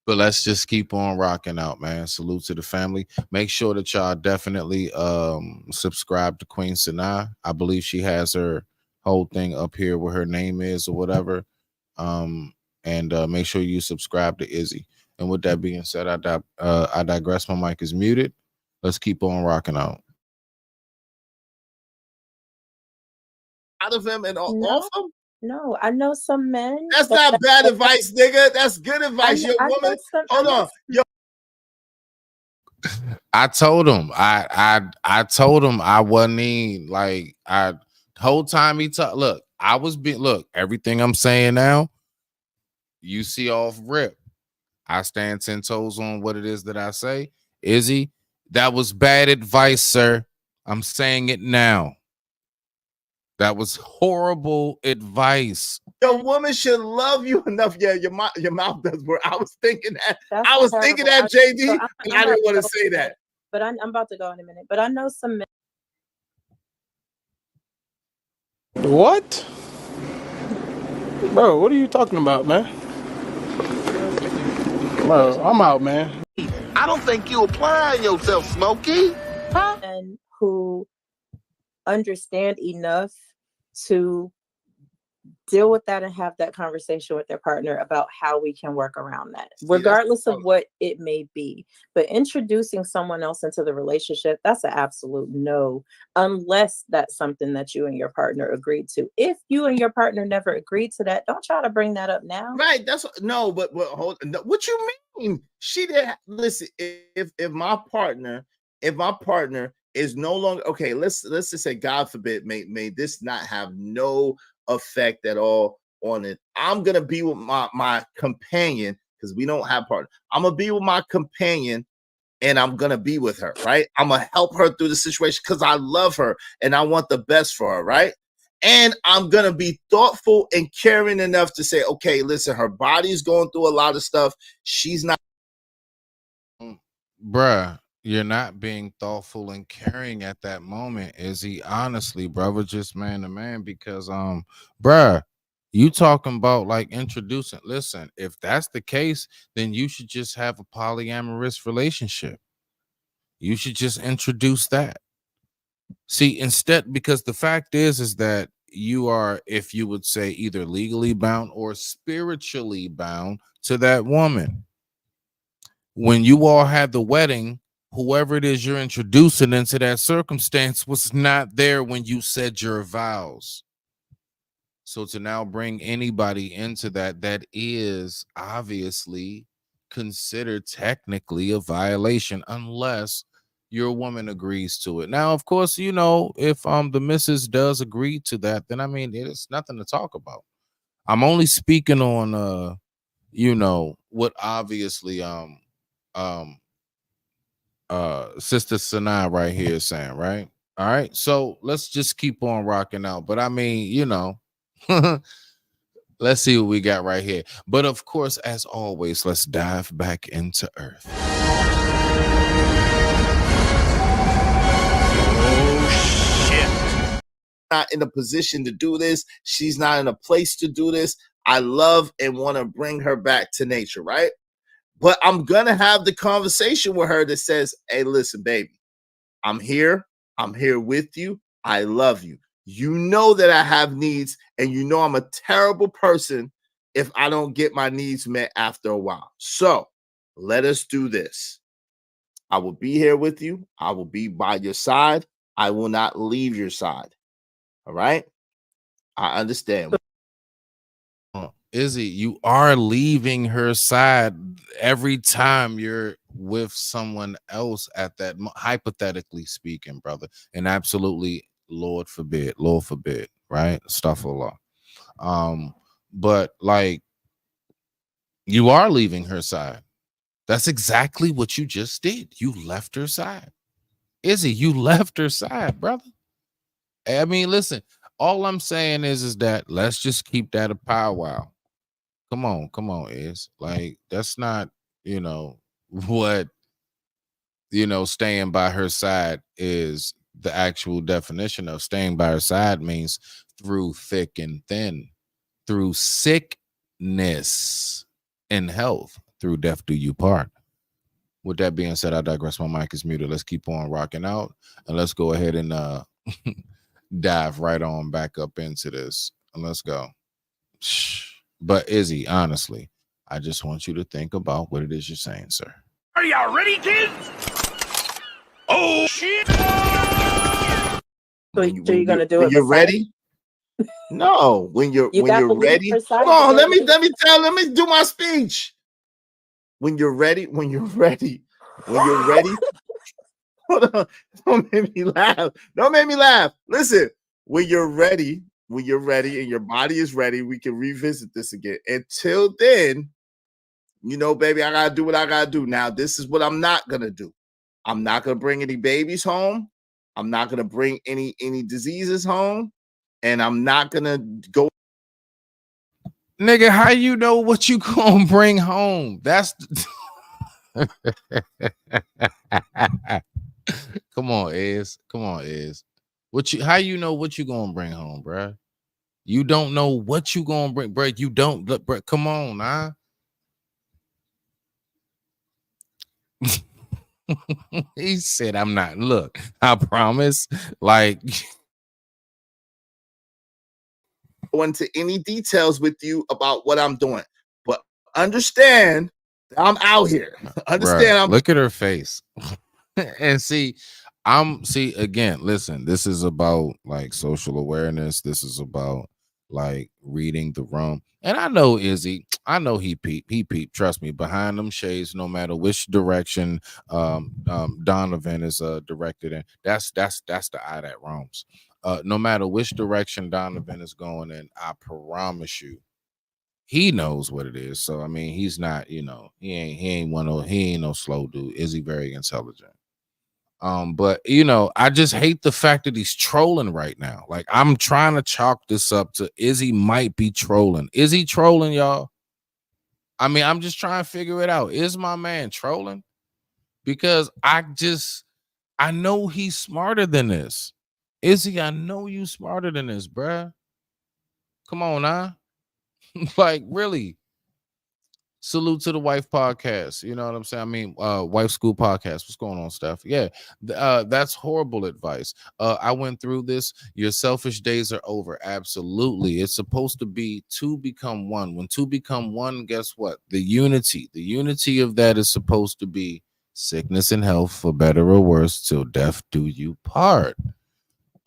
But let's just keep on rocking out, man. Salute to the family. Make sure that y'all definitely subscribe to Queen Sanaa. I believe she has her whole thing up here where her name is or whatever. And make sure you subscribe to Izzy. And with that being said, I digress. My mic is muted. Let's keep on rocking out. Out of him and off him? No, I know some men. That's not bad advice, nigga. That's good advice. Your woman. Hold on. I told him. I told him I wasn't even like whole time he talked. Look, I was being everything I'm saying now, you see off rip. I stand 10 toes on what it is that I say. Izzy, that was bad advice, sir. I'm saying it now. That was horrible advice. Your woman should love you enough. Yeah, your mouth does work. I was thinking that. I was thinking that, JD, and I didn't want to say that. But I'm about to go in a minute. But I know some men. What? Bro, what are you talking about, man? Bro, I'm out, man. I don't think you applying yourself, Smokey. And who understand enough to deal with that and have that conversation with their partner about how we can work around that, regardless of what it may be. But introducing someone else into the relationship, that's an absolute no, unless that's something that you and your partner agreed to. If you and your partner never agreed to that, don't try to bring that up now. Right. That's no, but hold on. What you mean? She didn't listen. If my partner is no longer okay, let's just say, God forbid, may this not have no effect at all on it. I'm gonna be with my companion because we don't have partner. I'm gonna be with my companion and I'm gonna be with her, right? I'm gonna help her through the situation because I love her and I want the best for her, right? And I'm gonna be thoughtful and caring enough to say, okay, listen, her body's going through a lot of stuff. She's not. Bruh, you're not being thoughtful and caring at that moment, is he? Honestly, brother, just man to man, because bruh, you talking about like introducing. Listen, if that's the case, then you should just have a polyamorous relationship. You should just introduce that. See, instead, because the fact is that you are, if you would say, either legally bound or spiritually bound to that woman. When you all had the wedding, whoever it is you're introducing into that circumstance was not there when you said your vows. So to now bring anybody into that is obviously considered technically a violation, unless your woman agrees to it. Now, of course, you know, if the missus does agree to that, then I mean it's nothing to talk about. I'm only speaking on you know, what obviously Sister Sanaa right here is saying, right? All right, so let's just keep on rocking out. But I mean, you know, let's see what we got right here. But of course, as always, let's dive back into Earth. Oh shit. Not in a position to do this. She's not in a place to do this. I love and want to bring her back to nature, right? But I'm gonna have the conversation with her that says, hey, listen, baby, I'm here with you. I love you. You know that I have needs, and you know I'm a terrible person if I don't get my needs met after a while. So let us do this. I will be here with you. I will be by your side. I will not leave your side. All right? I understand. Izzy, you are leaving her side every time you're with someone else at that, hypothetically speaking, brother. And absolutely, Lord forbid, right? Astaghfirullah. But like, you are leaving her side. That's exactly what you just did. You left her side. Izzy, you left her side, brother. I mean, listen, all I'm saying is that let's just keep that a powwow. Come on, Iz. Like, that's not, you know, what, you know, staying by her side is. The actual definition of staying by her side means through thick and thin, through sickness and health, through death do you part. With that being said, I digress. My mic is muted. Let's keep on rocking out, and let's go ahead and dive right on back up into this. And let's go. But Izzy, honestly, I just want you to think about what it is you're saying, sir. Are y'all ready, kids? Oh shit! So you're gonna do it? When you're ready? No, when you're ready. Hold on, let me do my speech. When you're ready. Hold on, don't make me laugh. Listen, when you're ready and your body is ready, we can revisit this again. Until then, you know, baby, I gotta do what I gotta do. Now, this is what I'm not gonna do. I'm not gonna bring any babies home. I'm not gonna bring any diseases home, and I'm not gonna go. Nigga, how you know what you gonna bring home? That's Come on, Iz. How you know what you gonna bring home, bruh? You don't know what you gonna bring, bruh. You don't look, bruh. Come on, nah. He said, I'm not. Look, I promise. Like, go into any details with you about what I'm doing, but understand that I'm out here. Understand? Look at her face. And see again, listen, this is about like social awareness. This is about like reading the room. And I know Izzy, I know he peeped, trust me, behind them shades, no matter which direction Donovan is directed in. That's the eye that roams. No matter which direction Donovan is going in, I promise you, he knows what it is. So I mean, he's not, you know, he ain't no slow dude. Is he very intelligent? But you know, I just hate the fact that he's trolling right now. Like, I'm trying to chalk this up to Izzy might be trolling. Is he trolling, y'all? I mean, I'm just trying to figure it out. Is my man trolling? Because I know he's smarter than this. Izzy, I know you smarter than this, bruh. Come on, now. Like, really. Salute to the wife podcast. You know what I'm saying? I mean, wife school podcast. What's going on, Steph? Yeah, that's horrible advice. I went through this. Your selfish days are over. Absolutely. It's supposed to be two become one. When two become one, guess what? The unity of that is supposed to be sickness and health, for better or worse, till death do you part.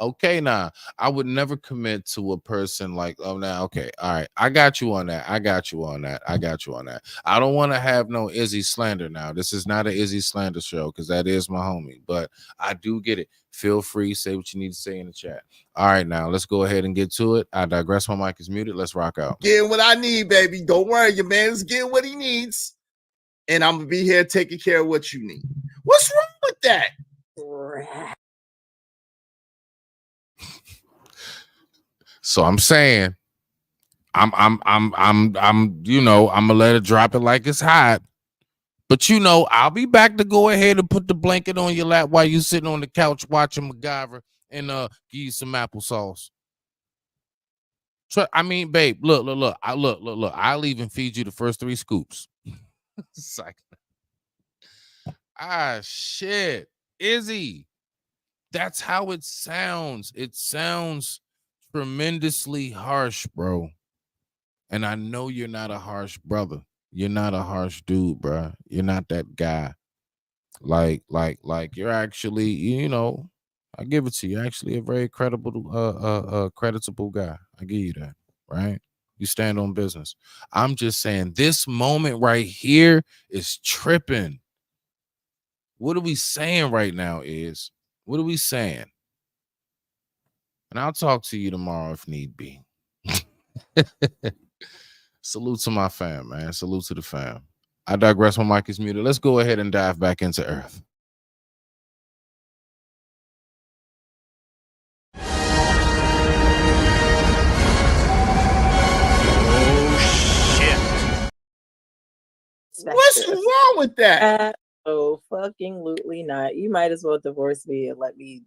Okay, now I would never commit to a person like, oh, now, okay, all right, I got you on that. I got you on that. I got you on that. I don't want to have no Izzy slander now. This is not an Izzy slander show because that is my homie, but I do get it. Feel free, say what you need to say in the chat. All right, now let's go ahead and get to it. I digress. My mic is muted. Let's rock out. Getting what I need, baby. Don't worry, your man's getting what he needs, and I'm gonna be here taking care of what you need. What's wrong with that? So I'm saying, I'm you know, I'm gonna let it drop it like it's hot. But you know, I'll be back to go ahead and put the blanket on your lap while you sitting on the couch watching MacGyver and give you some applesauce. So, I mean, babe, look. I'll even feed you the first 3 scoops. It's like, shit, Izzy. That's how it sounds. It sounds tremendously harsh, bro. And I know you're not a harsh brother. You're not a harsh dude, bro. You're not that guy. Like you're actually, you know, I give it to you. You're actually a very creditable guy. I give you that, right? You stand on business. I'm just saying this moment right here is tripping. What are we saying right now is, what are we saying? And I'll talk to you tomorrow if need be. Salute to my fam, man. Salute to the fam. I digress. My mic is muted. Let's go ahead and dive back into Earth. What's wrong with that? Oh, fucking lutely not. You might as well divorce me and let me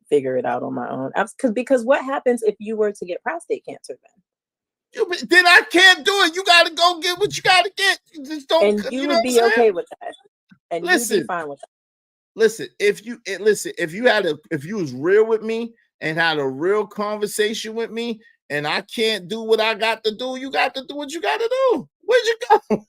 figure it out on my own. Because what happens if you were to get prostate cancer then? Then I can't do it. You got to go get what you got to get. You just don't. And you would be okay with that. And you'd be fine with that. Listen, if you was real with me and had a real conversation with me, and I can't do what I got to do, you got to do what you got to do. Where'd you go?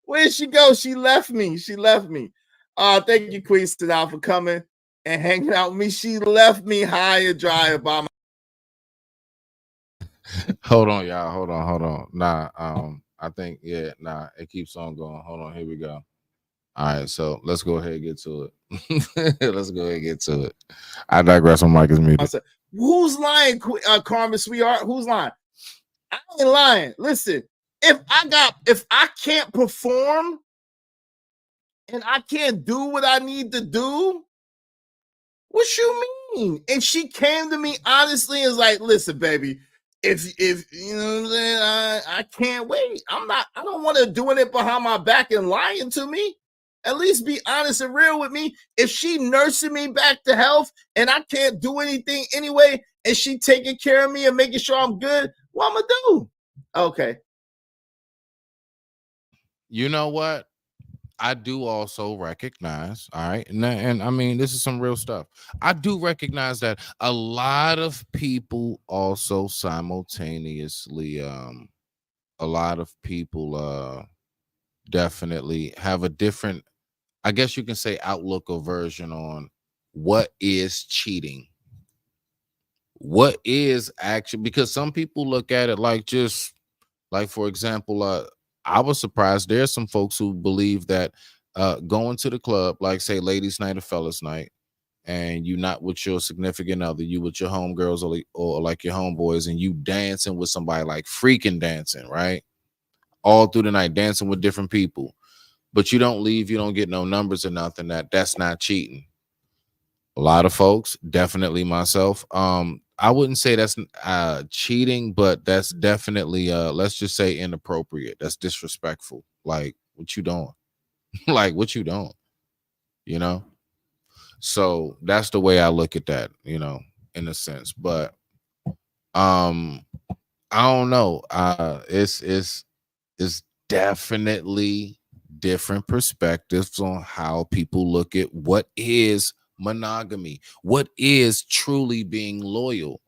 Where'd she go? She left me. Thank you, Queen Sadal, for coming and hanging out with me. She left me high and dry about my. Hold on, y'all. Hold on. Nah, I think, it keeps on going. Hold on, here we go. All right, so let's go ahead and get to it. I digress. My mic is muted. Who's lying, Carmen, sweetheart? Who's lying? I ain't lying. Listen, if I can't perform and I can't do what I need to do, what you mean? And she came to me honestly and was like, listen, baby, if you know what I'm saying, I can't wait. I don't want to doing it behind my back and lying to me. At least be honest and real with me. If she nursing me back to health and I can't do anything anyway, and she taking care of me and making sure I'm good, what I'm gonna do? Okay. You know what? I do also recognize, all right, and I mean, this is some real stuff. I do recognize that a lot of people also simultaneously, definitely have a different, I guess you can say, outlook or version on what is cheating. What is actually, because some people look at it like, just like, for example, I was surprised there's some folks who believe that going to the club, like say ladies' night or fellas' night, and you not with your significant other, you with your homegirls or like your homeboys, and you dancing with somebody, like freaking dancing, right? All through the night, dancing with different people, but you don't leave, you don't get no numbers or nothing, that's not cheating. A lot of folks, definitely myself, I wouldn't say that's cheating, but that's definitely let's just say inappropriate. That's disrespectful. Like, what you doing? Like, what you doing? You know? So that's the way I look at that, you know, in a sense. But I don't know. It's definitely different perspectives on how people look at what is monogamy, what is truly being loyal.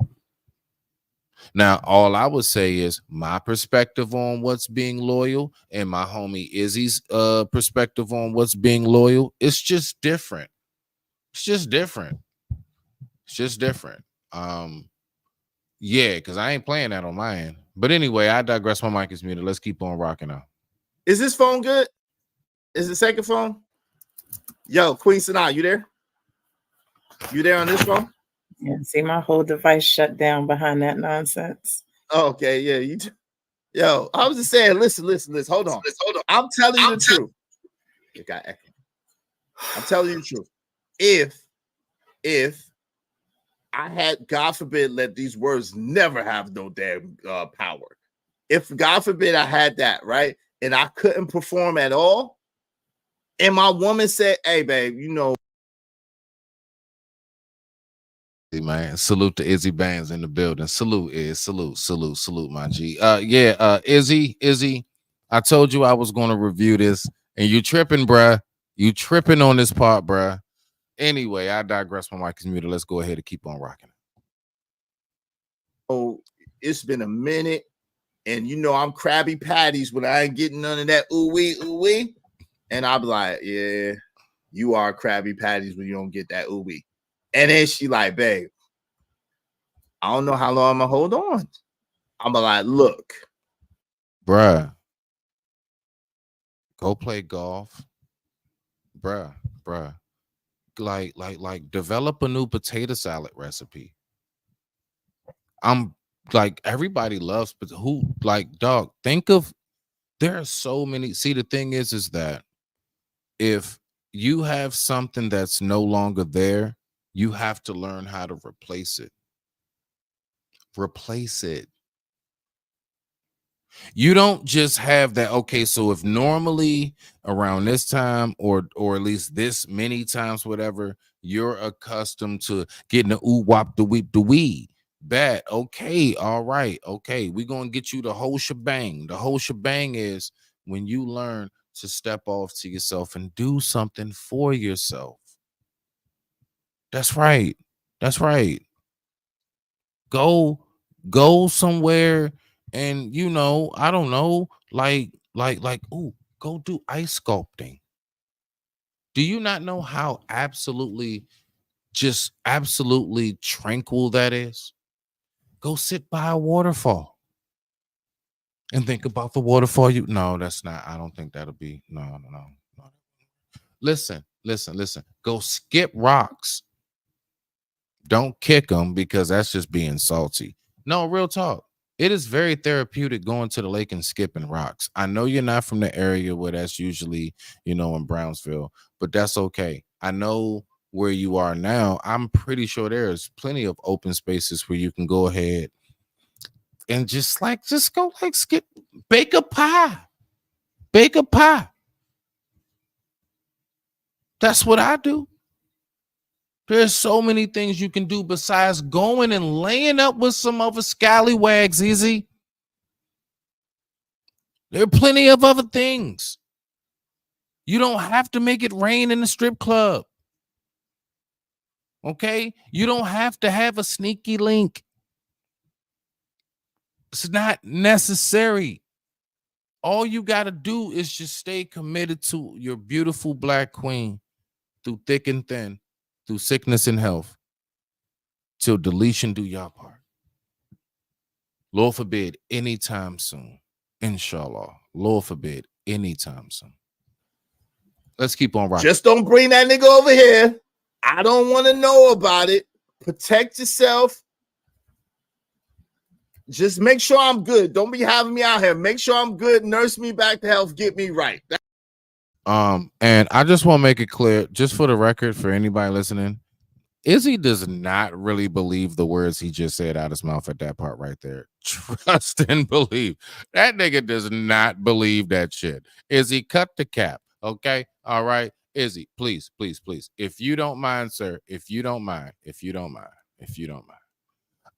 Now, all I would say is my perspective on what's being loyal and my homie Izzy's perspective on what's being loyal. It's just different. It's just different. It's just different. Yeah, because I ain't playing that on my end. But anyway, I digress. My mic is muted. Let's keep on rocking out. Is this phone good? Is the second phone? Yo, Queen Sanaa, you there? You there on this phone? Yeah, see, my whole device shut down behind that nonsense. Oh, okay, yeah. Yo, I was just saying, listen. Hold on. I'm telling you the truth. It got echo. I'm telling you the truth. If I had, God forbid, let these words never have no damn power. If God forbid I had that, right, and I couldn't perform at all, and my woman said, "Hey, babe, you know." Man, salute to Izzy Bands in the building. Salute, my G. Izzy, I told you I was going to review this, and you tripping, bruh. You tripping on this part, bruh. Anyway, I digress. My mic is muted. Let's go ahead and keep on rocking. Oh, it's been a minute, and you know I'm Krabby Patties when I ain't getting none of that ooh wee, and I'll be like, yeah, you are Krabby Patties when you don't get that ooh wee. And then she like, babe, I don't know how long I'm gonna hold on. I'm like, look, bruh, go play golf, bruh. Like, develop a new potato salad recipe. I'm like, everybody loves, but who, like, dog? Think of, there are so many. See, the thing is that if you have something that's no longer there, you have to learn how to replace it. Replace it. You don't just have that. Okay, so if normally around this time, or at least this many times, whatever, you're accustomed to getting the ooh wop the weep the wee. Bad. Okay, all right. Okay, we're gonna get you the whole shebang. The whole shebang is when you learn to step off to yourself and do something for yourself. That's right. That's right. Go somewhere, and I don't know, like ooh, go do ice sculpting. Do you not know how absolutely tranquil that is? Go sit by a waterfall and think about the waterfall. No, that's not. I don't think that'll be. No. Listen. Go skip rocks. Don't kick them, because that's just being salty. No, real talk. It is very therapeutic going to the lake and skipping rocks. I know you're not from the area where that's usually, in Brownsville, but that's okay. I know where you are now. I'm pretty sure there's plenty of open spaces where you can go ahead and just go skip, bake a pie. That's what I do. There's so many things you can do besides going and laying up with some other scallywags, easy. There are plenty of other things. You don't have to make it rain in the strip club. Okay? You don't have to have a sneaky link. It's not necessary. All you got to do is just stay committed to your beautiful black queen through thick and thin, through sickness and health, till deletion do your part. Lord forbid, anytime soon. Inshallah. Lord forbid, anytime soon. Let's keep on rocking. Just don't bring that nigga over here. I don't want to know about it. Protect yourself. Just make sure I'm good. Don't be having me out here. Make sure I'm good. Nurse me back to health. Get me right. And I just want to make it clear, just for the record, for anybody listening, Izzy does not really believe the words he just said out his mouth at that part right there. Trust and believe. That nigga does not believe that shit. Izzy, cut the cap. Okay? All right. Izzy, please. If you don't mind, sir. If you don't mind.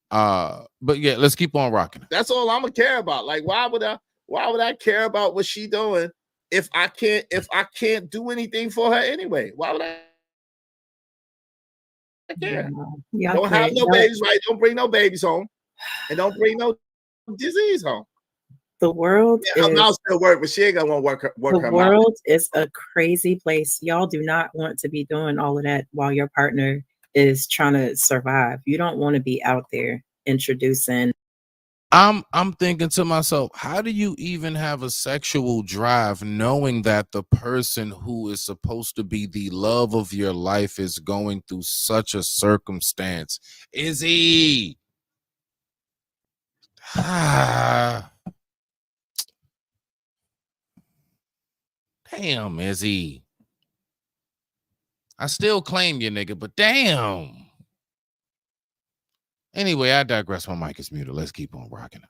But yeah, let's keep on rocking. That's all I'm gonna care about. Like, why would I care about what she doing if I can't do anything for her anyway? Why would I care? Don't have no babies, right? Don't bring no babies home, and don't bring no disease home. The world her mouth still work, but she ain't gonna want to work her the mouth. world is a crazy place. Y'all do not want to be doing all of that while your partner is trying to survive. You don't want to be out there introducing. I'm thinking to myself, how do you even have a sexual drive knowing that the person who is supposed to be the love of your life is going through such a circumstance? Izzy. Damn, Izzy. I still claim you, nigga, but damn. Anyway, I digress. My mic is muted. Let's keep on rocking.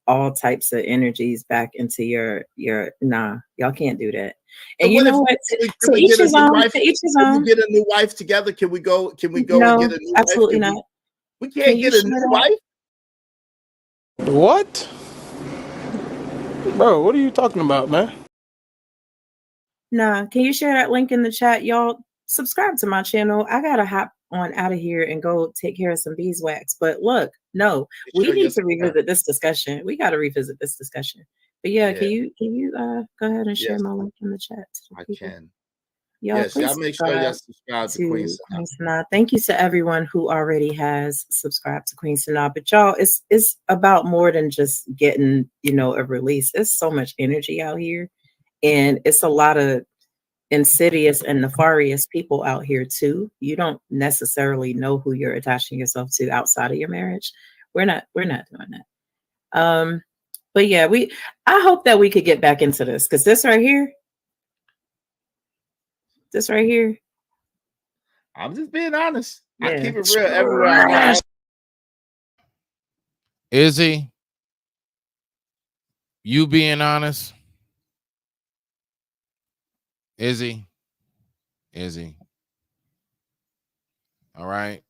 All types of energies back into your nah, y'all can't do that. And you know what? Can we get a new wife? Can we get a new wife together? Can we go and get a new absolutely wife? not. We can't get a new wife. What? Bro, what are you talking about, man? Nah, can you share that link in the chat? Y'all subscribe to my channel. I gotta hop on out of here and go take care of some beeswax. But look, no, we need to revisit this discussion. We got to revisit this discussion. But yeah, can you go ahead and share my link in the chat? I can. Y'all, Yes, y'all make sure y'all subscribe to Queen Sanaa. Thank you to everyone who already has subscribed to Queen Sanaa. But y'all, it's about more than just getting, a release. There's so much energy out here, and it's a lot of insidious and nefarious people out here too. You don't necessarily know who you're attaching yourself to outside of your marriage. We're not doing that. But yeah, I hope that we could get back into this, because this right here, I'm just being honest. I Yeah. keep it real everywhere I go. Izzy, you being honest? Izzy. All right.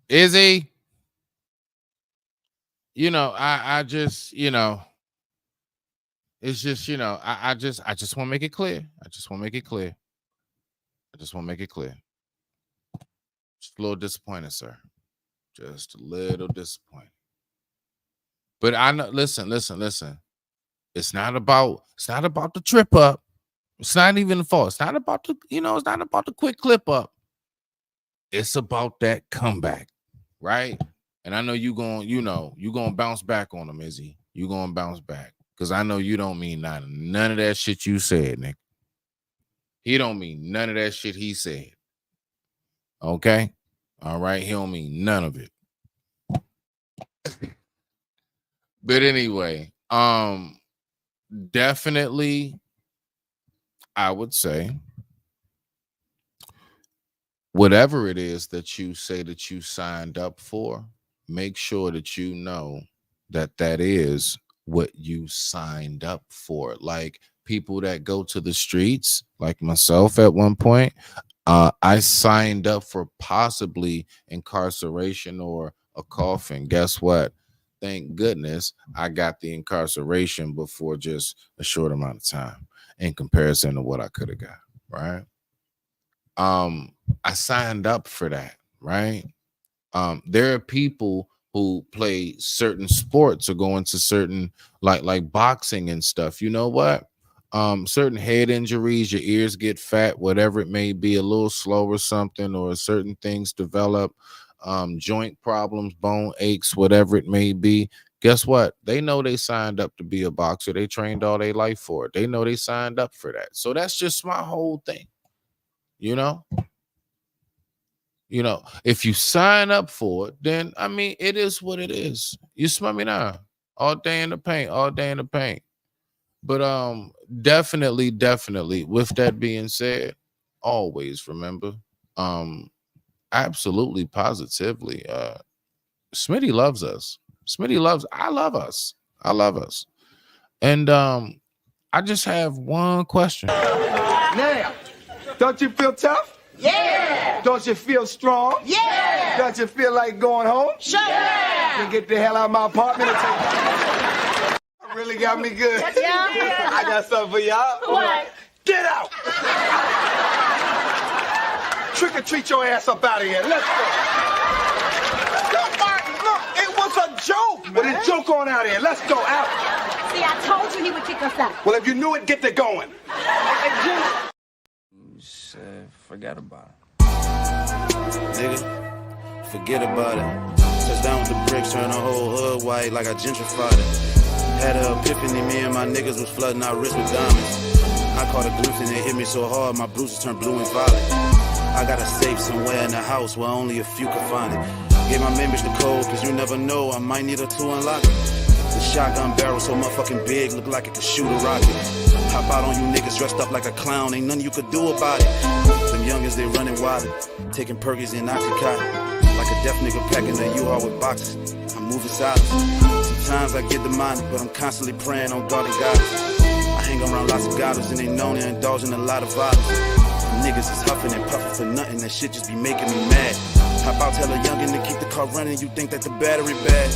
Izzy. I just, it's just, I just want to make it clear. Just a little disappointed, sir. Just a little disappointed. But I know, listen. It's not about the trip up. It's not even the fault. It's not about it's not about the quick clip up. It's about that comeback, right? And I know you're gonna bounce back on him, Izzy. You're gonna bounce back. Because I know you don't mean none of that shit you said, Nick. He don't mean none of that shit he said. Okay? All right, he don't mean none of it. But anyway, definitely I would say whatever it is that you say that you signed up for, make sure that you know that is what you signed up for. Like people that go to the streets, like myself at one point, I signed up for possibly incarceration or a coffin. Guess what? Thank goodness I got the incarceration before just a short amount of time in comparison to what I could have got, right? I signed up for that, right? There are people who play certain sports or go into certain like boxing and stuff. You know what? Certain head injuries, your ears get fat, whatever it may be, a little slow or something, or certain things develop, joint problems, bone aches, whatever it may be. Guess what? They know they signed up to be a boxer. They trained all their life for it. They know they signed up for that. So that's just my whole thing. If you sign up for it, then I mean, it is what it is. You smell me now? All day in the paint. But definitely. With that being said, always remember, absolutely, positively, Smitty loves us. I love us. And I just have one question. Now, don't you feel tough? Yeah. Don't you feel strong? Yeah. Don't you feel like going home? Sure. Yeah. Then get the hell out of my apartment and take really got me good. Yeah. I got something for y'all. What? Get out. Trick or treat your ass up out of here. Let's go. Look, Martin, look, it was a joke, man. Well, then joke on out of here. Let's go out. See, I told you he would kick us out. Well, if you knew it, get to going. Forget about it. Nigga, forget about it. Touch down with the bricks, turn the whole hood white like I gentrified it. Had an epiphany, me and my niggas was flooding our wrists with diamonds. I caught a glimpse and it hit me so hard, my bruises turned blue and violet. I got a safe somewhere in the house where only a few can find it. Gave my members the code, cause you never know, I might need her to unlock it. The shotgun barrel so motherfucking big, look like it could shoot a rocket. Hop out on you niggas dressed up like a clown, ain't nothing you could do about it. Them youngins, they running wild, taking Perkies and Oxycontin. Like a deaf nigga packing a U-Haul with boxes. I'm moving silent. Sometimes I get demonic, but I'm constantly praying on God and guidance. I hang around lots of goddess and they known to indulge in a lot of violence. Niggas is huffing and puffing for nothing, that shit just be making me mad. Hop out, tell a youngin' to keep the car running, you think that the battery bad.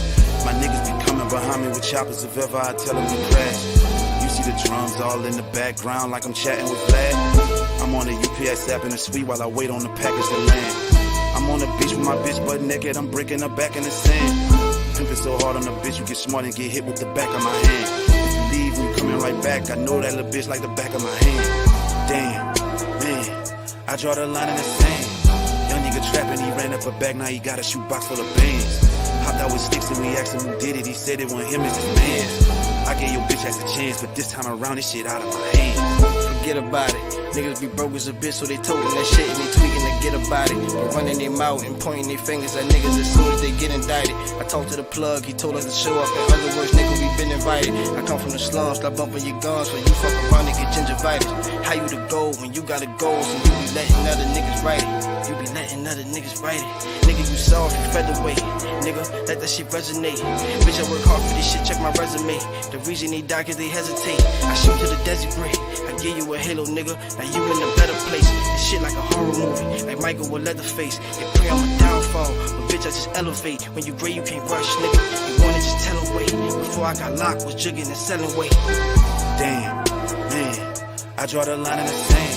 My niggas be coming behind me with choppers if ever I tell them to crash. You see the drums all in the background like I'm chatting with Vlad. I'm on the UPS app in the suite while I wait on the package to land. I'm on the beach with my bitch butt naked, I'm breaking her back in the sand. Pimpin' so hard on the bitch, you get smart and get hit with the back of my hand. If you leave and you coming right back, I know that little bitch like the back of my hand. Damn, man, I draw the line in the sand. Young nigga trapping, he ran up a bag, now he got a shoebox full of bands. Hopped out with sticks and we asked him who did it, he said it wasn't him, it's his man. I gave your bitch ass a chance, but this time around this shit out of my hands. Forget about it. Niggas be broke as a bitch, so they toting that shit and they tweaking to get about it. They running their mouth and pointing their fingers at niggas as soon as they get indicted. I talked to the plug, he told us to show up. In other words, nigga, we been invited. I come from the slums, stop bumping your guns, so you fuck around and get gingivitis. How you the goal when you got a goal, so you be letting other niggas write it. You be letting other niggas write it. Nigga, you soft, you featherweight. Nigga, let that shit resonate. Bitch, I work hard for this shit, check my resume. The reason they die cause they hesitate. I shoot to the desert grade. I give you a halo, nigga. Now you in a better place. This shit like a horror movie. Like Michael with Leatherface. They pray I'm a downfall. But bitch, I just elevate. When you gray, you can't rush, nigga. You wanna just tell away. Before I got locked, was jugging and selling weight. Damn, man, I draw the line in the sand.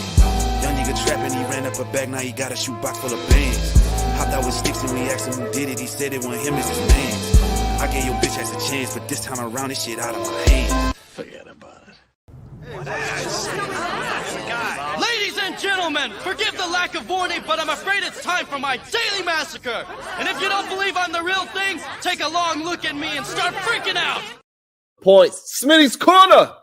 Young nigga trapping, he ran up a bag, now he got a shoebox full of bands. Hopped out with sticks and we asked him who did it, he said it wasn't him, it's his man. I gave your bitch ass a chance, but this time around this shit out of my hands. Forget about it. Ladies and gentlemen, forgive the lack of warning, but I'm afraid it's time for my daily massacre. And if you don't believe I'm the real thing, take a long look at me and start freaking out. Points. Smitty's Corner.